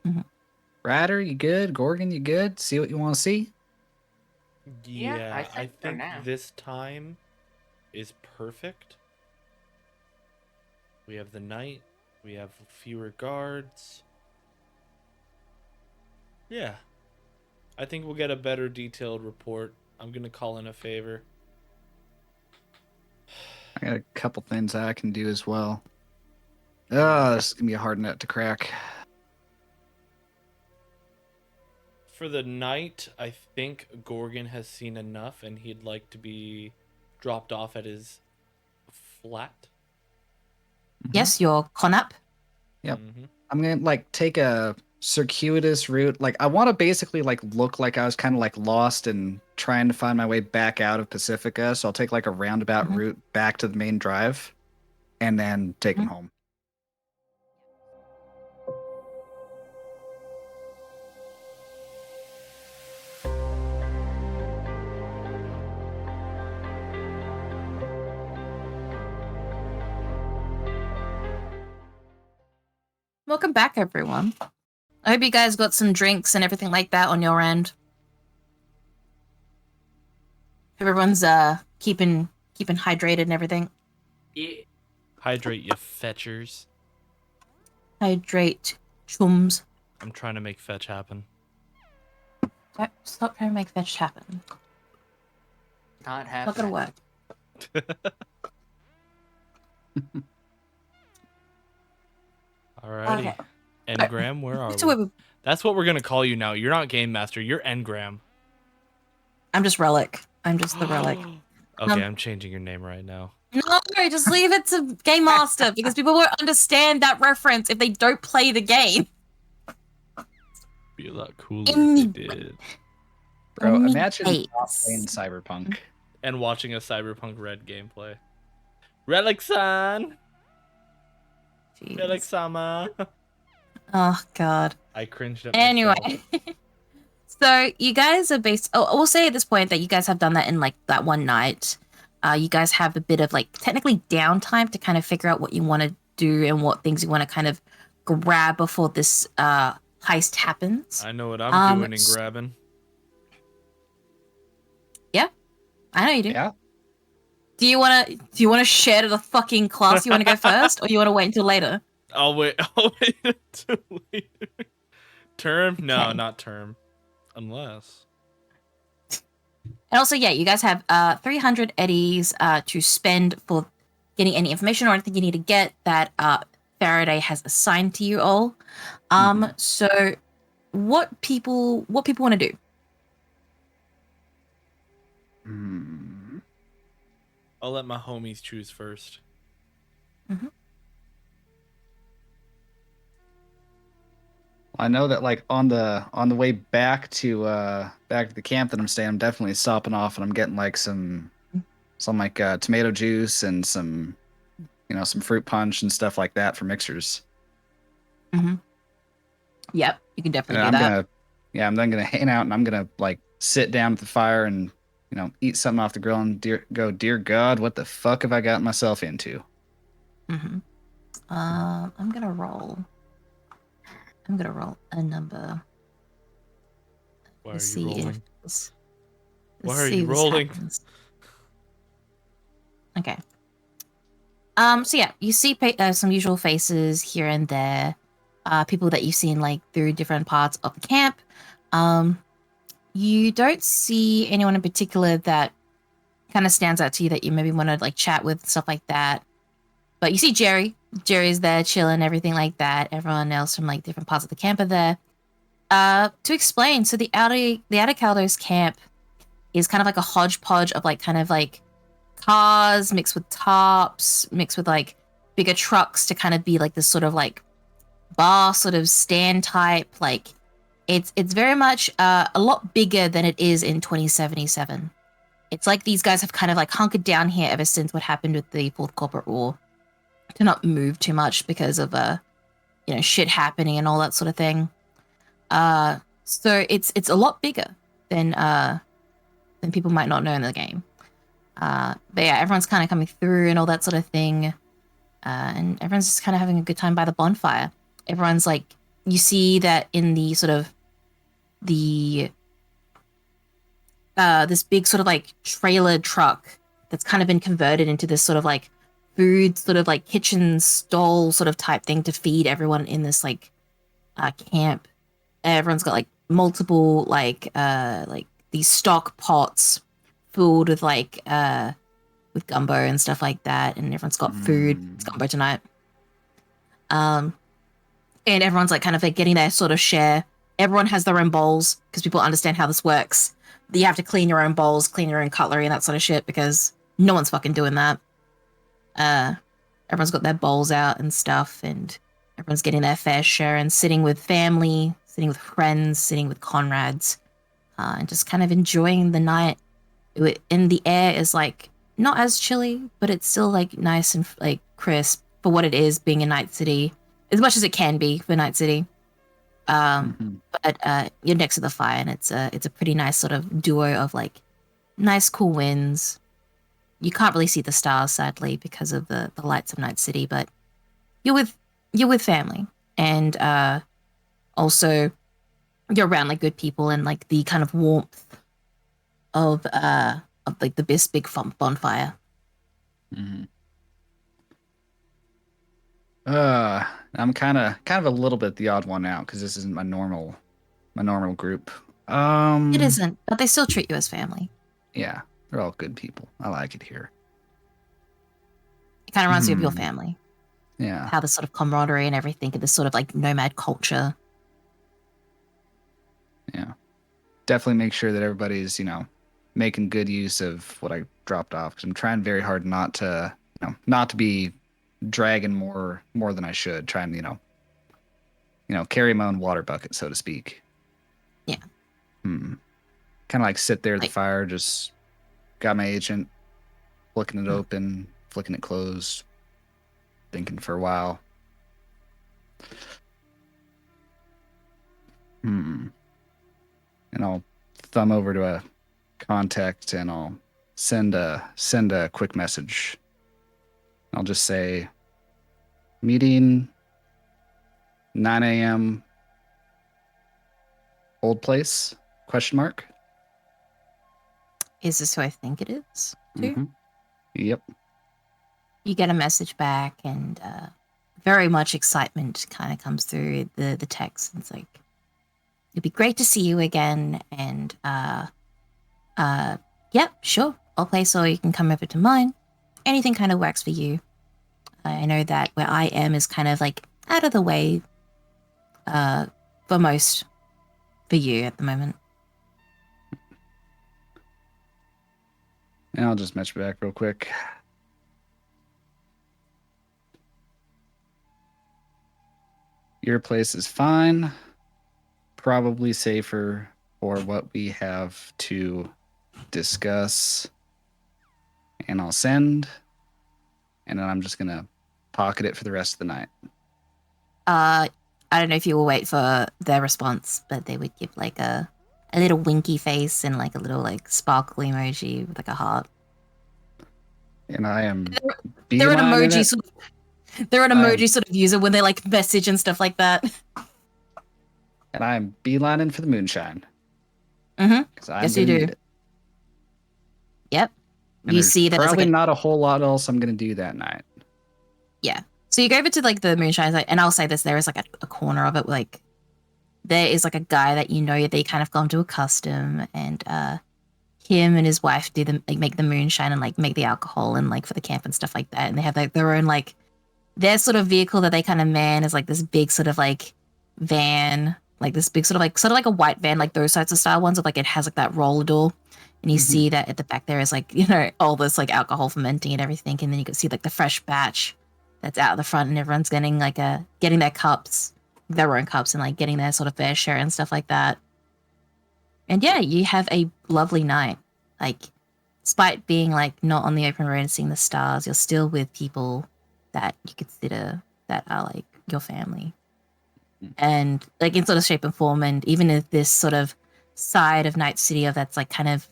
Mhm. Ryder, you good? Gorgon, you good? See what you want to see? Yeah, I think for think now. this time is perfect. We have the night. We have fewer guards. Yeah. I think we'll get a better detailed report. I'm going to call in a favor. I got a couple things I can do as well. Oh, this is going to be a hard nut to crack. For the night, I think Gorgon has seen enough and he'd like to be dropped off at his flat. Yes, your Conap. Yep. Mm-hmm. I'm going to like take a circuitous route. Like I want to basically like look like I was kind of like lost and trying to find my way back out of Pacifica. So I'll take like a roundabout route back to the main drive and then take him home. Welcome back, everyone. I hope you guys got some drinks and everything like that on your end. Everyone's keeping hydrated and everything. Yeah. Hydrate, you fetchers. Hydrate, chums. I'm trying to make fetch happen. Stop trying to make fetch happen. Not Not happening. gonna work. Alrighty. Okay. Engram, where are So we? That's what we're going to call you now. You're not Game Master. You're Engram. I'm just Relic. I'm just the Relic. Okay, I'm changing your name right now. No, just leave it to Game Master because people won't understand that reference if they don't play the game. Be a lot cooler if they did. Bro, Only imagine not days. playing Cyberpunk. And watching a Cyberpunk Red gameplay. Relic-san! Jeez. Relic-sama! Oh god. I cringed at Anyway. myself. So you guys are based. Oh, we'll say at this point that you guys have done that in like that one night. You guys have a bit of like technically downtime to kind of figure out what you want to do and what things you want to kind of grab before this heist happens. I know what I'm doing and s- grabbing. Yeah, I know you do. Yeah. Do you want to share to the fucking class? You want to go first, or you want to wait until later? I'll wait until later. Term? No, Okay. not term. Unless. And also, yeah, you guys have 300 eddies to spend for getting any information or anything you need to get that Faraday has assigned to you all. So what people want to do? I'll let my homies choose first. I know that like on the way back to the camp that I'm staying, I'm definitely stopping off and I'm getting like some like tomato juice and some some fruit punch and stuff like that for mixers. Yep, you can And definitely do I'm that. I'm then gonna hang out and I'm gonna like sit down at the fire and eat something off the grill and dear God, what the fuck have I gotten myself into? I'm gonna roll a number. Why Let's are you see if rolling? this- Why let's are see you if this rolling? happens. Okay. So yeah, you see some usual faces here and there. People that you've seen like through different parts of the camp. You don't see anyone in particular that kind of stands out to you that you maybe want to like chat with, stuff like that. But you see Jerry. Jerry's there chilling, everything like that. Everyone else from like different parts of the camp are there. To explain, so the outer Caldos camp is kind of like a hodgepodge of like kind of like cars mixed with tarps, mixed with like bigger trucks to kind of be like this sort of like bar sort of stand type. Like it's very much a lot bigger than it is in 2077. It's like these guys have kind of like hunkered down here ever since what happened with the Fourth Corporate War to not move too much because of shit happening and all that sort of thing. So it's a lot bigger than people might not know in the game. But yeah, everyone's kind of coming through and all that sort of thing. And everyone's just kind of having a good time by the bonfire. Everyone's like, you see that in the sort of this big sort of like trailer truck that's kind of been converted into this sort of like food sort of like kitchen stall sort of type thing to feed everyone in this like camp. Everyone's got like multiple like these stock pots filled with like with gumbo and stuff like that, and everyone's got food. It's gumbo tonight. And everyone's like kind of like getting their sort of share. Everyone has their own bowls because people understand how this works. You have to clean your own bowls, clean your own cutlery and that sort of shit because no one's fucking doing that. Everyone's got their bowls out and stuff, and everyone's getting their fair share and sitting with family, sitting with friends, sitting with comrades, and just kind of enjoying the night. And the air is like not as chilly, but it's still like nice and like crisp for what it is being a night city, as much as it can be for Night City. But you're next to the fire, and it's a pretty nice sort of duo of like nice cool winds. You can't really see the stars, sadly, because of the lights of Night City, but you're with family, and also you're around like good people and like the kind of warmth of like the big bonfire. I'm kind of a little bit the odd one out because this isn't my normal group. It isn't, but they still treat you as family. Yeah, they're all good people. I like it here. It kind of reminds you of your family. Yeah. How the sort of camaraderie and everything, and this sort of like nomad culture. Yeah. Definitely make sure that everybody's, making good use of what I dropped off because I'm trying very hard not to be dragging more than I should. Trying, carry my own water bucket, so to speak. Yeah. Kind kind of like sit there at the Like- fire, just got my agent, flicking it open, flicking it closed, thinking for a while. And I'll thumb over to a contact and I'll send a quick message. I'll just say meeting 9 a.m. old place ? Is this who I think it is? Too? Mhm. Yep. You get a message back, and very much excitement kind of comes through the text. It's like, it'd be great to see you again, and yep, sure, I'll place, or you can come over to mine. Anything kind of works for you. I know that where I am is kind of like out of the way for most for you at the moment. And I'll just match back real quick. Your place is fine. Probably safer for what we have to discuss. And I'll send. And then I'm just going to pocket it for the rest of the night. I don't know if you will wait for their response, but they would give like a little winky face and like a little like sparkly emoji with like a heart. And I am They're an beelining emoji it. sort of, they're an emoji sort of user when they like message and stuff like that. And I'm beelining for the moonshine. Mm-hmm. 'Cause I'm Yes, you gonna do. need it. Yep. And You there's see that it's probably like not a whole lot else I'm going to do that night. so you go over to like the moonshine, like, and I'll say this: there is like a corner of it, like there is like a guy that you know they kind of gone to a custom, and him and his wife do the like make the moonshine and like make the alcohol and like for the camp and stuff like that, and they have like their own like their sort of vehicle that they kind of man is like this big sort of like van, like this big sort of like a white van, like those types of style ones of like it has like that roller door. And you see that at the back there is like, you know, all this like alcohol fermenting and everything. And then you can see like the fresh batch that's out the front, and everyone's getting like getting their cups, their own cups, and like getting their sort of fair share and stuff like that. And yeah, you have a lovely night. Like, despite being like not on the open road and seeing the stars, you're still with people that you consider that are like your family. And like in sort of shape and form, and even if this sort of side of Night City of that's like kind of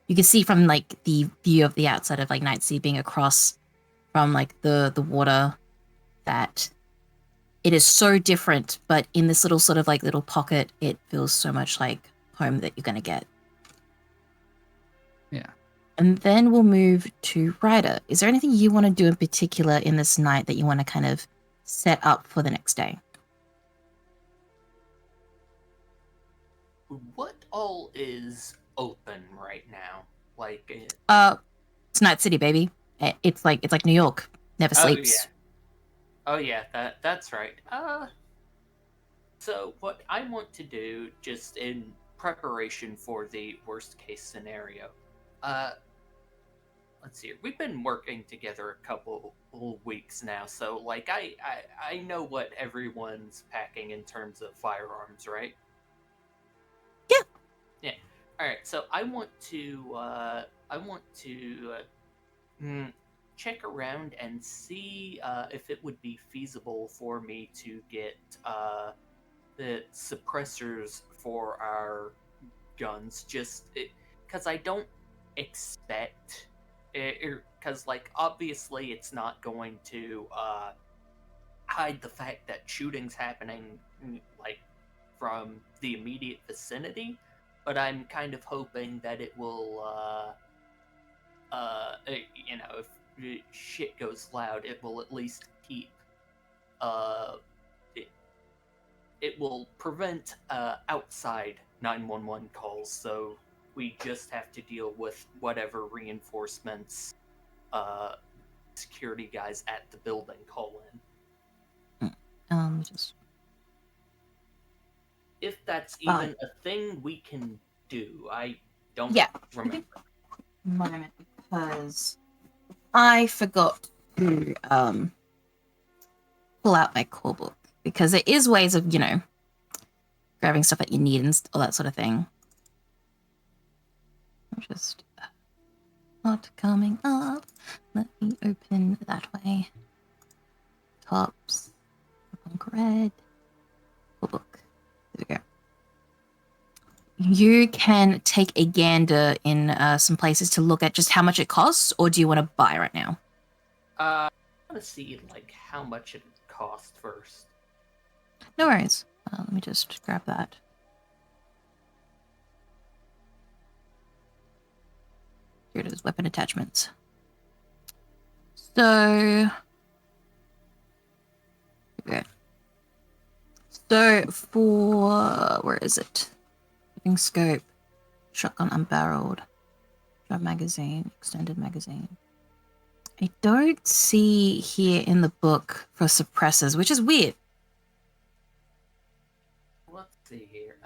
you can see from like the view of the outside of like Night City being across from like the water that it is so different, but in this little sort of like little pocket, it feels so much like home that you're gonna get. Yeah. And then we'll move to Ryder. Is there anything you want to do in particular in this night that you want to kind of set up for the next day? What all is open right now? Like, It's Night City, baby. It's like New York. Never sleeps. Oh yeah, that's right. So what I want to do, just in preparation for the worst case scenario, let's see. We've been working together a couple weeks now, so like I know what everyone's packing in terms of firearms, right? Yeah. Yeah. All right. So I want to check around and see if it would be feasible for me to get the suppressors for our guns, just because I don't expect because like obviously it's not going to hide the fact that shooting's happening like from the immediate vicinity, but I'm kind of hoping that it will you know, if shit goes loud, it will at least keep it will prevent outside 911 calls, so we just have to deal with whatever reinforcements security guys at the building call in. Just If that's Fine. even a thing we can do, I don't Yeah. remember. moment, because I forgot to pull out my core book, because there is ways of, you know, grabbing stuff that you need and all that sort of thing. Just not coming up. Let me open that way. Tops. Cyberpunk RED. Full book. There we go. You can take a gander in some places to look at just how much it costs, or do you want to buy right now? I want to see like how much it cost first. No worries. Let me just grab that. Here it is, weapon attachments. So, okay. So for, where is it? Living scope, shotgun unbarreled, drum magazine, extended magazine. I don't see here in the book for suppressors, which is weird. Let's see here.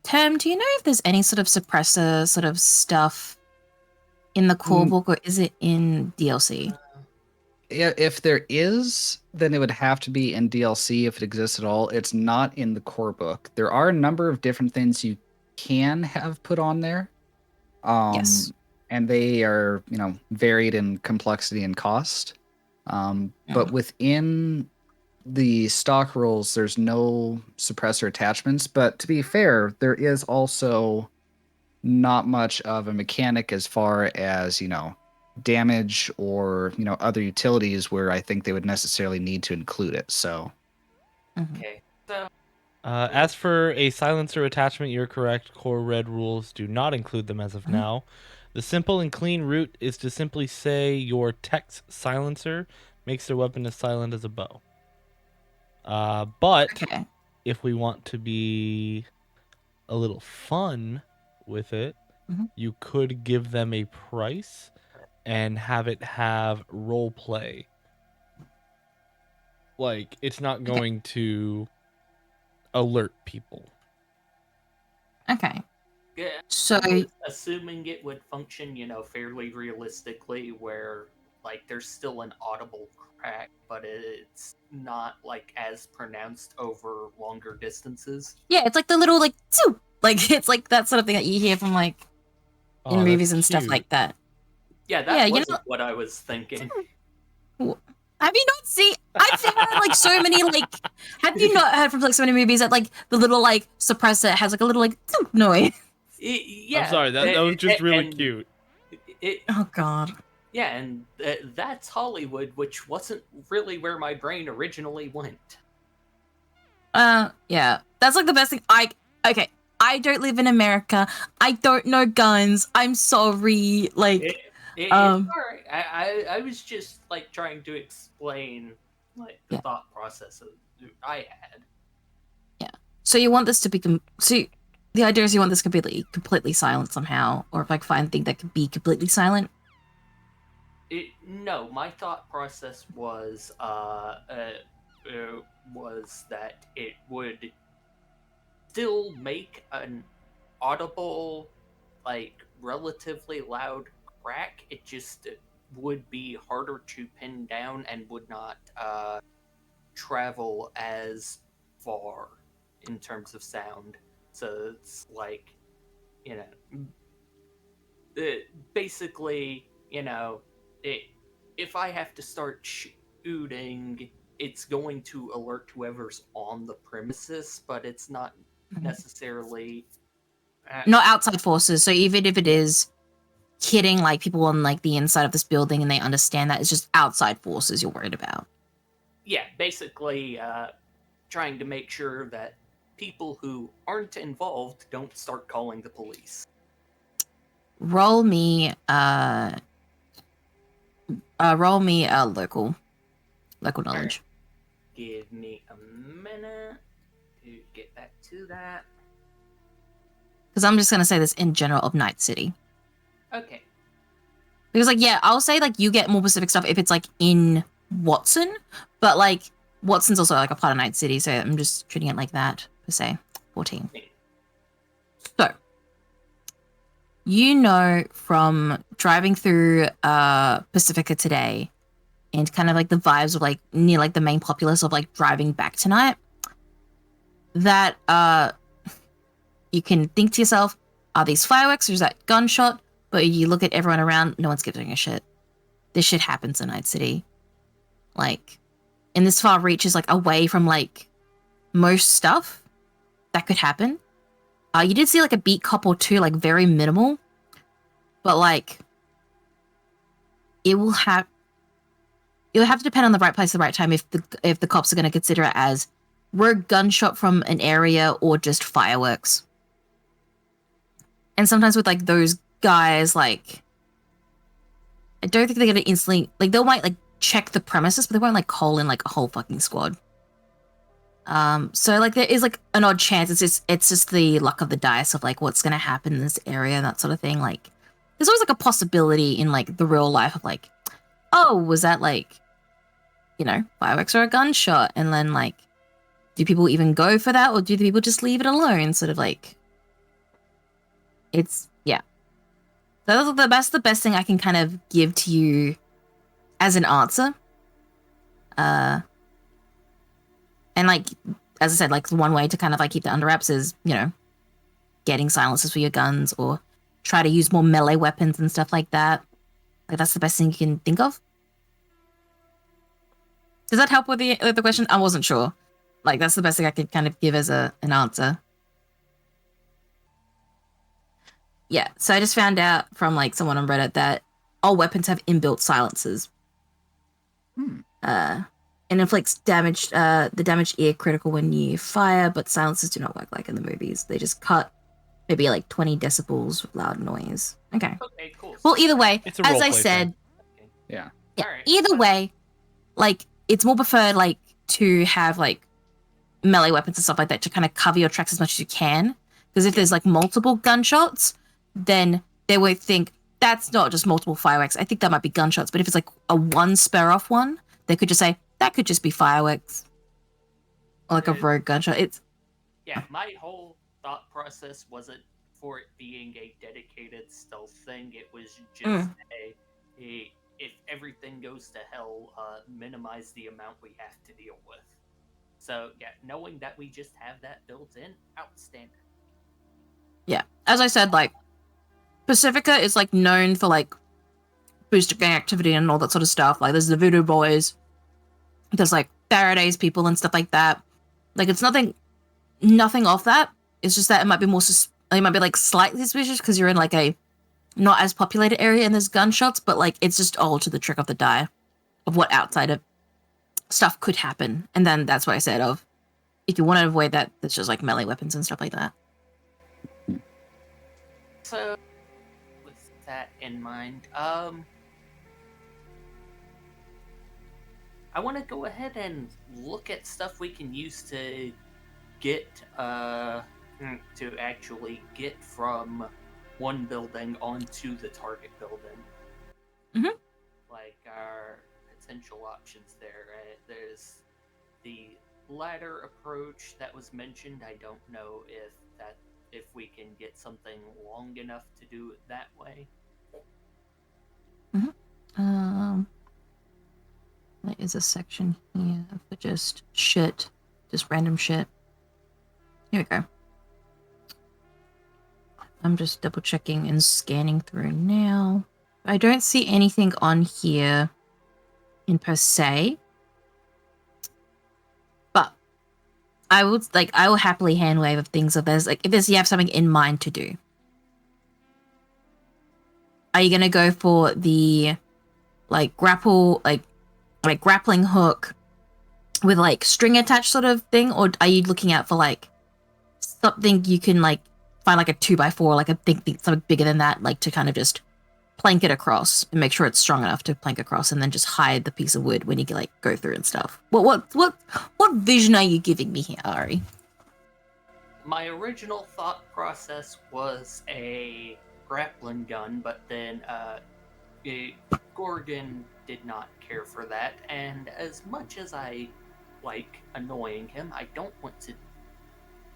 Term, do you know if there's any sort of suppressor sort of stuff in the core book, or is it in DLC? If there is, then it would have to be in DLC if it exists at all. It's not in the core book. There are a number of different things you can have put on there. Yes. And they are, varied in complexity and cost. But within the stock rules, there's no suppressor attachments. But to be fair, there is also not much of a mechanic as far as, damage or, other utilities where I think they would necessarily need to include it. So, Okay. So As for a silencer attachment, you're correct. Core RED rules do not include them as of now. The simple and clean route is to simply say your tech's silencer makes their weapon as silent as a bow. But if we want to be a little fun with it, you could give them a price and have it have role play. Like, it's not going to alert people. Okay. yeah, So, assuming it would function, fairly realistically, where like there's still an audible crack, but it's not like as pronounced over longer distances. yeah, it's like the little like zoo, like it's like that sort of thing that you hear from like in movies and stuff like that. Yeah, that wasn't what I was thinking. Have you not seen? I've seen like so many like. Have you not heard from like so many movies that like the little like suppressor has like a little like zoo noise? Yeah, I'm sorry, that was just really cute. Oh god. Yeah, and that's Hollywood, which wasn't really where my brain originally went. Yeah, that's like the best thing. Okay, I don't live in America. I don't know guns. I'm sorry. Like, it's all right. I was just like trying to explain like the thought process I had. Yeah. So you want this to be the idea is you want this completely silent somehow, or like find a thing that could be completely silent. No, my thought process was that it would still make an audible, like relatively loud crack. It just would be harder to pin down and would not travel as far in terms of sound. So it's like, basically, if I have to start shooting, it's going to alert whoever's on the premises, but it's not necessarily not outside forces. So even if it is hitting like people on like the inside of this building and they understand that, it's just outside forces you're worried about. Yeah, basically trying to make sure that people who aren't involved don't start calling the police. Roll me local knowledge. Right. Give me a minute to get back to that. Because I'm just gonna say this in general of Night City. Okay. Because like I'll say like you get more specific stuff if it's like in Watson, but like Watson's also like a part of Night City, so I'm just treating it like that per se. 14. So from driving through Pacifica today and kind of like the vibes of like near like the main populace of like driving back tonight, that you can think to yourself, are these fireworks or is that gunshot? But you look at everyone around, no one's giving a shit. This shit happens in Night City. Like, and this far reaches like away from like most stuff that could happen. You did see like a beat cop or two, like very minimal, but like it'll have to depend on the right place at the right time if the cops are going to consider it as rogue gunshot from an area or just fireworks. And sometimes with like those guys, like I don't think they're going to instantly like they might like check the premises, but they won't like call in like a whole fucking squad. So like there is like an odd chance. It's just the luck of the dice of like what's gonna happen in this area and that sort of thing. Like there's always like a possibility in like the real life of like, oh, was that like, you know, fireworks or a gunshot? And then like, do people even go for that or do the people just leave it alone? Sort of like, it's yeah. So that's the best thing I can kind of give to you as an answer. And like, as I said, like one way to kind of like keep that under wraps is, you know, getting silencers for your guns or try to use more melee weapons and stuff like that. Like that's the best thing you can think of. Does that help with the question? I wasn't sure. Like that's the best thing I could kind of give as an answer. Yeah, so I just found out from like someone on Reddit that all weapons have inbuilt silencers. And inflicts damage, the damage ear critical when you fire, but silencers do not work like in the movies. They just cut maybe like 20 decibels of loud noise. Okay. Okay, cool. Well, either way, It's a as I roleplay said, thing. Yeah. yeah, Alright. either way, like it's more preferred like to have like melee weapons and stuff like that to kind of cover your tracks as much as you can. Because if there's like multiple gunshots, then they would think that's not just multiple fireworks. I think that might be gunshots. But if it's like a one spare off one, they could just say that could just be fireworks or like a rogue gunshot. It's Yeah, my whole thought process wasn't for it being a dedicated stealth thing. It was just a if everything goes to hell, minimize the amount we have to deal with. So yeah, knowing that we just have that built in, outstanding. yeah. As I said, like Pacifica is like known for like booster gang activity and all that sort of stuff. Like there's the Voodoo Boys. There's like Faraday's people and stuff like that. Like it's nothing off that. It's just that it might be more, it might be like slightly suspicious because you're in like a not as populated area and there's gunshots, but like it's just all to the trick of the die of what outside of stuff could happen. And then that's why I said of if you want to avoid that, it's just like melee weapons and stuff like that. So with that in mind, I want to go ahead and look at stuff we can use to get, to actually get from one building onto the target building. Mhm. Like our potential options there. There's the ladder approach that was mentioned. I don't know if we can get something long enough to do it that way. There is a section here for just shit, just random shit. Here we go. I'm just double checking and scanning through now. I don't see anything on here in per se, but I will happily hand wave of things if you have something in mind to do. Are you gonna go for the like grapple, like grappling hook with like string attached sort of thing, or are you looking out for like something you can like find like a 2x4, like a think something bigger than that, like to kind of just plank it across and make sure it's strong enough to plank across, and then just hide the piece of wood when you like go through and stuff? What vision are you giving me here, Ari? My original thought process was a grappling gun, but then Gorgon did not care for that, and as much as I like annoying him, I don't want to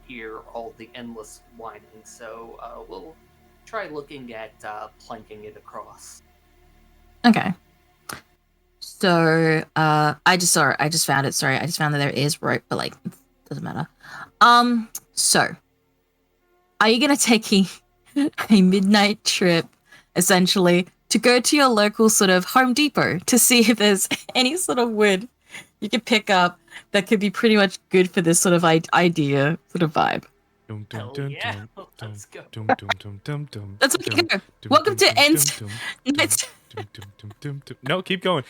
hear all the endless whining, so we'll try looking at planking it across. Okay. So I just found it. Sorry, I just found that there is rope, but like it doesn't matter. So are you gonna take a midnight trip, essentially, to go to your local sort of Home Depot to see if there's any sort of wood you could pick up that could be pretty much good for this sort of idea, sort of vibe. Hell yeah, let's go. That's what you go. Welcome to No, keep going.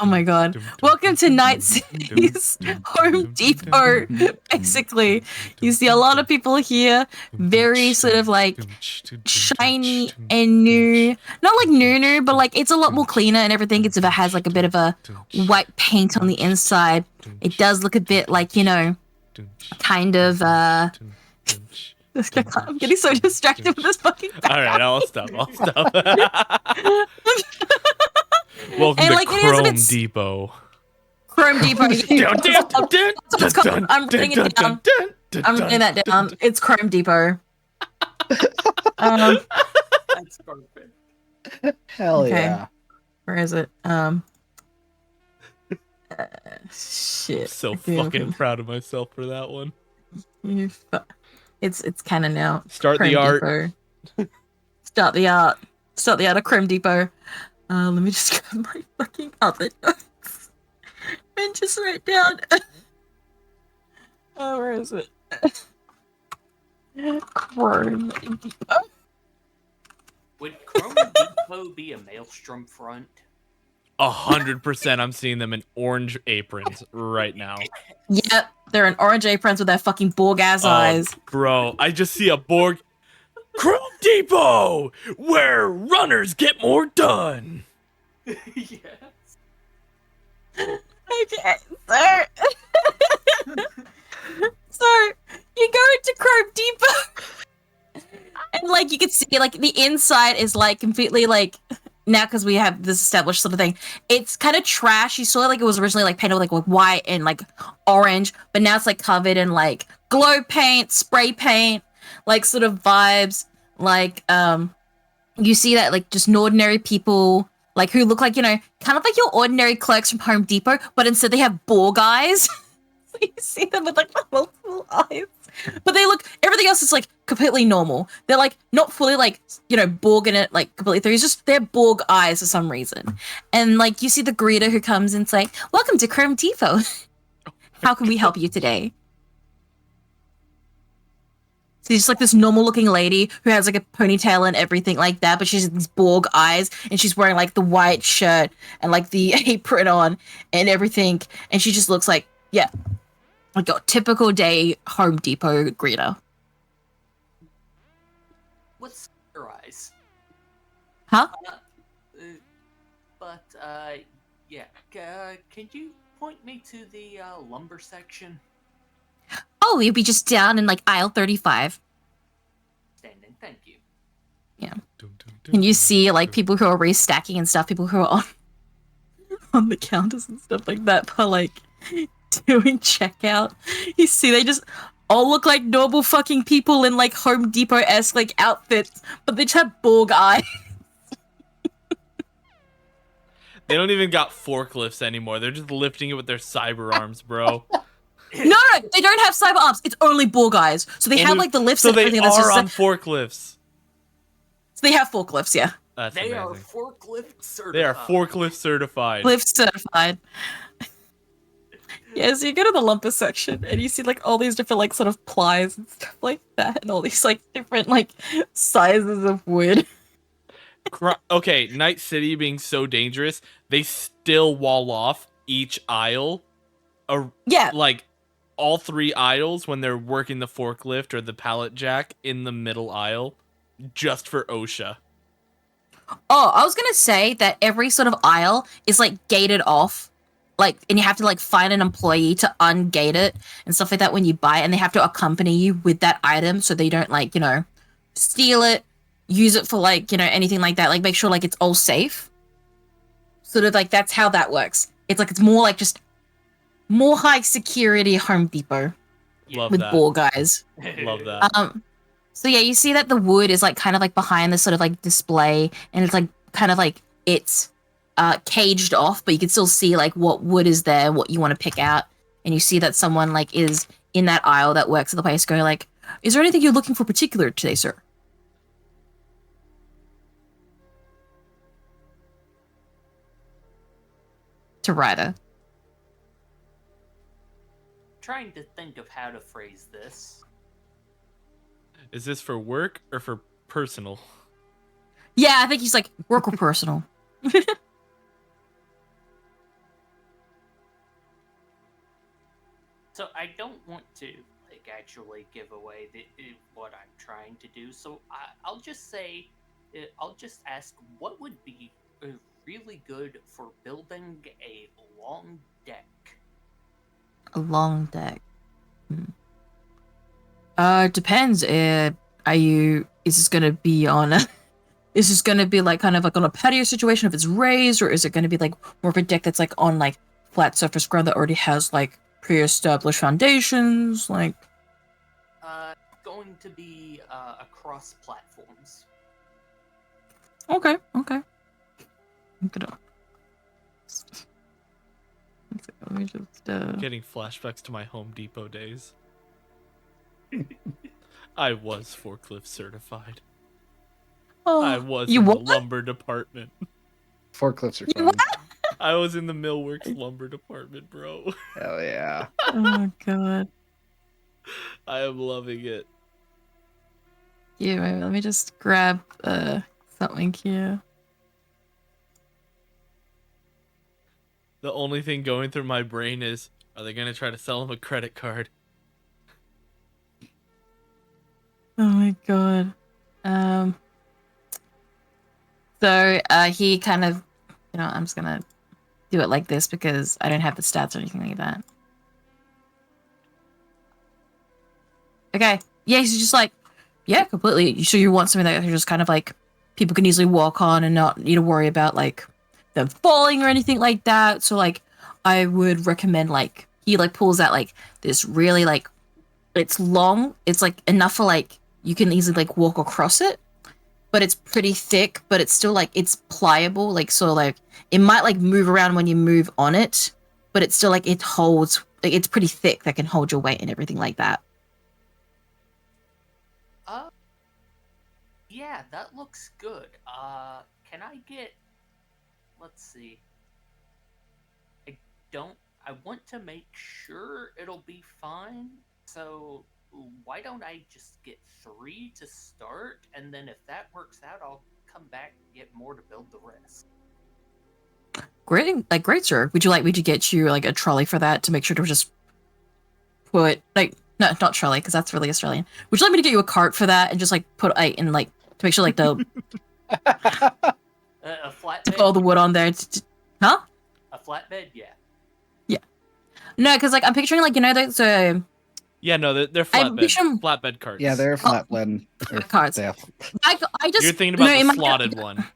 Oh my god. Welcome to Night City's Home Depot. Basically, you see a lot of people here, very sort of like shiny and new. Not like new, but like it's a lot more cleaner and everything. It has like a bit of a white paint on the inside. It does look a bit like, you know, kind of I'm getting so distracted with this fucking All right, I'll stop. Welcome and to like, Chrome Depot. Chrome Depot. I'm writing it down. I'm writing that down. It's Chrome Depot. That's perfect. Hell Okay. yeah. Where is it? Shit. So fucking proud of myself for that one. It's canon now. Start the art. Depot. Start the art. Start the art of Chrome Depot. Let me just grab my fucking other notes and just write down. Oh, where is it? Chrome Depot. Would Chrome Depot be a maelstrom front? 100%. I'm seeing them in orange aprons right now. Yep, they're in orange aprons with their fucking Borg ass eyes. Bro, I just see a Borg. Chrome Depot, where runners get more done. Yes. Okay, so so you go into Chrome Depot, and like you can see, like the inside is like completely like now because we have this established sort of thing. It's kind of trash. You saw like it was originally like painted with white and like orange, but now it's like covered in like glow paint, spray paint, like sort of vibes. Like you see that like just ordinary people. Like, who look like, you know, kind of like your ordinary clerks from Home Depot, but instead they have Borg eyes. So you see them with, like, multiple eyes. But they look, everything else is, like, completely normal. They're, like, not fully, like, you know, Borg in it, like, completely through. It's just, they're Borg eyes for some reason. And, like, you see the greeter who comes and say, "Welcome to Chrome Depot. How can we help you today?" So she's just like this normal looking lady who has like a ponytail and everything like that, but she's these Borg eyes and she's wearing like the white shirt and like the apron on and everything. And she just looks like, yeah, like a typical day Home Depot greeter. What's your eyes? Huh? Yeah. Can you point me to the lumber section? Oh, you'll be just down in like aisle 35. Standing, thank you. Yeah. And you see like people who are restacking and stuff, people who are on the counters and stuff like that for like doing checkout. You see they just all look like normal fucking people in like Home Depot-esque like outfits, but they just have Borg eyes. They don't even got forklifts anymore. They're just lifting it with their cyber arms, bro. No, they don't have cyber arms. It's only Borg eyes. So they have like the lifts and everything. So they are just on forklifts. So they have forklifts, yeah. That's They amazing. are forklift certified. They are forklift certified. Lift certified. Yeah, so you go to the lumber section and you see like all these different like sort of plies and stuff like that, and all these like different like sizes of wood. Okay, Night City being so dangerous, they still wall off each aisle. Yeah. Like all three aisles when they're working the forklift or the pallet jack in the middle aisle, just for OSHA. Oh, I was gonna say that every sort of aisle is like gated off, like, and you have to like find an employee to ungate it and stuff like that when you buy it, and they have to accompany you with that item so they don't like, you know, steal it, use it for like, you know, anything like that. Like make sure like it's all safe. Sort of like that's how that works. It's like it's more like just more high security Home Depot Love with that. Borg guys. Love that. So yeah, you see that the wood is like kind of like behind this sort of like display, and it's like kind of like it's caged off, but you can still see like what wood is there, what you want to pick out, and you see that someone like is in that aisle that works at the place. Go like, "Is there anything you're looking for particular today, sir?" to Ryder. Trying to think of how to phrase this. Is this for work or for personal? Yeah, I think he's like work or personal. So I don't want to actually give away what I'm trying to do. So I'll just say, I'll just ask, what would be really good for building a long deck? A long deck. Depends. Is this gonna be on a, is this gonna be like kind of like on a patio situation if it's raised, or is it gonna be like more of a deck that's like on like flat surface ground that already has like pre-established foundations? Like, going to be across platforms. okay. I'm gonna. Let me just. Getting flashbacks to my Home Depot days. I was forklift certified. Oh, I was you in what? the lumber department. Forklifts are You fun. what? I was in the Millworks lumber department, bro. Hell yeah. Oh god. I am loving it. Yeah, wait, let me just grab something here. The only thing going through my brain is, are they gonna try to sell him a credit card? Oh my god. So he kind of, I'm just gonna do it like this because I don't have the stats or anything like that. Okay. Yeah, he's just like, yeah, completely. You sure you want something that just kind of like people can easily walk on and not need to worry about like them falling or anything like that. So like I would recommend like he like pulls out like this really like, it's long. It's like enough for like you can easily like walk across it, but it's pretty thick, but it's still like it's pliable, like so like it might like move around when you move on it, but it's still like it holds, like it's pretty thick that can hold your weight and everything like that. Yeah, that looks good. Can I get, let's see. I want to make sure it'll be fine, so why don't I just get 3 to start, and then if that works out, I'll come back and get more to build the rest. Great, sir. Would you like me to get you like a trolley for that to make sure to just put like no, not trolley because that's really Australian. Would you like me to get you a cart for that and just like put in like to make sure like the A flatbed? to put all the wood on there? Huh? A flatbed? Yeah. No, because like I'm picturing like those Yeah, no, they're I'm picturing- flatbed carts. Yeah, they're flatbed. carts. Yeah. I just You're thinking about in the my- slotted one.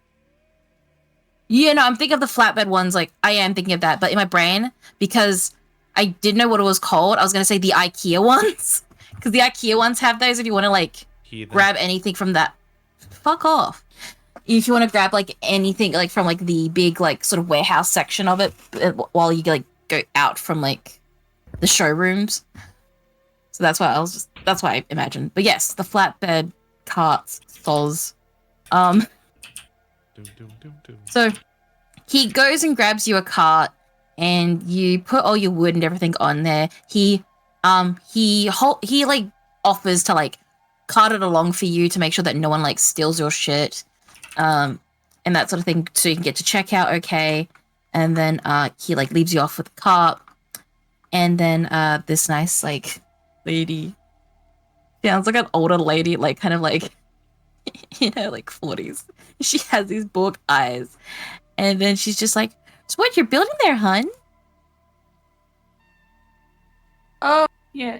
Yeah, no, I'm thinking of the flatbed ones. Like I am thinking of that, but in my brain because I didn't know what it was called, I was gonna say the IKEA ones because the IKEA ones have those. If you want to like Heathen. grab anything from that, fuck off. If you want to grab like anything like from like the big like sort of warehouse section of it while you like go out from like the showrooms. So that's why I imagined. But yes, the flatbed carts, soz. Doom, doom, doom, doom. So he goes and grabs you a cart and you put all your wood and everything on there. He like offers to like cart it along for you to make sure that no one like steals your shit. And that sort of thing so you can get to checkout okay. And then he like leaves you off with the cart. And then this nice like lady sounds like an older lady, like kind of like like 40s. She has these bug eyes. And then she's just like, so what you're building there, hun? Oh, yeah,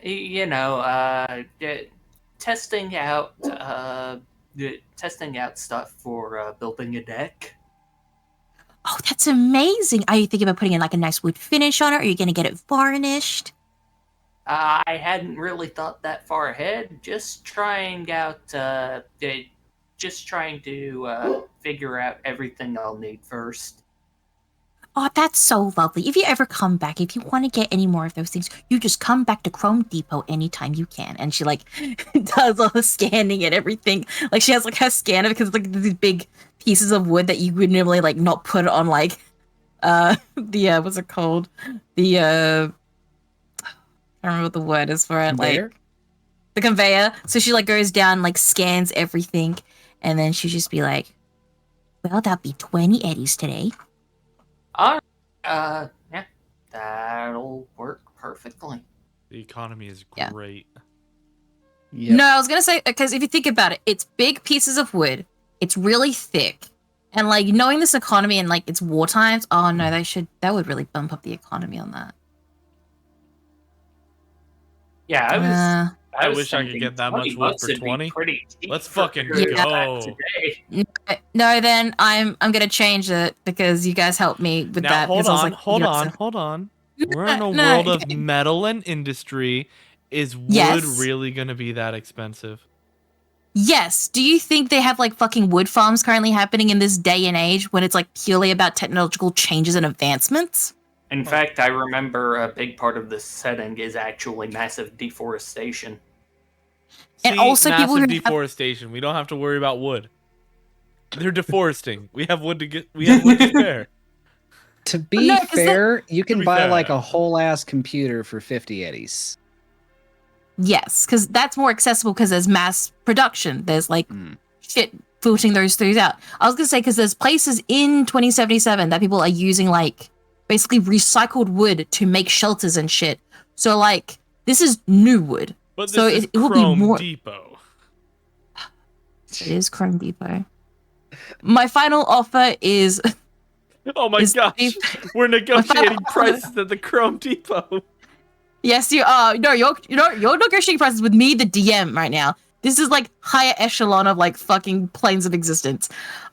testing out stuff for building a deck. Oh, that's amazing. Are you thinking about putting in like a nice wood finish on it? Or are you going to get it varnished? I hadn't really thought that far ahead. Just trying to figure out everything I'll need first. Oh, that's so lovely. If you ever come back, if you want to get any more of those things, you just come back to Chrome Depot anytime you can. And she like does all the scanning and everything. Like she has like her scanner because it's like these big pieces of wood that you would normally like not put on like the what's it called? The I don't remember what the word is for it. Conveyor? Like the conveyor. So she like goes down, like scans everything, and then she just be like, "Well, that'd be 20 eddies today." Alright, yeah, that'll work perfectly. The economy is Yeah. great. Yep. No, I was gonna say because if you think about it, it's big pieces of wood. It's really thick, and like knowing this economy and like it's war times. Oh no, that would really bump up the economy on that. Yeah, I was wish I could thinking get that much 20 wood bucks for would be 20. pretty cheap Let's for fucking figuring that go. today. No, then I'm gonna change it because you guys helped me with Now that. hold because I was on, like, hold you know, on, so- hold on. We're in a No, world of okay. metal and industry. Is wood Yes. really gonna be that expensive? Yes. Do you think they have like fucking wood farms currently happening in this day and age when it's like purely about technological changes and advancements? In fact, I remember a big part of this setting is actually massive deforestation. And See, also people massive who have- deforestation. We don't have to worry about wood. They're deforesting. We have wood to spare. To be No, 'cause fair, you can be buy fair. like a whole ass computer for 50 eddies. Yes, because that's more accessible because there's mass production. There's like shit filtering those things out. I was gonna say because there's places in 2077 that people are using like basically recycled wood to make shelters and shit. So like this is new wood. But this So is it will be Chrome more- Depot. It is Chrome Depot. My final offer is Oh my Is- gosh. We're negotiating prices at the Chrome Depot. yes, you are. No, you're negotiating prices with me, the DM, right now. This is like higher echelon of like fucking planes of existence.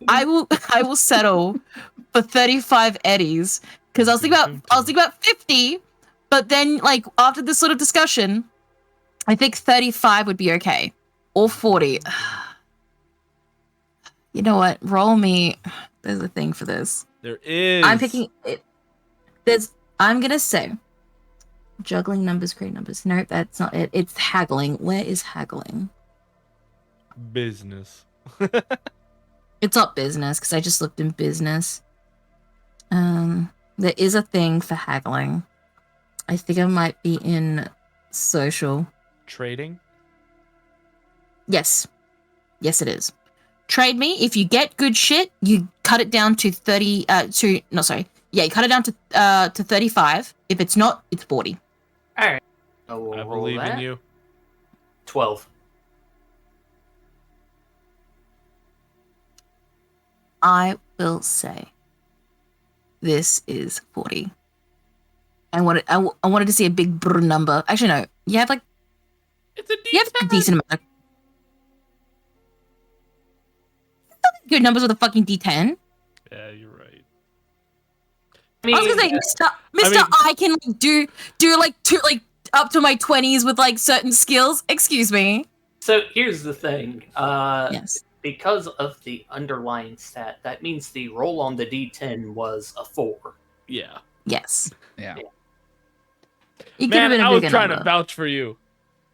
I will settle for 35 eddies because I was thinking about 50, but then like after this sort of discussion, I think 35 would be okay, or 40. You know what? Roll me. There's a thing for this. There is. I'm picking it. I'm gonna say juggling numbers, create numbers. Nope, that's not it. It's haggling. Where is haggling? business. It's not business because I just looked in business. There is a thing for haggling. I think it might be in social. Trading? Yes, it is. Trade me. If you get good shit, you cut it down to 30. You cut it down to 35. If it's not, it's 40. All right, so we'll I roll believe that. in you. 12. I will say this is 40. I wanted to see a big brr number. Actually, no. You have like It's a you have a decent amount of good numbers with a fucking D10. Yeah, you're right. I was gonna say, Mr. I can like, do like up to my 20s with like certain skills. Excuse me. So here's the thing. Yes. Because of the underlying stat, that means the roll on the D10 was a 4. Yeah. Yes. Yeah. It could have Man, been a I was bigger trying number. to vouch for you.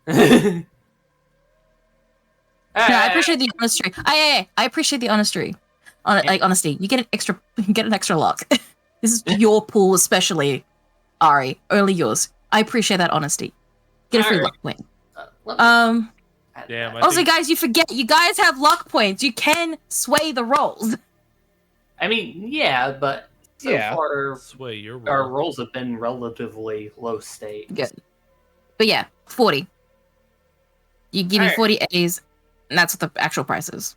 No, I appreciate the honesty. I appreciate the honesty. Honesty. You get an extra lock. This is your pool, especially Ari. Only yours. I appreciate that honesty. Get a free Alright. luck point. Damn, I Also, think- guys, you forget you guys have luck points. You can sway the rolls. I mean, yeah, but so Yeah. far Sway your our roll. rolls have been relatively low stakes. Good. But yeah, 40. You give me Alright. 40 A's, and that's what the actual price is.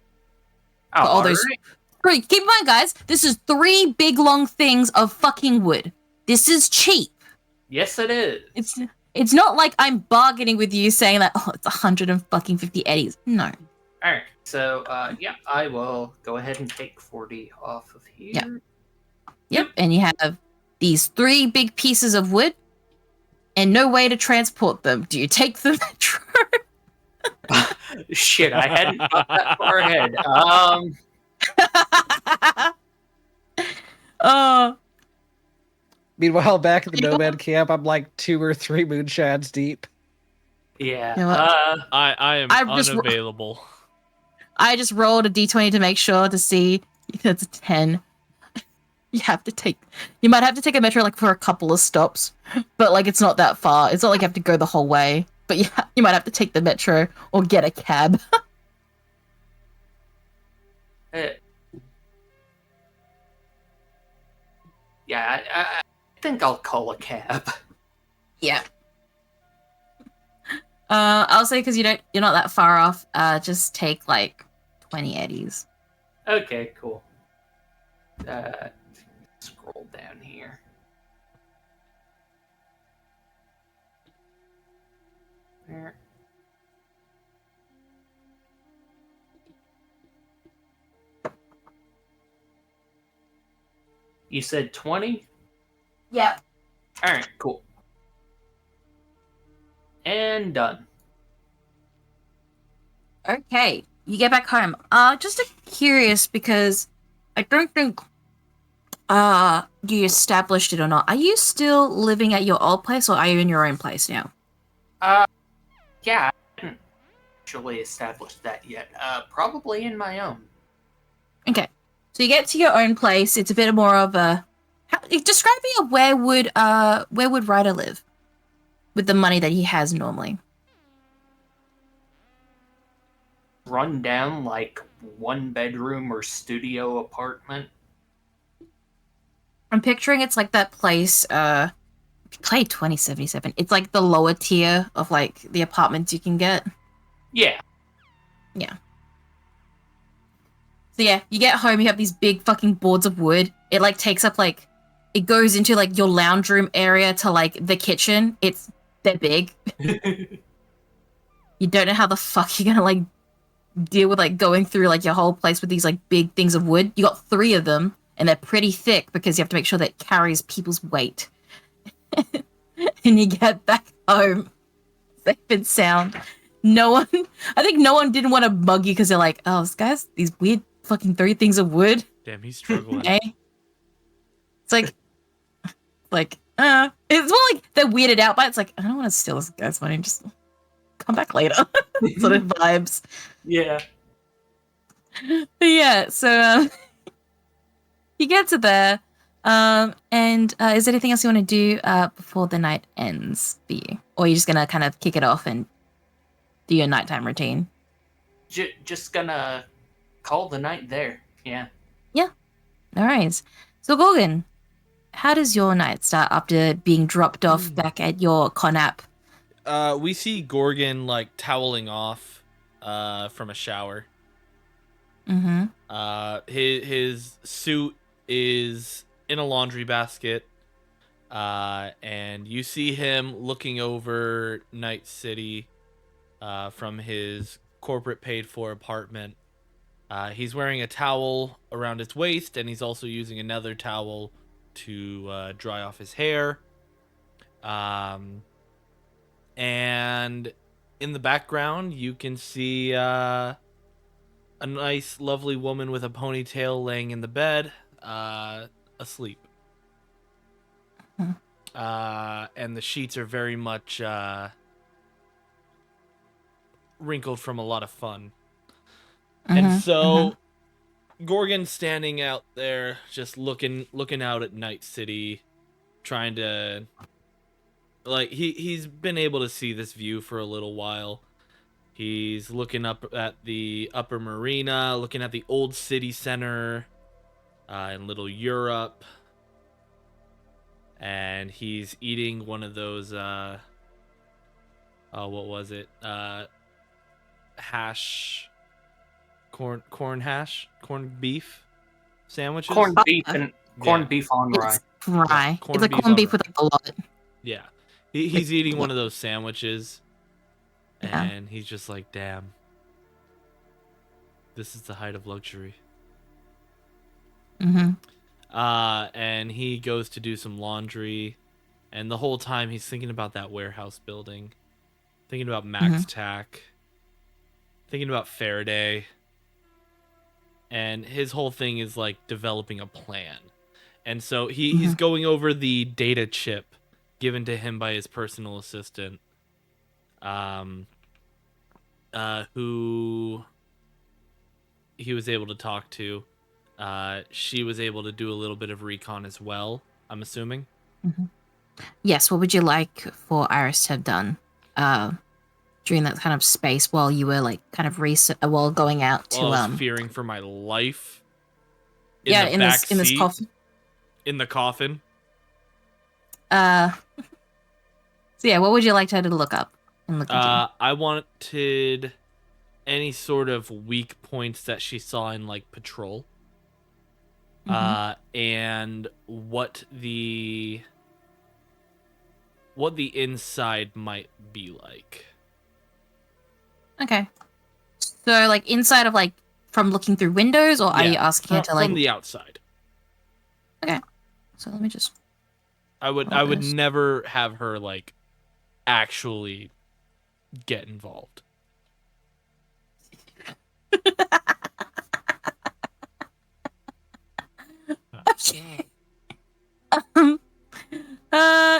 Oh, all those- alright. Three. Keep in mind, guys, this is 3 big long things of fucking wood. This is cheap. Yes, it is. It's not like I'm bargaining with you saying that, oh, it's 150 eddies. No. Alright, so, yeah, I will go ahead and take 40 off of here. Yeah. Yep. And you have these 3 big pieces of wood and no way to transport them. Do you take the metro? Shit, I hadn't thought that far ahead. Oh, Meanwhile, back at the You know- nomad camp, I'm like 2 or 3 moonshads deep. Yeah. You know what? I am I've just- unavailable. I just rolled a d20 to make sure to see if it's a 10. You might have to take a metro like for a couple of stops, but like it's not that far. It's not like you have to go the whole way, but you might have to take the metro or get a cab. Yeah, I think I'll call a cab. Yeah. I'll say because you're not that far off. Just take like 20 eddies. Okay, cool. Scroll down here. There. You said 20? Yep. Alright, cool. And done. Okay, you get back home. Just curious because I don't think you established it or not. Are you still living at your old place or are you in your own place now? Yeah, I haven't actually established that yet. Probably in my own. Okay, so you get to your own place. It's a bit more of a. Describe me where would Ryder live with the money that he has normally? Run down like 1-bedroom or studio apartment. I'm picturing it's like that place, Clay 2077. It's like the lower tier of like the apartments you can get. Yeah. Yeah. So yeah, you get home, you have these big fucking boards of wood. It like takes up like, it goes into like your lounge room area to like the kitchen. They're big. You don't know how the fuck you're gonna like deal with like going through like your whole place with these like big things of wood. You got 3 of them and they're pretty thick because you have to make sure that it carries people's weight. And you get back home safe and sound. I think no one didn't want to mug you because they're like, oh, this guy's these weird fucking 3 things of wood. Damn, he's struggling. Okay. It's like, it's more like they're weirded out by it. It's like, I don't want to steal this guy's money. Just come back later. Sort of vibes. Yeah. But yeah, so you get to there. And is there anything else you want to do before the night ends for you? Or are you just going to kind of kick it off and do your nighttime routine? Just gonna call the night there. Yeah. Yeah. All right. So, Gorgon, how does your night start after being dropped off back at your con app? We see Gorgon like toweling off from a shower. Mm-hmm. His suit is in a laundry basket. And you see him looking over Night City from his corporate paid for apartment. He's wearing a towel around his waist, and he's also using another towel to dry off his hair. And in the background, you can see a nice, lovely woman with a ponytail laying in the bed, asleep. And the sheets are very much wrinkled from a lot of fun. And so Gorgon's standing out there just looking out at Night City, trying to like he's been able to see this view for a little while. He's looking up at the upper marina, looking at the old city center in Little Europe. And he's eating one of those what was it? Corned beef sandwiches. Corned beef and corned beef on rye. It's rye. Yeah, it's a corned beef with like a lot. Yeah. He's eating one of those sandwiches. Yeah. And he's just like, damn. This is the height of luxury. And he goes to do some laundry. And the whole time he's thinking about that warehouse building. Thinking about Max Tack. Thinking about Faraday. And his whole thing is like developing a plan. And so he's going over the data chip given to him by his personal assistant. Who he was able to talk to. she was able to do a little bit of recon as well, I'm assuming. Yes, what would you like for Iris to have done during that kind of space while you were like kind of while going out to While I was fearing for my life. In this coffin. In the coffin. So yeah, what would you like her to look up and look into? I wanted any sort of weak points that she saw in like patrol. And what the inside might be like. Okay. So like inside of like from looking through windows, or are you asking her to like from the outside? Okay. So let me just I would never have her like actually get involved. Okay.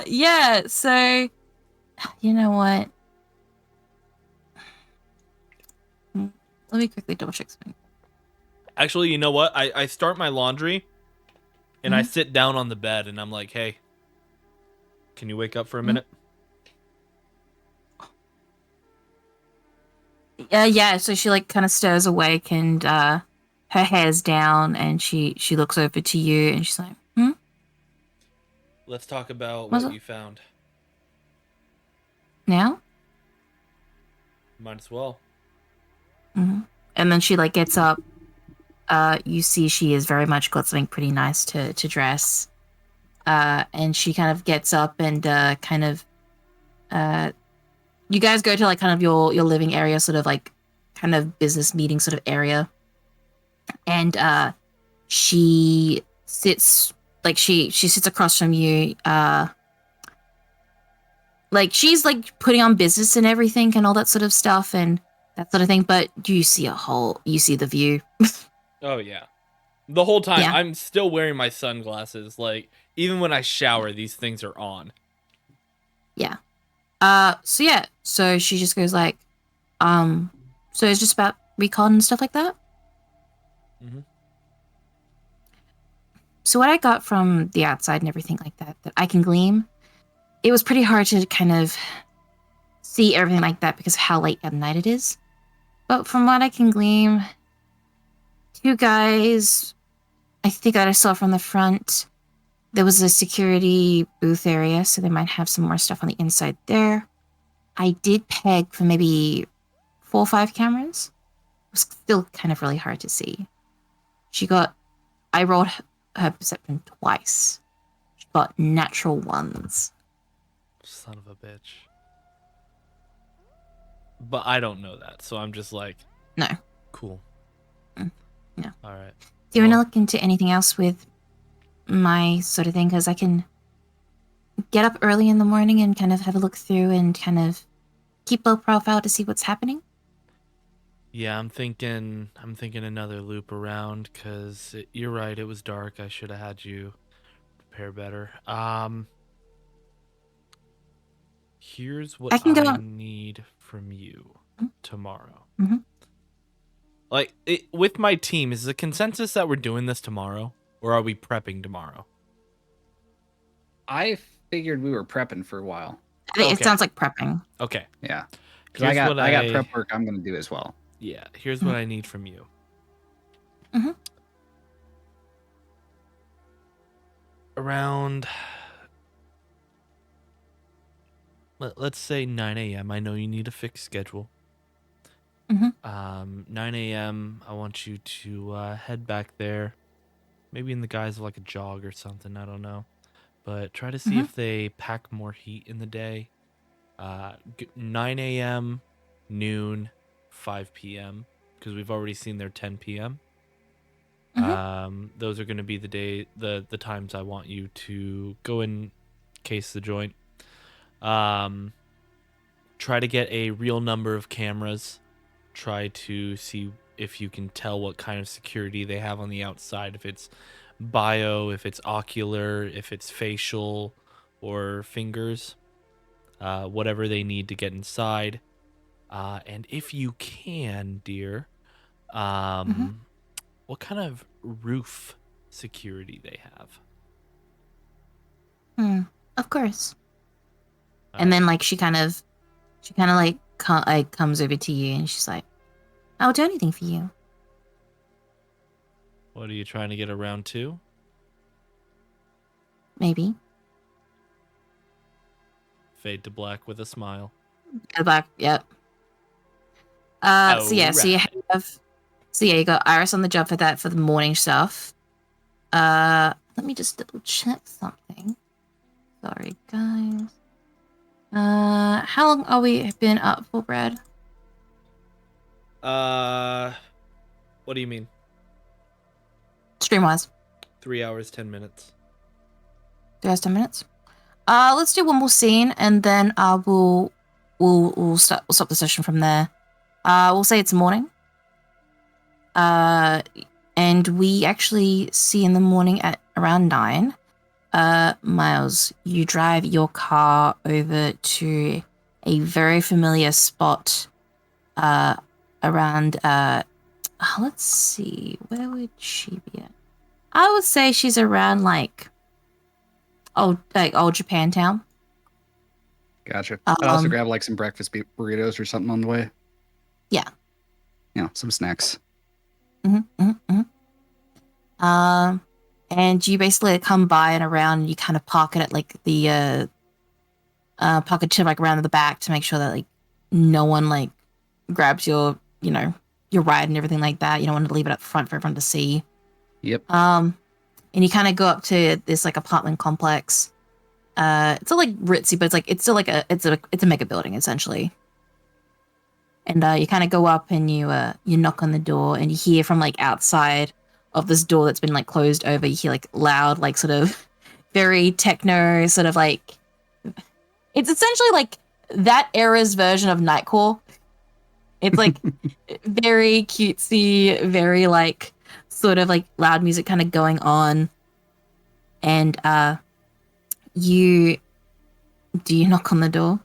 Yeah, so you know what? Let me quickly double check something. Actually, you know what? I start my laundry and I sit down on the bed and I'm like, "Hey, can you wake up for a minute?" Yeah, so she like kind of stirs awake and her hair's down and she looks over to you and she's like, Let's talk about What's what up? you found. Now? Might as well. And then she like gets up. You see she is very much got something pretty nice to dress. And she kind of gets up and you guys go to like kind of your living area, sort of like kind of business meeting sort of area. And she sits like she sits across from you. Like she's like putting on business and everything and all that sort of stuff and that sort of thing, but you see the view. Oh yeah. The whole time Yeah. I'm still wearing my sunglasses. Like even when I shower, these things are on. Yeah. So she just goes like, so it's just about recon and stuff like that? So what I got from the outside and everything like that I can glean, it was pretty hard to kind of see everything like that because of how late at night it is. But from what I can glean, two guys, I think that I saw from the front, there was a security booth area, so they might have some more stuff on the inside there. I did peg for maybe 4 or 5 cameras. It was still kind of really hard to see. I rolled her perception twice. She got natural ones. Son of a bitch. But I don't know that, so I'm just like, No. Cool. No. All right. Do you want to look into anything else with my sort of thing? Because I can get up early in the morning and kind of have a look through and kind of keep low profile to see what's happening. Yeah, I'm thinking another loop around because you're right. It was dark. I should have had you prepare better. Here's what I need from you tomorrow. Like with my team, is the consensus that we're doing this tomorrow, or are we prepping tomorrow? I figured we were prepping for a while. It sounds like prepping. Okay. Yeah. Because I got prep work I'm going to do as well. Yeah. Here's what I need from you. Around, let's say 9 a.m. I know you need a fixed schedule. 9 a.m. I want you to head back there, maybe in the guise of like a jog or something. I don't know, but try to see if they pack more heat in the day. 9 a.m., noon, 5 p.m. because we've already seen their 10 p.m. Those are going to be the times I want you to go and case the joint. Try to get a real number of cameras. Try to see if you can tell what kind of security they have on the outside. If it's bio, if it's ocular, if it's facial or fingers. Whatever they need to get inside. And if you can, dear, what kind of roof security they have. Of course. And then like she kind of like comes over to you and she's like, I'll do anything for you. What are you trying to get around to? Maybe. Fade to black with a smile. Black, yep. So you you got Iris on the job for the morning stuff. Let me just double check something. Sorry, guys. How long are we been up for, Brad? What do you mean? Stream-wise. 3 hours, 10 minutes. 3 hours, 10 minutes. Let's do one more scene, and then we'll stop the session from there. We'll say it's morning. And we actually see in the morning at around 9. Miles, you drive your car over to a very familiar spot. Around let's see, where would she be at? I would say she's around like old Japantown. Gotcha. I'd also grab like some breakfast burritos or something on the way. Yeah. Yeah, some snacks. And you basically come by and around, and you kind of park it at like the park it to like around the back to make sure that like no one like grabs your your ride and everything like that. You don't want to leave it up front for everyone to see. Yep. And you kind of go up to this like apartment complex. It's still like ritzy, but it's still like it's a mega building essentially. And you kind of go up and you knock on the door and you hear from like outside of this door that's been like closed over, you hear like loud, like sort of very techno sort of like, it's essentially like that era's version of Nightcore. It's like very cutesy, very like sort of like loud music kind of going on. And you knock on the door?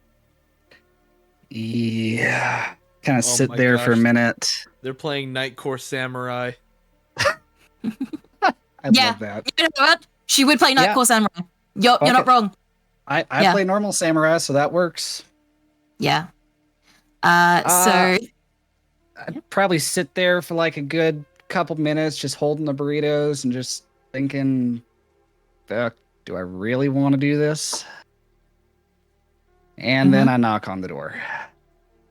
Yeah. Kind of Oh sit my there for a gosh. minute. They're playing Nightcore Samurai. I love that. You know what? She would play Nightcore Samurai. You're not wrong. I play normal samurai, so that works. Yeah. So I'd probably sit there for like a good couple minutes, just holding the burritos and just thinking, fuck, do I really want to do this? And then I knock on the door.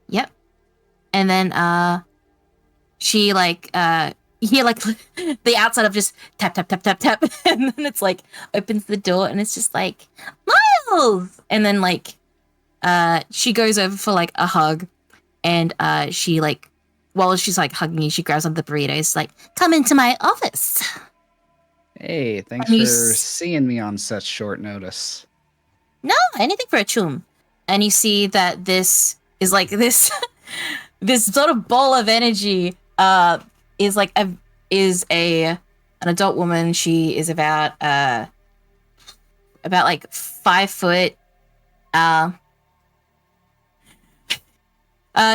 Yep. And then she like you hear like the outside of just tap tap tap tap tap, and then it's like opens the door and it's just like Miles, and then like she goes over for like a hug, and she like while she's like hugging you, she grabs on the burritos like, come into my office. Hey, thanks for seeing me on such short notice. No, anything for a chum. And you see that this is like this this sort of ball of energy is like an adult woman. She is about like 5 foot.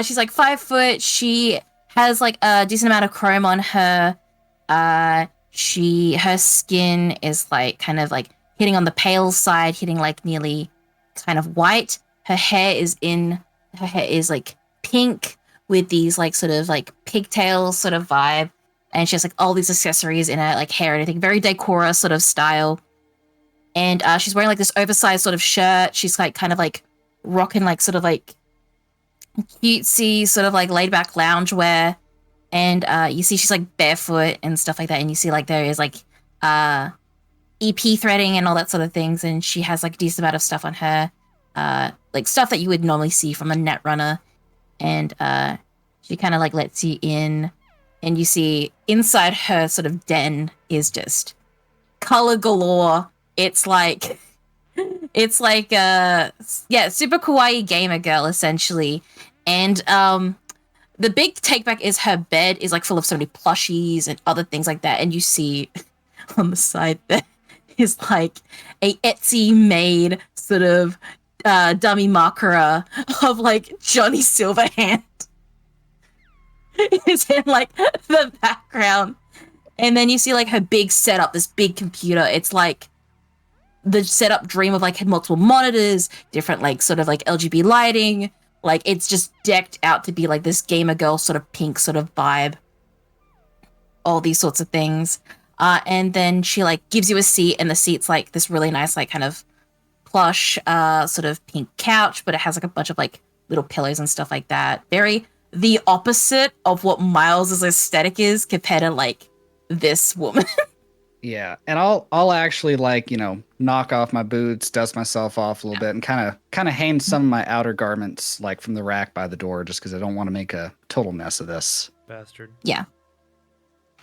She's like 5 foot. She has like a decent amount of chrome on her. Her skin is like kind of like hitting on the pale side, hitting like nearly kind of white. Her hair is like pink with these like sort of like pigtails sort of vibe, and she has like all these accessories in her like hair and everything, very decora sort of style. And she's wearing like this oversized sort of shirt. She's like kind of like rocking like sort of like cutesy sort of like laid back loungewear. And you see she's like barefoot and stuff like that, and you see like there is like EP threading and all that sort of things, and she has like a decent amount of stuff on her, like stuff that you would normally see from a netrunner. And she kind of like lets you in, and you see inside her sort of den is just color galore. It's like super kawaii gamer girl essentially. And the big take back is her bed is like full of so many plushies and other things like that. And you see on the side there is like a Etsy made sort of dummy makara of like Johnny Silverhand is in like the background. And then you see like her big setup, this big computer. It's like the setup dream of like had multiple monitors, different like sort of like RGB lighting. Like it's just decked out to be like this gamer girl sort of pink sort of vibe. All these sorts of things. And then she like gives you a seat, and the seat's like this really nice like kind of plush sort of pink couch, but it has like a bunch of like little pillows and stuff like that. Very the opposite of what Miles's aesthetic is compared to like this woman. Yeah, and I'll actually like, knock off my boots, dust myself off a little bit, and kind of hang some of my outer garments like from the rack by the door, just because I don't want to make a total mess of this. Bastard. Yeah.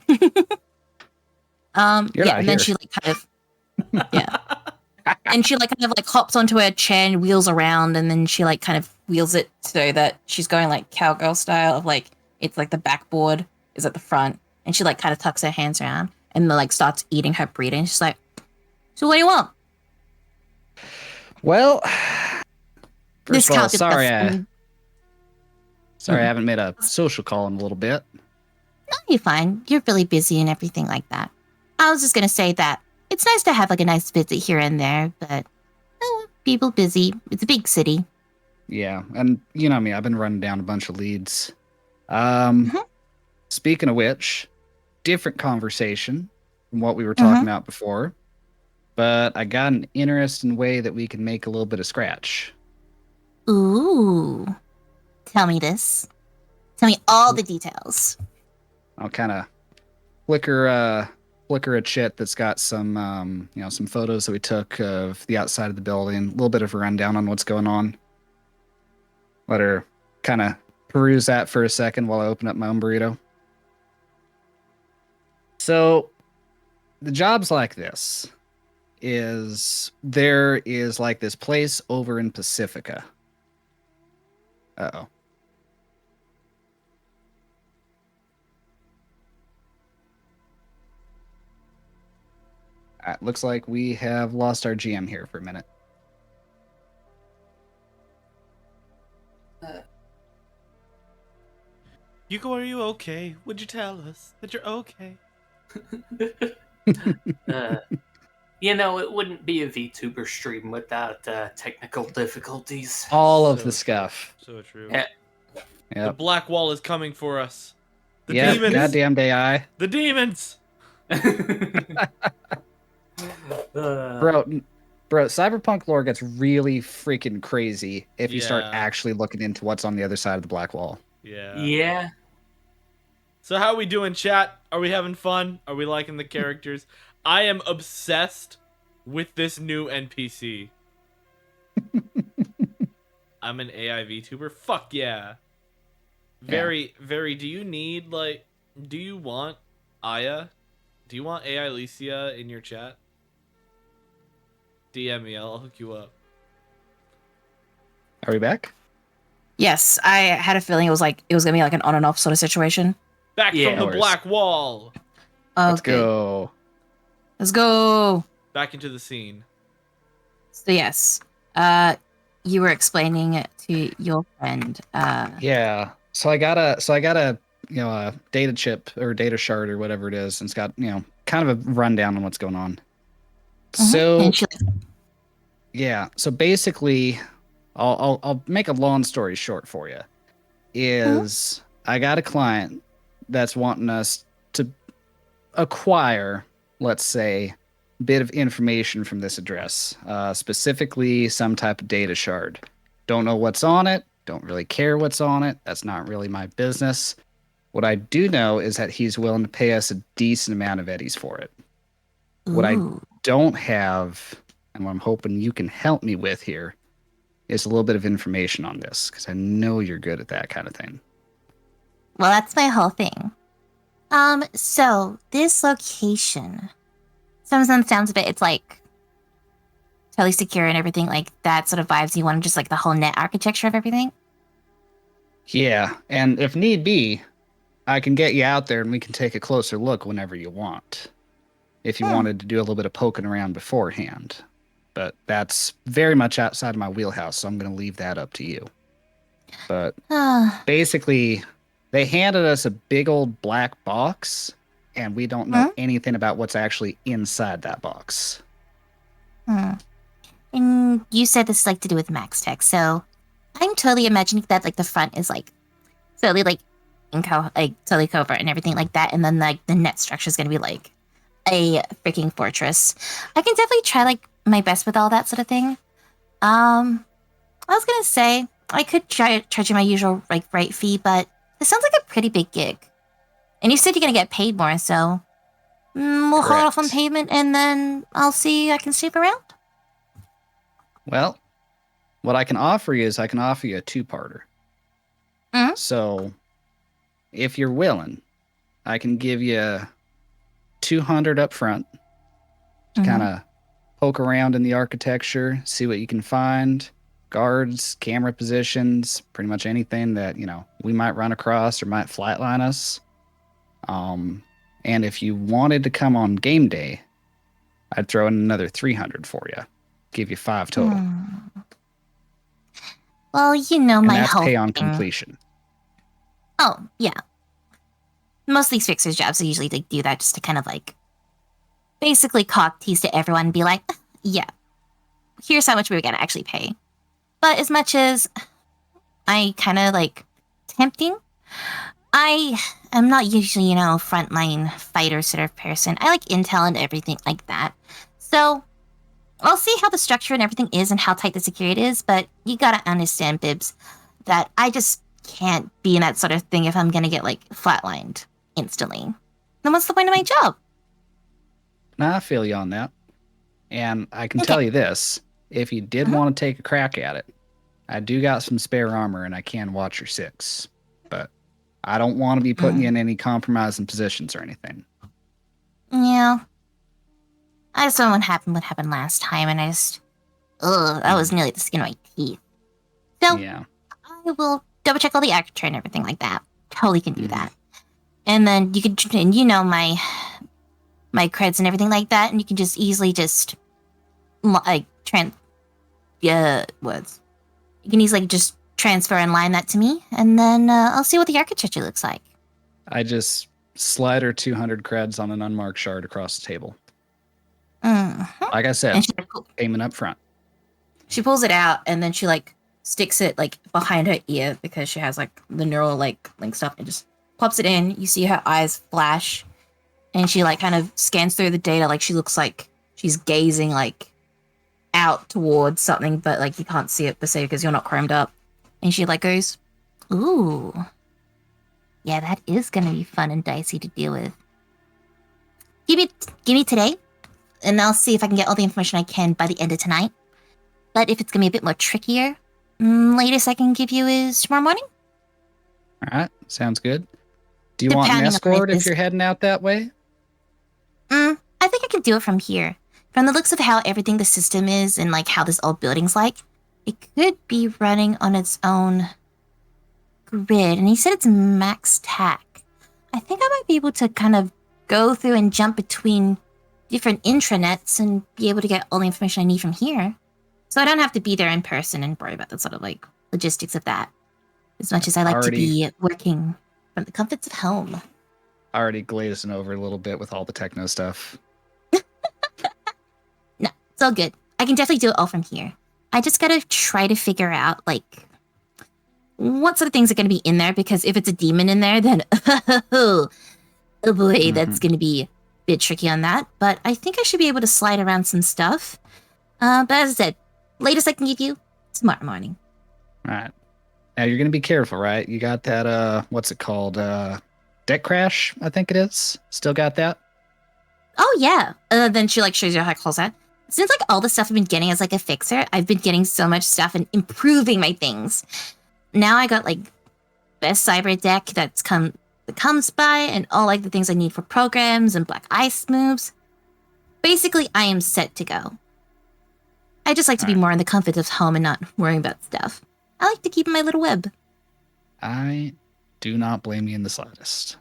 You're yeah, not and then here. she like kind of yeah. And she like kind of like hops onto her chair and wheels around, and then she like kind of wheels it so that she's going like cowgirl style of like it's like the backboard is at the front, and she like kind of tucks her hands around and like starts eating her burrito, and she's like, "So what do you want?" Well, first of all, Discounted sorry stuff. I haven't made a social call in a little bit. No, you're fine. You're really busy and everything like that. I was just gonna say that it's nice to have like a nice visit here and there, but people busy. It's a big city. Yeah, and you know me, I've been running down a bunch of leads. Mhm. Speaking of which, different conversation from what we were talking about before, but I got an interesting way that we can make a little bit of scratch. Ooh. Tell me this. Tell me all the details. I'll kind of flicker a chit that's got some some photos that we took of the outside of the building, a little bit of a rundown on what's going on. Let her kind of peruse that for a second while I open up my own burrito. So the job's like this. There is like this place over in Pacifica. Uh-oh. Looks like we have lost our GM here for a minute. Yuko, are you okay? Would you tell us that you're okay? It wouldn't be a VTuber stream without technical difficulties. All of So the true. scuff. So true. Yeah. The Yep. black wall is coming for us. The Yep, demons. goddamn AI. The demons. Bro, Cyberpunk lore gets really freaking crazy if you start Yeah. actually looking into what's on the other side of the black wall. Yeah. Yeah. So how we doing, chat? Are we having fun? Are we liking the characters? I am obsessed with this new NPC. I'm an AI VTuber. Fuck yeah. Very. Do you need do you want Aya? Do you want AI Alicia in your chat? DM me, I'll hook you up. Are we back? Yes, I had a feeling it was gonna be like an on and off sort of situation. Back Yeah. from No the worries. black wall. Let's Okay. go. Let's go. Back into the scene. So yes, you were explaining it to your friend. Yeah. So I got a a data chip or data shard or whatever it is, and it's got kind of a rundown on what's going on. So and she, yeah. So basically, I'll make a long story short for you. Is I got a client that's wanting us to acquire, let's say, a bit of information from this address, specifically some type of data shard. Don't know what's on it. Don't really care what's on it. That's not really my business. What I do know is that he's willing to pay us a decent amount of eddies for it. What I ooh. don't have, and what I'm hoping you can help me with here, is a little bit of information on this, because I know you're good at that kind of thing. Well, that's my whole thing. So this location, sounds a bit. It's like totally secure and everything, like that sort of vibes you want, just like the whole net architecture of everything. Yeah, and if need be, I can get you out there and we can take a closer look whenever you want. If you wanted to do a little bit of poking around beforehand. But that's very much outside of my wheelhouse, so I'm going to leave that up to you. But basically, they handed us a big old black box, and we don't know anything about what's actually inside that box. And you said this is like to do with Max Tech, so I'm totally imagining that like the front is like totally like totally covert and everything like that, and then like the net structure is gonna be like a freaking fortress. I can definitely try like my best with all that sort of thing. I was gonna say I could try charging my usual like right fee, but it sounds like a pretty big gig. And you said you're gonna get paid more, so we'll hold off on payment, and then I'll see I can snoop around. Well, what I can offer you is I can offer you a two-parter. So, if you're willing, I can give you 200 up front to kind of poke around in the architecture, see what you can find, guards, camera positions, pretty much anything that, we might run across or might flatline us. And if you wanted to come on game day, I'd throw in another 300 for you. Give you 5 total. Well, And my that's whole pay on thing. completion. Oh, yeah. Most of these fixers jobs, I usually like, do that just to kind of like basically cock tease to everyone and be like, yeah, here's how much we're gonna actually pay. But as much as I kind of like tempting, I am not usually, frontline fighter sort of person. I like intel and everything like that. So I'll see how the structure and everything is and how tight the security is, but you gotta understand, Bibbs, that I just can't be in that sort of thing if I'm gonna get, like, flatlined instantly. Then what's the point of my job? Nah, I feel you on that. And I can tell you this, if you did want to take a crack at it, I do got some spare armor and I can watch your 6. But I don't want to be putting you in any compromising positions or anything. Yeah. I just don't want what happened last time, and I just... that was nearly the skin of my teeth. So, Yeah. I will double check all the architecture and everything like that. Totally can do that. And then you can, my creds and everything like that, and you can just easily just, words. You can easily just transfer and line that to me, and then I'll see what the architecture looks like. I just slide her 200 creds on an unmarked shard across the table. Like I said, And payment up front. she pulls it out, and then she like sticks it like behind her ear because she has like the neural like link stuff, and just pops it in. You see her eyes flash, and she like kind of scans through the data, like she looks like she's gazing like out towards something, but like you can't see it per se because you're not chromed up. And she like goes, "Ooh, yeah, that is gonna be fun and dicey to deal with. Give me today, and I'll see if I can get all the information I can by the end of tonight. But if it's gonna be a bit more trickier, latest I can give you is tomorrow morning." All right, sounds good. Do you want an Depending on escort where it if is. you're heading out that way? I think I can do it from here. From the looks of how everything the system is and like how this old building's like, it could be running on its own grid. And he said it's max tack. I think I might be able to kind of go through and jump between different intranets and be able to get all the information I need from here. So I don't have to be there in person and worry about the sort of like logistics of that. As much as I like to be working from the comforts of home. Already glazing over a little bit with all the techno stuff. No, it's all good. I can definitely do it all from here. I just gotta try to figure out, like, what sort of things are gonna be in there, because if it's a demon in there, then oh boy, that's gonna be a bit tricky on that. But I think I should be able to slide around some stuff. But as I said, latest I can give you, tomorrow morning. All right. Now you're gonna be careful, right? You got that what's it called? Deck crash, I think it is. Still got that? Oh yeah. Then she like shows you how to close that. Since like all the stuff I've been getting as like a fixer, I've been getting so much stuff and improving my things. Now I got like best cyber deck that comes by, and all like the things I need for programs and black ice moves. Basically, I am set to go. I just like to be more in the comfort of home and not worrying about stuff. I like to keep in my little web. I do not blame you in the slightest.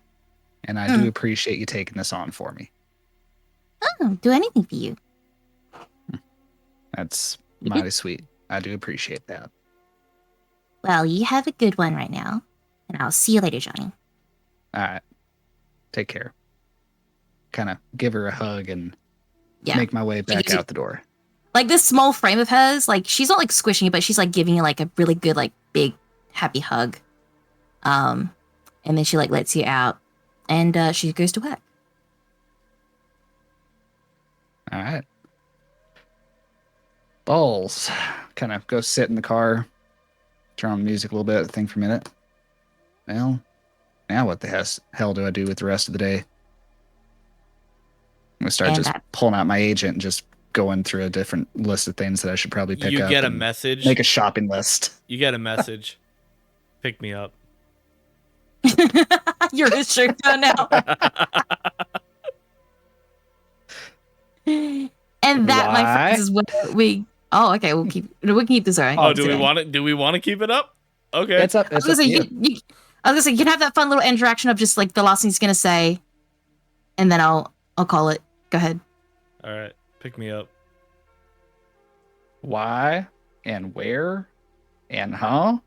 And I do appreciate you taking this on for me. Oh, do anything for you. That's mighty sweet. I do appreciate that. Well, you have a good one right now. And I'll see you later, Johnny. All right. Take care. kind of give her a hug and Yeah. make my way back gives you- out the door. Like this small frame of hers, like she's not like squishing you, but she's like giving you like a really good, like big, happy hug. And then she like lets you out, and she goes to work. All right. Balls. Kind of go sit in the car, turn on the music a little bit, think for a minute. Well, now what the hell do I do with the rest of the day? I'm going to start And just pulling out my agent and just going through a different list of things that I should probably pick You up. get a and message. Make a shopping list. You get a message. Pick me up. You're his shirt now. And that, my Why? friends, is what we. Oh, okay. We can keep this going. Oh, do we want it? Do we want to keep it up? Okay. It's up. I was It's gonna up say to you. I was gonna say you can have that fun little interaction of just like the last thing he's gonna say, and then I'll call it. Go ahead. All right. Pick me up. Why and where and how?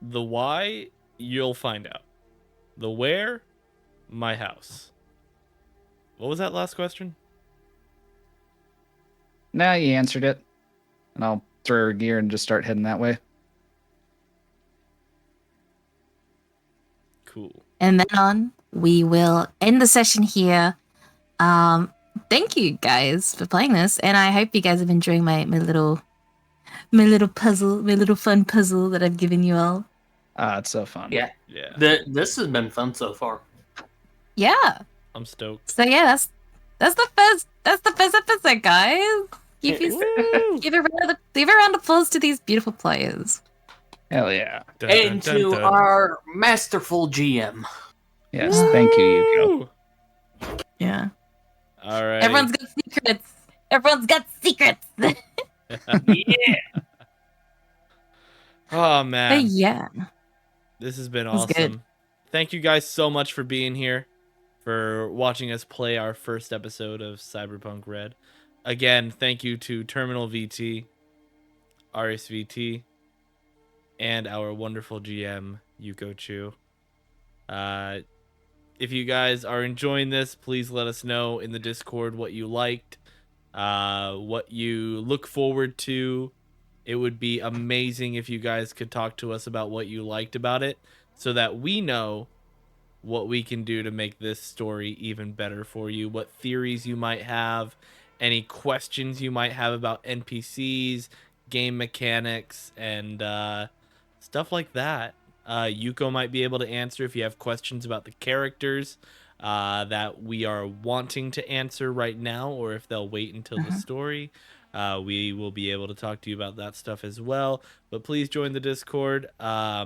The why, you'll find out. The where, my house. What was that last question? Now you answered it. And I'll throw her gear and just start heading that way. Cool. And then on, we will end the session here. Thank you guys for playing this, and I hope you guys have enjoyed my little puzzle, my little fun puzzle that I've given you all. It's so fun. Yeah, Yeah. this has been fun so far. Yeah. I'm stoked. So yeah, that's the first episode, guys. Give a round of applause to these beautiful players. Hell yeah. Dun, dun, And dun, to dun. our masterful GM. Yes, thank you, Yuko. Woo! Yeah. All right. Everyone's got secrets. Everyone's got secrets. Yeah. Oh But man, yeah. this has been was awesome. good. Thank you guys so much for being here, for watching us play our first episode of Cyberpunk RED. Again, thank you to TerminalVT, RSVT, and our wonderful GM, Yuko Chu. If you guys are enjoying this, please let us know in the Discord what you liked, what you look forward to. It would be amazing if you guys could talk to us about what you liked about it, so that we know what we can do to make this story even better for you, what theories you might have, any questions you might have about NPCs, game mechanics, and stuff like that. Yuko might be able to answer if you have questions about the characters that we are wanting to answer right now, or if they'll wait until the story. We will be able to talk to you about that stuff as well. But please join the Discord. I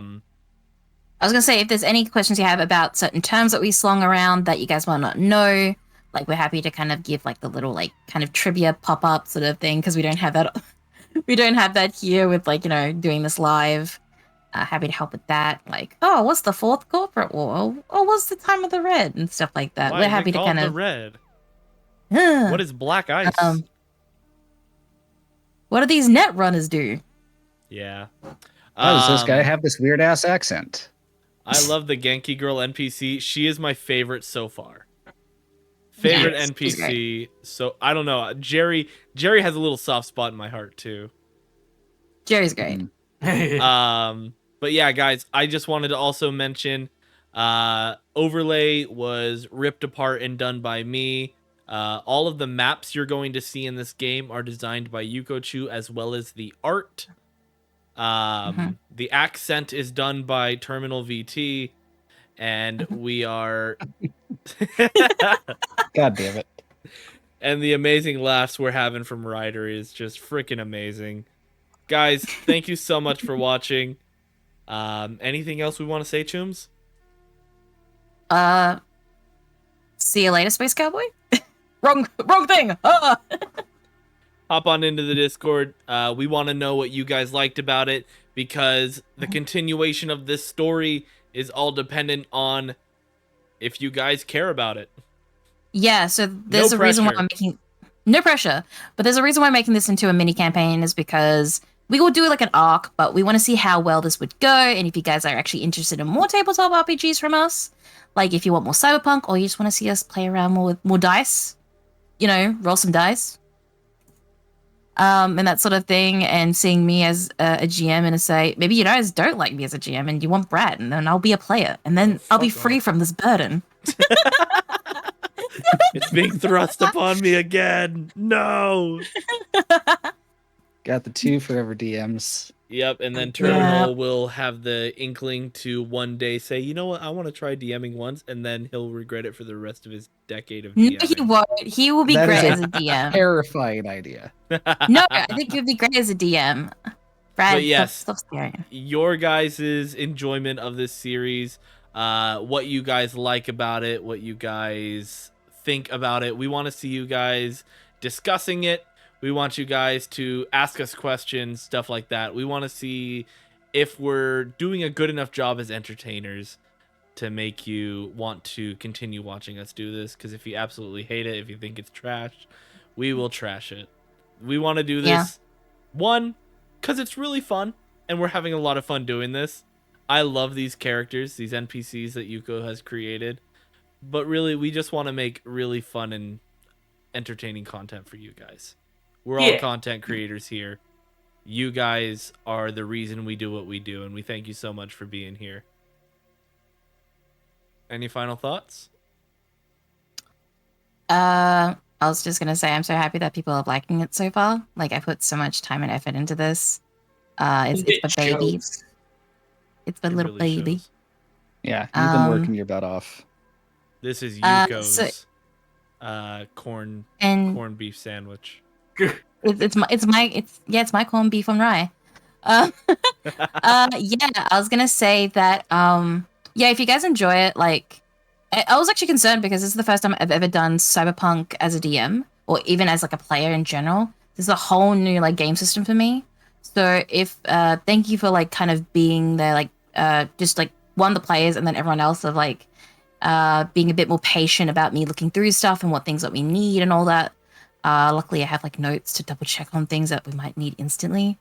was gonna say, if there's any questions you have about certain terms that we slung around that you guys might not know, like we're happy to kind of give like the little like kind of trivia pop up sort of thing, because we don't have that. We don't have that here with like doing this live. Happy to help with that. Like, oh, what's the fourth corporate war? Oh, what's the time of the red and stuff like that. Why We're is it happy to called kind the of. red? Huh. What is black ice? What do these net runners do? Yeah. Why does this guy Um, have this weird ass accent? I love the Genki Girl NPC. She is my favorite so far. Favorite Yes, she's NPC. So I don't know. Jerry has a little soft spot in my heart too. Jerry's great. But yeah, guys, I just wanted to also mention Overlay was ripped apart and done by me. All of the maps you're going to see in this game are designed by Yuko Chu, as well as the art. The accent is done by TerminalVT, and we are God damn it. and the amazing laughs we're having from Ryder is just freaking amazing. Guys, thank you so much for watching. Anything else we want to say, Chooms? See you later, Space Cowboy. wrong thing. Ah! Hop on into the Discord. We want to know what you guys liked about it, because the continuation of this story is all dependent on if you guys care about it. Yeah, so there's No a reason why pressure. I'm making no pressure, but there's a reason why I'm making this into a mini campaign is because we will do like an arc, but we want to see how well this would go, and if you guys are actually interested in more tabletop RPGs from us, like if you want more Cyberpunk, or you just want to see us play around more with more dice, roll some dice, and that sort of thing, and seeing me as a GM and say, maybe you guys don't like me as a GM and you want Brad, and then I'll be a player, and then I'll be free from this burden. It's being thrust upon me again. No. Got the 2 forever DMs. Yep, and then Terminal will have the inkling to one day say, you know what, I want to try DMing once, and then he'll regret it for the rest of his decade of DMing. No, he won't. He will be That great is as a DM. Terrifying idea. No, I think you'd be great as a DM. Brad, But yes, stop staring. your guys' enjoyment of this series, what you guys like about it, what you guys think about it. We want to see you guys discussing it. We want you guys to ask us questions, stuff like that. We want to see if we're doing a good enough job as entertainers to make you want to continue watching us do this. Because if you absolutely hate it, if you think it's trash, we will trash it. We want to do this, one, because it's really fun, and we're having a lot of fun doing this. I love these characters, these NPCs that Yuko has created. But really, we just want to make really fun and entertaining content for you guys. We're all content creators here. You guys are the reason we do what we do, and we thank you so much for being here. Any final thoughts? I was just gonna say I'm so happy that people are liking it so far. Like, I put so much time and effort into this. It's my baby. It's my little really baby. shows. Yeah, you've been working your butt off. This is Yuko's so- corned beef sandwich. It's my corned beef on rye. I was gonna say that if you guys enjoy it, like I was actually concerned because this is the first time I've ever done Cyberpunk as a DM, or even as like a player in general. This is a whole new like game system for me. So if thank you for like kind of being there, like just like one of the players and then everyone else of like being a bit more patient about me looking through stuff and what things that we need and all that. Luckily, I have like notes to double check on things that we might need instantly.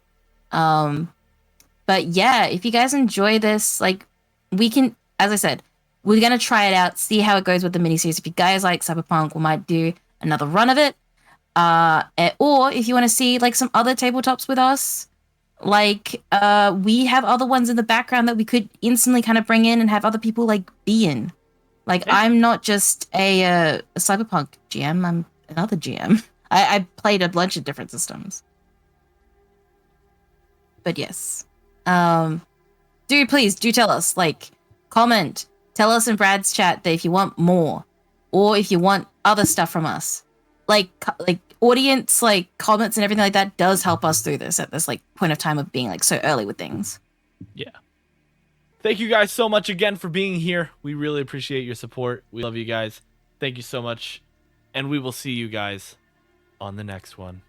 But yeah, if you guys enjoy this, like we can, as I said, we're gonna try it out, see how it goes with the miniseries. If you guys like Cyberpunk, we might do another run of it. Or if you want to see like some other tabletops with us, like we have other ones in the background that we could instantly kind of bring in and have other people like be in. Like I'm not just a Cyberpunk GM, I'm another GM. I played a bunch of different systems. But yes. Please tell us, like, comment, tell us in Brad's chat that if you want more, or if you want other stuff from us. Like audience, like comments and everything like that does help us through this at this like point of time of being like so early with things. Yeah. Thank you guys so much again for being here. We really appreciate your support. We love you guys. Thank you so much. And we will see you guys on the next one.